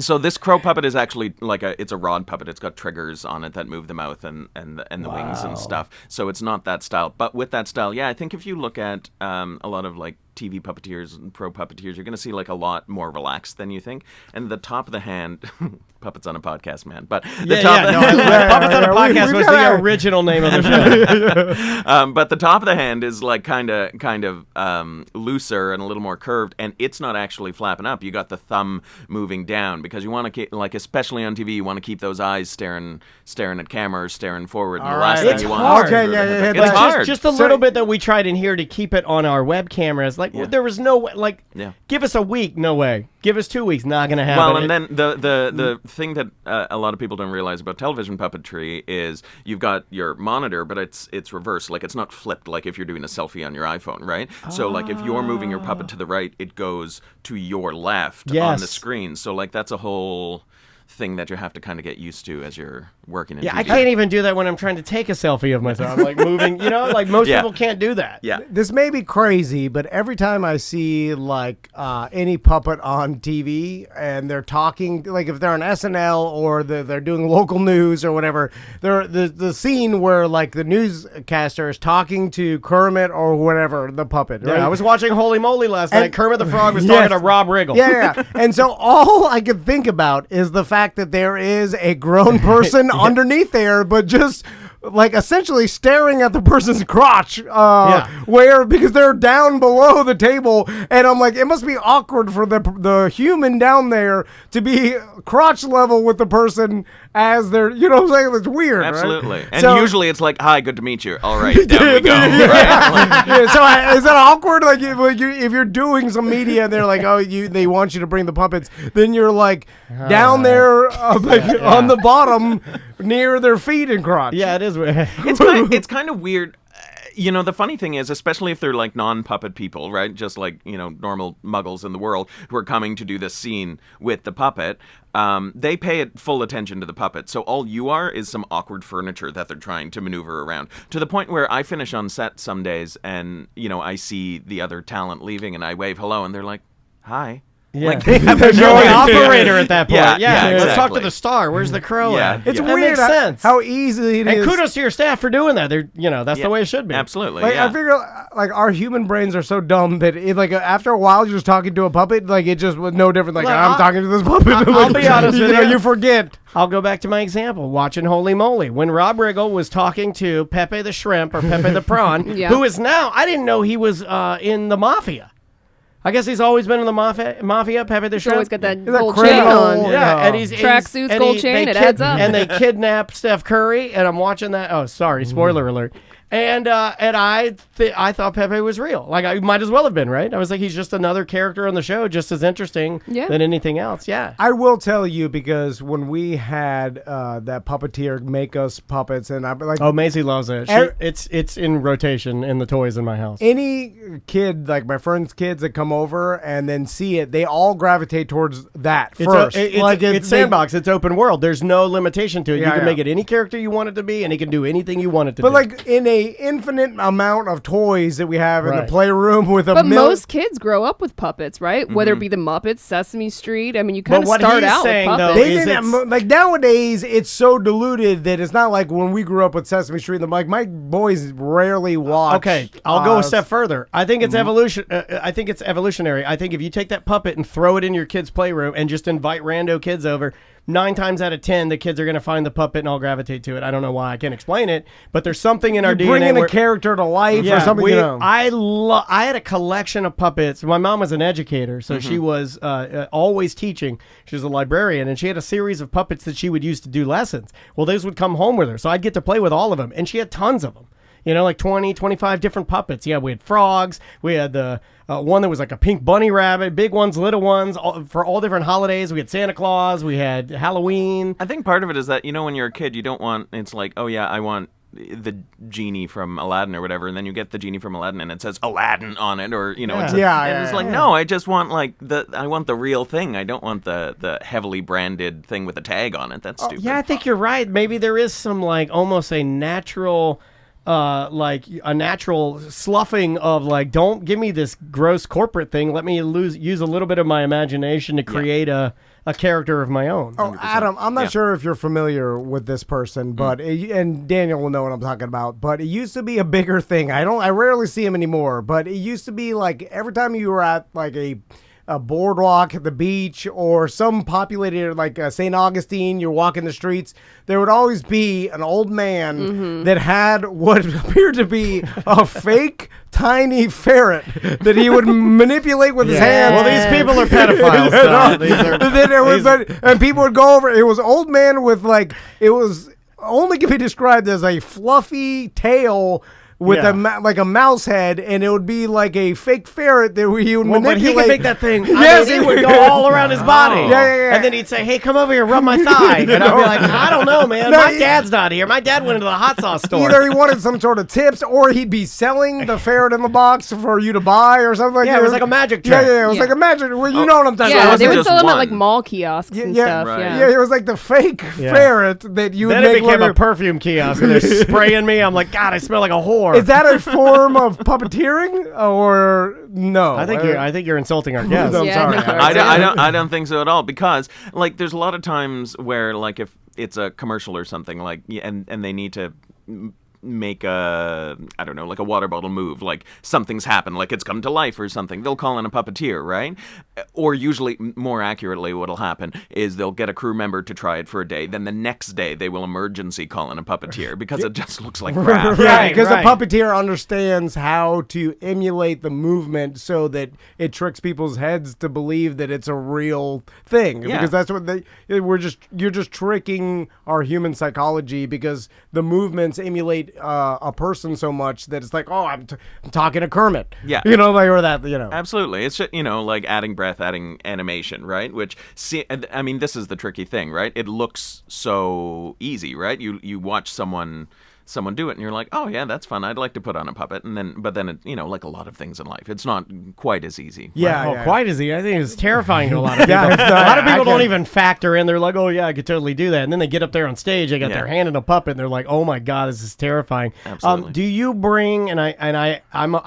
So this crow puppet is actually it's a rod puppet. It's got triggers on it that move the mouth and the wings and stuff. So it's not that style. But with that style, yeah, I think if you look at a lot of like TV puppeteers and pro puppeteers, you're going to see like a lot more relaxed than you think. And the top of the hand, puppets on a podcast, man. But the Puppets on a Podcast was the original name of the show. But the top of the hand is like kind of looser and a little more curved, and it's not actually flapping up. You got the thumb moving down because you want to keep, like, especially on TV, you want to keep those eyes staring at camera or staring forward. And the last thing you want. Hard. Okay, yeah. It's hard. Just a little bit that we tried in here to keep it on our web cameras. Like there was no way. Like, give us a week, no way. Give us 2 weeks, not gonna happen. Well, and then the thing that a lot of people don't realize about television puppetry is you've got your monitor, but it's reversed. Like, it's not flipped like if you're doing a selfie on your iPhone, right? So like if you're moving your puppet to the right, it goes to your left on the screen. So like that's a whole thing that you have to kind of get used to as you're working in TV. I can't even do that when I'm trying to take a selfie of myself. I'm like moving, like most people can't do that. Yeah. This may be crazy, but every time I see like any puppet on TV and they're talking, like if they're on SNL or they're doing local news or whatever, the scene where like the newscaster is talking to Kermit or whatever, the puppet. Right? Yeah, I was watching Holy Moly last night. Kermit the Frog was talking to Rob Riggle. Yeah. And so all I could think about is the fact that there is a grown person underneath there, but just like essentially staring at the person's crotch, because they're down below the table, and I'm like, it must be awkward for the human down there to be crotch level with the person as they're, you know what I'm saying? It's weird, absolutely. Right? And so, usually it's like, hi, good to meet you. All right, down we go. So is that awkward? Like if you're doing some media and they're like, oh, they want you to bring the puppets, then you're like down there, on the bottom near their feet and crotch. Yeah, it is weird. It's kind of weird. The funny thing is, especially if they're like non-puppet people, right? Just like, normal muggles in the world who are coming to do this scene with the puppet, they pay it full attention to the puppet. So all you are is some awkward furniture that they're trying to maneuver around, to the point where I finish on set some days and, I see the other talent leaving and I wave hello and they're like, hi. Yeah. Like, you're the operator at that point. Yeah, Let's exactly. talk to the star. Where's the crow at? It's That weird makes sense. how easy it is. And kudos to your staff for doing that. They're, that's the way it should be. Absolutely. Like, I figure, like, our human brains are so dumb that, after a while, you're just talking to a puppet. Like, it just was no different. Like, I'm talking to this puppet. I'll be honest with you. You forget. I'll go back to my example, watching Holy Moly. When Rob Riggle was talking to Pepe the Shrimp or Pepe the Prawn, who is now, I didn't know he was in the Mafia. I guess he's always been in the mafia, Pepe the He's Shrimp. always got that He's a gold chain criminal. on. Yeah, and he's Tracksuits, and gold chain, it adds up. And they kidnapped Steph Curry, and I'm watching that. Oh, sorry, spoiler alert. And I thought Pepe was real. Like, I might as well have been, right? I was like, he's just another character on the show, just as interesting than anything else. Yeah. I will tell you, because when we had that puppeteer make us puppets, and I'm like, Oh, Maisie loves it. It's in rotation in the toys in my house. any kid, like my friends' kids that come over and then see it, they all gravitate towards that first. It's sandbox. It's open world. There's no limitation to it. Yeah, you can make it any character you want it to be, and it can do anything you want it to But do. like in a infinite amount of toys that we have in the Right. playroom with a But million. most kids grow up with puppets, right? Whether it be the Muppets, Sesame Street. I mean, you But kind of what start he's out with saying, puppets. though, They is didn't have, like nowadays, it's so diluted that it's not like when we grew up with Sesame Street. Like my boys rarely watch. Okay, I'll go a step further. I think it's evolution. I think it's evolutionary. I think if you take that puppet and throw it in your kid's playroom and just invite rando kids over, 9 times out of 10, the kids are going to find the puppet and all gravitate to it. I don't know why. I can't explain it, but there's something in our DNA. Bringing where, a character to life or something. I had a collection of puppets. My mom was an educator, so she was always teaching. She was a librarian, and she had a series of puppets that she would use to do lessons. Well, those would come home with her, so I'd get to play with all of them, and she had tons of them. Like 20, 25 different puppets. Yeah, we had frogs. We had the one that was like a pink bunny rabbit, big ones, little ones, for all different holidays. We had Santa Claus. We had Halloween. I think part of it is that, when you're a kid, you don't want, it's like, oh yeah, I want the genie from Aladdin or whatever, and then you get the genie from Aladdin and it says Aladdin on it, or you know, it's like no, I just want I want the real thing. I don't want the heavily branded thing with a tag on it. That's stupid. Yeah, I think you're right. Maybe there is some like almost a natural. Like a natural sloughing of like, don't give me this gross corporate thing. Let me use a little bit of my imagination to create a character of my own. Oh, Adam, I'm not sure if you're familiar with this person, but and Daniel will know what I'm talking about. But it used to be a bigger thing. I rarely see him anymore. But it used to be like every time you were at like a boardwalk at the beach or some populated like St. Augustine, you're walking the streets, there would always be an old man that had what appeared to be a fake tiny ferret that he would manipulate with his hands. Well, these people are pedophiles. And people would go over. It was old man with like, it was only can be described as a fluffy tail with like a mouse head, and it would be like a fake ferret that he would manipulate. But he could make that thing. Yes, he would go all around his body. Yeah. And then he'd say, "Hey, come over here, rub my thigh." And I'd be like, "I don't know, man. My dad's not here. My dad went into the hot sauce store." Either he wanted some sort of tips, or he'd be selling the ferret in the box for you to buy, or something like that. Yeah, it was like a magic trick. Yeah, it was like a magic. Well, you know what I'm talking Yeah, about. they would just sell them at one. like mall kiosks and stuff. Right. Yeah. Yeah, it was like the fake ferret that you would Then make. it became look a perfume kiosk, and they're spraying me. I'm like, God, I smell like a whore. Is that a form of puppeteering, or no? I think you're insulting our guests. I'm sorry. I don't think so at all, because like there's a lot of times where like if it's a commercial or something like and they need to make a, I don't know, like a water bottle move, like something's happened, like it's come to life or something, they'll call in a puppeteer, right? Or usually, more accurately, what'll happen is they'll get a crew member to try it for a day, then the next day they will emergency call in a puppeteer because it just looks like crap. Yeah, because the puppeteer understands how to emulate the movement so that it tricks people's heads to believe that it's a real thing. Yeah. Because that's what you're just tricking our human psychology, because the movements emulate a person so much that it's like, oh, I'm talking to Kermit. Yeah. You know, like, or that, you know. Absolutely. It's just, like adding breath, adding animation, right? Which, I mean, this is the tricky thing, right? It looks so easy, right? You watch someone do it and you're like, oh yeah, that's fun, I'd like to put on a puppet, but then it, like a lot of things in life, it's not quite as easy. Quite as easy. I think it's terrifying to a lot of people. A lot of people don't even factor in. They're like, oh yeah, I could totally do that, and then they get up there on stage, they got their hand in a puppet, and they're like, oh my god, this is terrifying. Absolutely. Do you bring, and I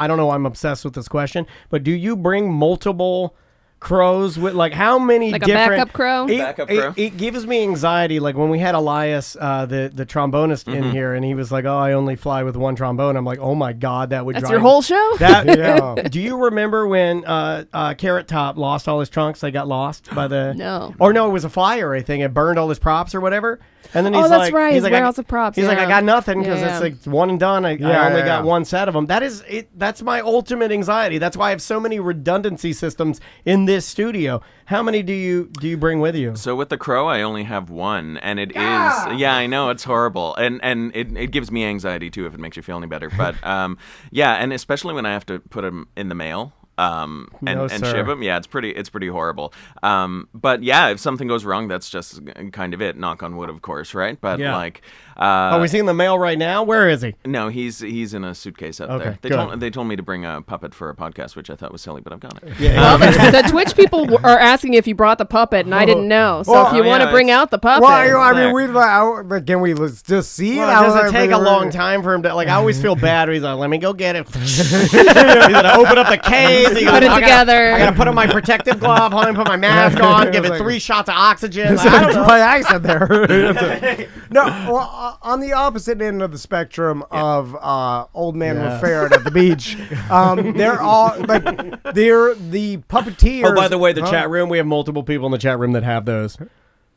don't know, I'm obsessed with this question, but do you bring multiple crows with, like, how many like different... a backup crow? Backup crow? It gives me anxiety, like when we had Elias, the trombonist, in here, and he was like, oh, I only fly with one trombone. I'm like, oh my god, that would That's drive... your whole show? Do you remember when Carrot Top lost all his trunks? They got lost by the... No. Or no, it was a fire, I think. It burned all his props or whatever. And then he's that's like... right, He's his like, warehouse of props, He's like, I got nothing, because Yeah, it's like one and done. I only got one set of them. That is it. That's my ultimate anxiety. That's why I have so many redundancy systems in this studio. How many do you bring with you? So with the crow, I only have one, and it is, I know, it's horrible, and it gives me anxiety too if it makes you feel any better. But and especially when I have to put them in the mail. And ship them. Yeah, it's pretty horrible. But yeah, if something goes wrong, that's just kind of it. Knock on wood, of course, right? But Are we seeing the mail right now? Where is he? No, he's in a suitcase out there. They told me to bring a puppet for a podcast, which I thought was silly, but I've got it. Well, the Twitch people are asking if you brought the puppet, and I didn't know. So if you want to bring out the puppet, can we just see it? Does it take a long time for him to, like, I always feel bad. He's like, let me go get it. He's gonna open up the case. Put it together. I gotta put on my protective glove, put my mask on, give it 3 shots of oxygen. I don't know. My accent there. No, well, on the opposite end of the spectrum of old man with ferret at the beach, they're all like they're the puppeteers. Oh, by the way, the chat room, we have multiple people in the chat room that have those.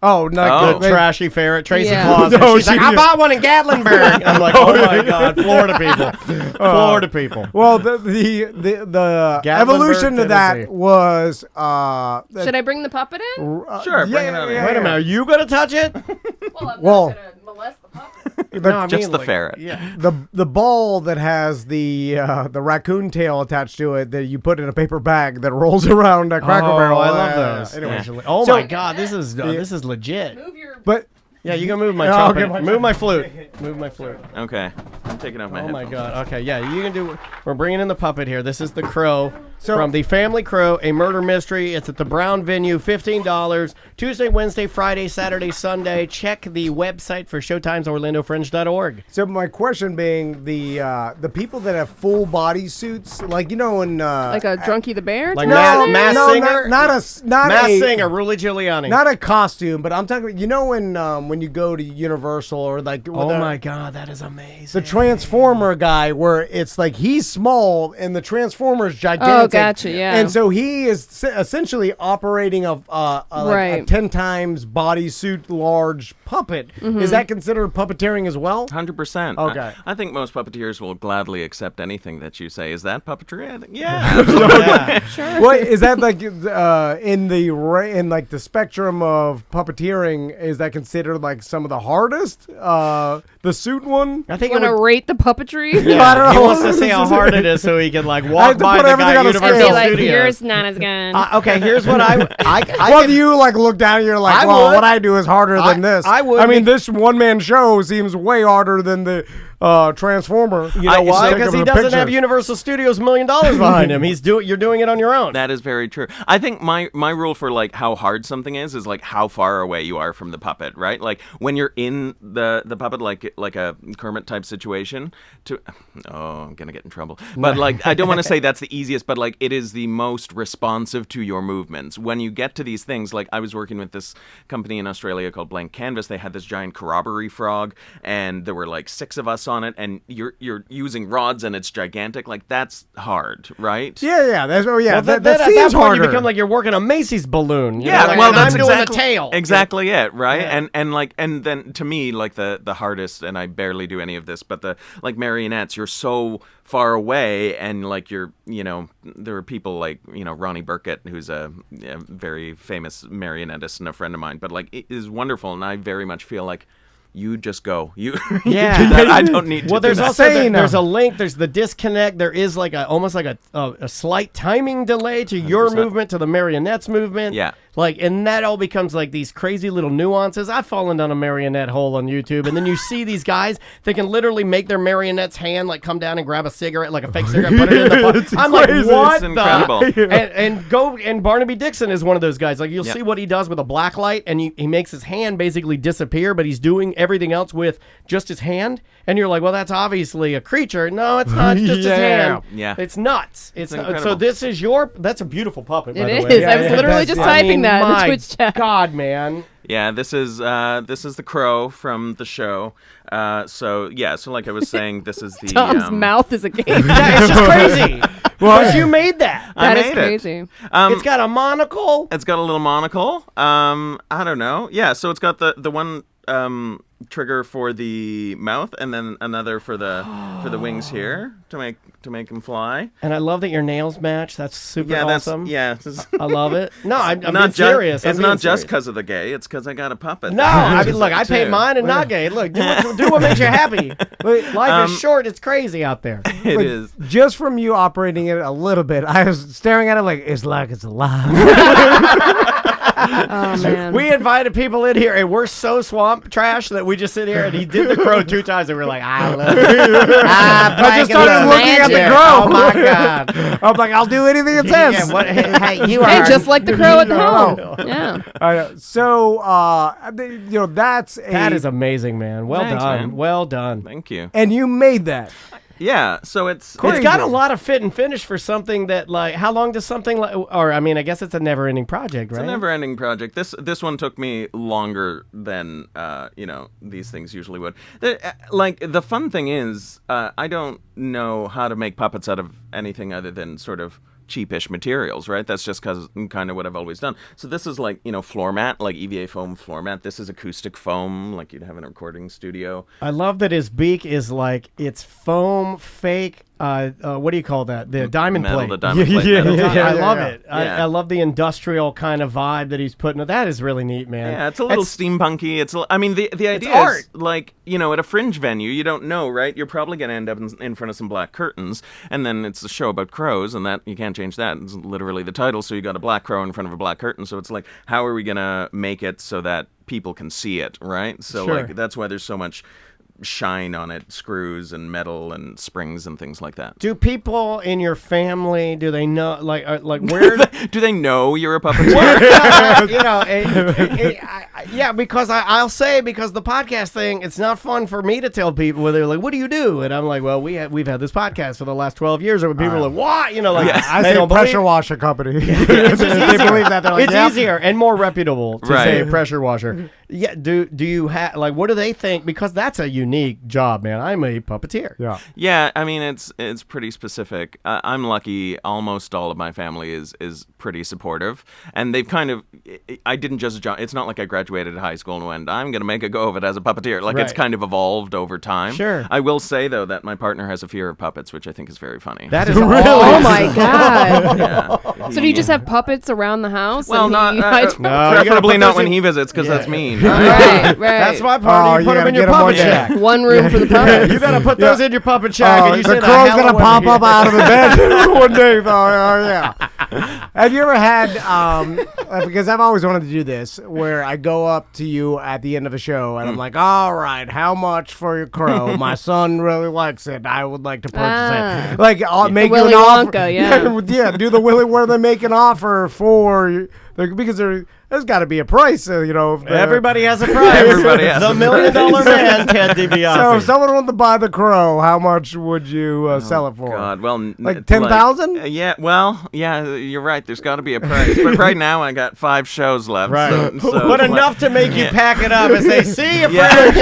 Oh, not good. Trashy ferret. Tracy Yeah. Claus. She's like, I bought one in Gatlinburg. I'm like, oh my god, Florida people. Florida people. Well, the evolution to that was. Should I bring the puppet in? Sure, bring it on in. Wait a minute, are you gonna touch it? Well, I'm Well- not gonna molest the puppet. Just the ferret. Yeah. The ball that has the raccoon tail attached to it that you put in a paper bag that rolls around a Cracker Barrel. I love those. Anyway. Actually. Oh So- my god, this is legit. Move your But Yeah, you can move my Oh, okay, trumpet. Move my flute. Move my flute. Okay. I'm taking off my Oh my headphones. God. Okay, yeah, you can do. We're bringing in the puppet here. This is the Crow from the Family Crow, a murder mystery. It's at the Brown venue, $15. Tuesday, Wednesday, Friday, Saturday, Sunday. Check the website for showtimes, OrlandoFringe.org. So my question being the people that have full body suits, like when Like a Drunky the Bear? Like type of Mass scenario? Singer? not Mass a Singer, Rudy Giuliani. not a costume, but I'm talking. When you go to Universal or like Oh my God, that is amazing. the Transformer guy, where it's like he's small and the Transformer is gigantic. Oh, gotcha, yeah. And so he is essentially operating a Right. 10 times bodysuit large puppet. Mm-hmm. Is that considered puppeteering as well? 100%. Okay. I think most puppeteers will gladly accept anything that you say. Is that puppetry? I think, yeah. Yeah. What is that like in the spectrum of puppeteering? Is that considered like some of the hardest? The suit one. I think Want to rate the puppetry? Yeah, I don't know. He wants to see how hard it is so he can like have walk to by put the everything guy on a at scale. Universal Be like, Studios. Yours not as good. Okay, here's what I Well, can- you like look down and you're like, I well, would. what I do is harder than this. I would I mean, be- this one man show seems way harder than the Transformer. You know why? Because he doesn't have pictures. Universal Studios $1 million behind him. You're doing it on your own. That is very true. I think my rule for like how hard something is like how far away you are from the puppet, right? Like when you're in the puppet, like a Kermit type situation. I'm gonna get in trouble. But like I don't want to say that's the easiest, but like it is the most responsive to your movements. When you get to these things, like I was working with this company in Australia called Blank Canvas. They had this giant corroboree frog, and there were like 6 of us on it, and you're using rods, and it's gigantic. Like that's hard, right? Yeah. Well, that at seems that point harder. you become like you're working a Macy's balloon. You Yeah, know, like, well, and that's I'm doing exactly the tail. exactly it, right? Yeah. And then to me, like the hardest, and I barely do any of this, but the like marionettes, you're so far away, and like there are people like Ronnie Burkett, who's a very famous marionettist and a friend of mine, but like it is wonderful, and I very much feel like. You just go. You do that. I don't need to. Well, there's do that. also there's a link. There's the disconnect. There is like almost like a slight timing delay to your 100%. movement to the marionette's movement. Yeah. Like, and that all becomes like these crazy little nuances. I've fallen down a marionette hole on YouTube, and then you see these guys. They can literally make their marionette's hand like come down and grab a cigarette, like a fake cigarette, put it in the butt. I'm like, crazy. what It's incredible. and Barnaby Dixon is one of those guys. Like you'll Yep. see what he does with a black light, and he makes his hand basically disappear, but he's doing everything else with just his hand. And you're like, well, that's obviously a creature. No, it's not. It's just his hand. Yeah. It's nuts. It's so incredible. this is that's a beautiful puppet. By It the is. way. I was literally just typing that in the my Twitch chat. God, man. Yeah, this is the Crow from the show. So like I was saying, this is the Tom's mouth is a game. Yeah, it's just crazy. Well, you made that. I That is made it. crazy. It's got a monocle. It's got a little monocle. I don't know. Yeah, so it's got the one trigger for the mouth, and then another for the wings here to make them fly. And I love that your nails match. That's super awesome. I love it. No, I'm not being serious. It's I'm not being just serious. because of the gay. It's because I got a puppet. No, I mean, look, I Too. paint mine and not gay. Look, do what makes you happy. Life is short. It's crazy out there. It is. Just from you operating it a little bit, I was staring at it like it's alive. Oh man. We invited people in here, and we're so swamp trash that we just sit here, and he did the Crow 2 times, and we're like, I love it. I just started looking at the magic. Crow. Oh, my God. I'm like, I'll do anything it says. Yeah, hey, you Hey, are. just like the crow at home. Yeah. So, that's That is amazing, man. Well Thanks, done. man. Well done. Thank you. and you made that. Yeah, so it's It's got a lot of fit and finish for something that, like, how long does something like, or I mean, I guess it's a never-ending project, right? It's a never-ending project. This one took me longer than these things usually would. The fun thing is, I don't know how to make puppets out of anything other than sort of cheapish materials, right? That's just kind of what I've always done. So this is like, floor mat, like EVA foam floor mat. This is acoustic foam, like you'd have in a recording studio. I love that his beak is like, it's foam, fake what do you call that? The diamond Metal, plate. the diamond plate metal. I love it. Yeah. I love the industrial kind of vibe that he's putting. That is really neat, man. Yeah, it's a little steampunky. I mean, the idea art. is like, at a Fringe venue, you don't know, right? You're probably going to end up in front of some black curtains, and then it's a show about crows, and that you can't change that. It's literally the title, so you got a black crow in front of a black curtain. So it's like, how are we going to make it so that people can see it, right? So like that's why there's so much shine on it, screws and metal and springs and things like that. Do people in your family, do they know, like where? Do they know you're a puppeteer? Yeah, because I'll say, because the podcast thing, it's not fun for me to tell people where they're like, what do you do? And I'm like, well, we've had this podcast for the last 12 years, and people are like, what? I say pressure washer company. They believe that. They're like, it's easier and more reputable to Right. say pressure washer. Yeah, do you have, like, what do they think? Because that's a unique job, man. I'm a puppeteer. Yeah. Yeah, I mean, it's pretty specific. I'm lucky. Almost all of my family is pretty supportive, and they've kind of. I didn't just jump. It's not like I graduated high school and went, I'm going to make a go of it as a puppeteer. Like it's Right. kind of evolved over time. Sure. I will say though that my partner has a fear of puppets, which I think is very funny. That is Really? Oh my god! Yeah. So do you just have puppets around the house? Well, and not he- No, you gotta preferably put not those when in- he visits because that's mean. right, right. That's my part. Oh, You put you them in gotta your get 'em puppet on there. shack. One room for the puppets. You gotta put those in your puppet shack. and you say The crow's hell gonna of a pop weather. up out of the bed one day. Oh, yeah. Have you ever had, because I've always wanted to do this, where I go up to you at the end of a show and I'm like, all right, how much for your crow? My son really likes it. I would like to purchase it. Like, I'll make you Willy an offer. Wonka, yeah. Yeah, do the Willy where they make an offer for, because there's got to be a price, if the- Everybody has a price. Everybody has the a $1 million man, Ted DiBiase. So if someone wanted to buy the crow, how much would you sell it for? God, well, Like 10,000? Yeah, well, yeah, you're right. There's got to be a price, but right now I got 5 shows left. Right. So, But enough to make you pack it up and say, see you, Yeah. friend.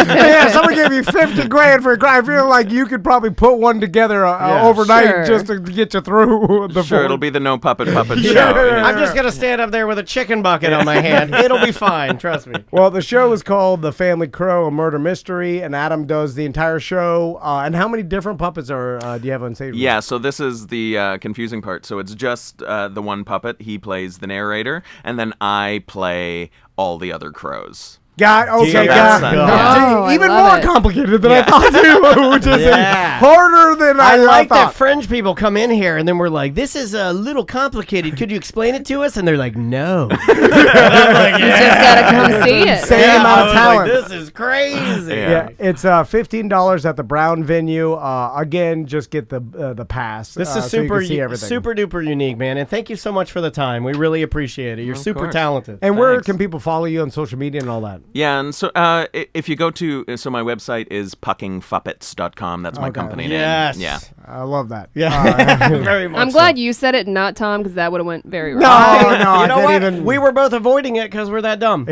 Yeah, someone gave you 50 grand for a crow. I feel like you could probably put one together overnight Sure. just to get you through the Sure, four- it'll be the no puppet show. I'm just going to stand up there with a chicken bucket on my hand. It'll be fine. Trust me. Well, the show is called The Family Crow, a Murder Mystery, and Adam does the entire show. And how many different puppets do you have on stage? Yeah, so this is the confusing part. So it's just the one puppet. He plays the narrator, and then I play all the other crows. Okay, Dear got God. it. Oh, I Even love more it. complicated than I Yeah. thought too, which is Yeah. harder than I like that thought. Fringe people come in here and then we're like, this is a little complicated. Could you explain it to us? And they're like, no. You just gotta come see it. Same Yeah, amount I of was talent. like, this is crazy. Yeah, it's $15 at the Brown venue. Again, just get the pass. This is so you super, can see everything. super duper unique, man. And thank you so much for the time. We really appreciate it. You're Of super course. talented. And where Thanks. can people follow you on social media and all that? Yeah, and so if you go to, so my website is puckingfuppets.com. That's my Okay. company Yes. name. Yeah. I love that. Yeah, very much. I'm glad you said it, not Tom, because that would have went very wrong. No, I You know what? didn't even. We were both avoiding it because we're that dumb.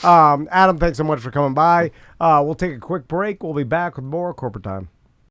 Adam, thanks so much for coming by. We'll take a quick break. We'll be back with more Corporate Time.